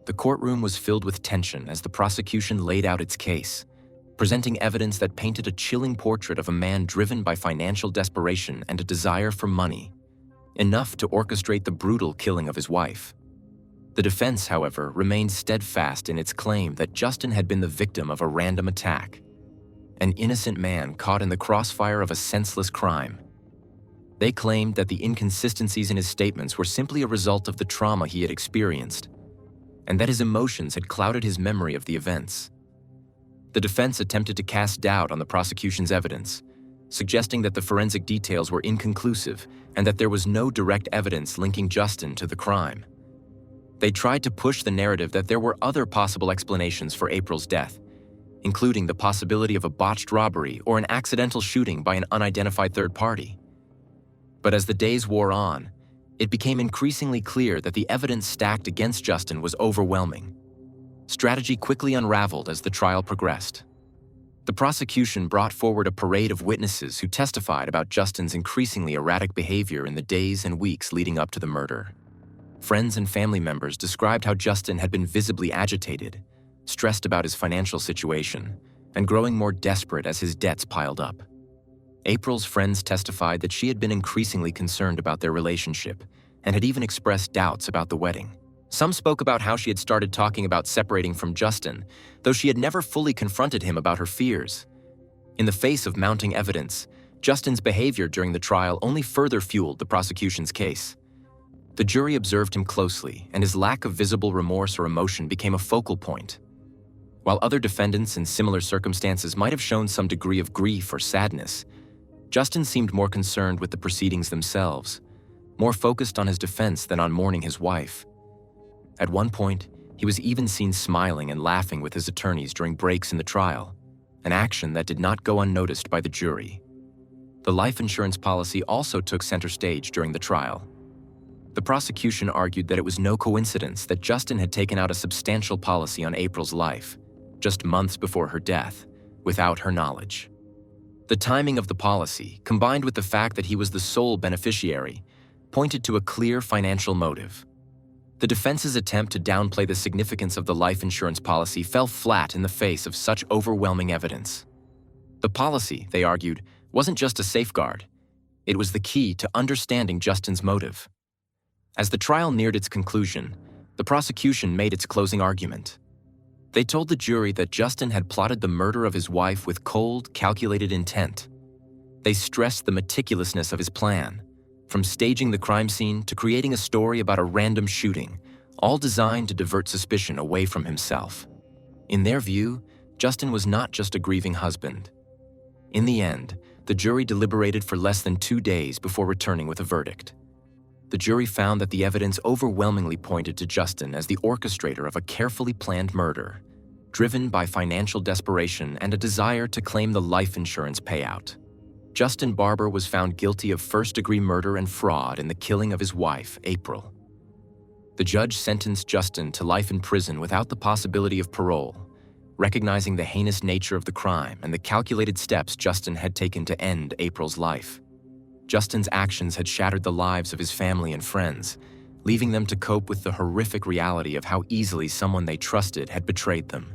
The courtroom was filled with tension as the prosecution laid out its case, presenting evidence that painted a chilling portrait of a man driven by financial desperation and a desire for money, enough to orchestrate the brutal killing of his wife. The defense, however, remained steadfast in its claim that Justin had been the victim of a random attack, an innocent man caught in the crossfire of a senseless crime. They claimed that the inconsistencies in his statements were simply a result of the trauma he had experienced, and that his emotions had clouded his memory of the events. The defense attempted to cast doubt on the prosecution's evidence, suggesting that the forensic details were inconclusive and that there was no direct evidence linking Justin to the crime. They tried to push the narrative that there were other possible explanations for April's death, including the possibility of a botched robbery or an accidental shooting by an unidentified third party. But as the days wore on, it became increasingly clear that the evidence stacked against Justin was overwhelming. Strategy quickly unraveled as the trial progressed. The prosecution brought forward a parade of witnesses who testified about Justin's increasingly erratic behavior in the days and weeks leading up to the murder. Friends and family members described how Justin had been visibly agitated, stressed about his financial situation, and growing more desperate as his debts piled up. April's friends testified that she had been increasingly concerned about their relationship and had even expressed doubts about the wedding. Some spoke about how she had started talking about separating from Justin, though she had never fully confronted him about her fears. In the face of mounting evidence, Justin's behavior during the trial only further fueled the prosecution's case. The jury observed him closely, and his lack of visible remorse or emotion became a focal point. While other defendants in similar circumstances might have shown some degree of grief or sadness, Justin seemed more concerned with the proceedings themselves, more focused on his defense than on mourning his wife. At one point, he was even seen smiling and laughing with his attorneys during breaks in the trial, an action that did not go unnoticed by the jury. The life insurance policy also took center stage during the trial. The prosecution argued that it was no coincidence that Justin had taken out a substantial policy on April's life, just months before her death, without her knowledge. The timing of the policy, combined with the fact that he was the sole beneficiary, pointed to a clear financial motive. The defense's attempt to downplay the significance of the life insurance policy fell flat in the face of such overwhelming evidence. The policy, they argued, wasn't just a safeguard. It was the key to understanding Justin's motive. As the trial neared its conclusion, the prosecution made its closing argument. They told the jury that Justin had plotted the murder of his wife with cold, calculated intent. They stressed the meticulousness of his plan, from staging the crime scene to creating a story about a random shooting, all designed to divert suspicion away from himself. In their view, Justin was not just a grieving husband. In the end, the jury deliberated for less than 2 days before returning with a verdict. The jury found that the evidence overwhelmingly pointed to Justin as the orchestrator of a carefully planned murder, driven by financial desperation and a desire to claim the life insurance payout. Justin Barber was found guilty of first-degree murder and fraud in the killing of his wife, April. The judge sentenced Justin to life in prison without the possibility of parole, recognizing the heinous nature of the crime and the calculated steps Justin had taken to end April's life. Justin's actions had shattered the lives of his family and friends, leaving them to cope with the horrific reality of how easily someone they trusted had betrayed them.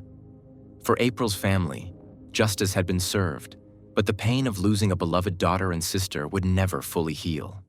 For April's family, justice had been served, but the pain of losing a beloved daughter and sister would never fully heal.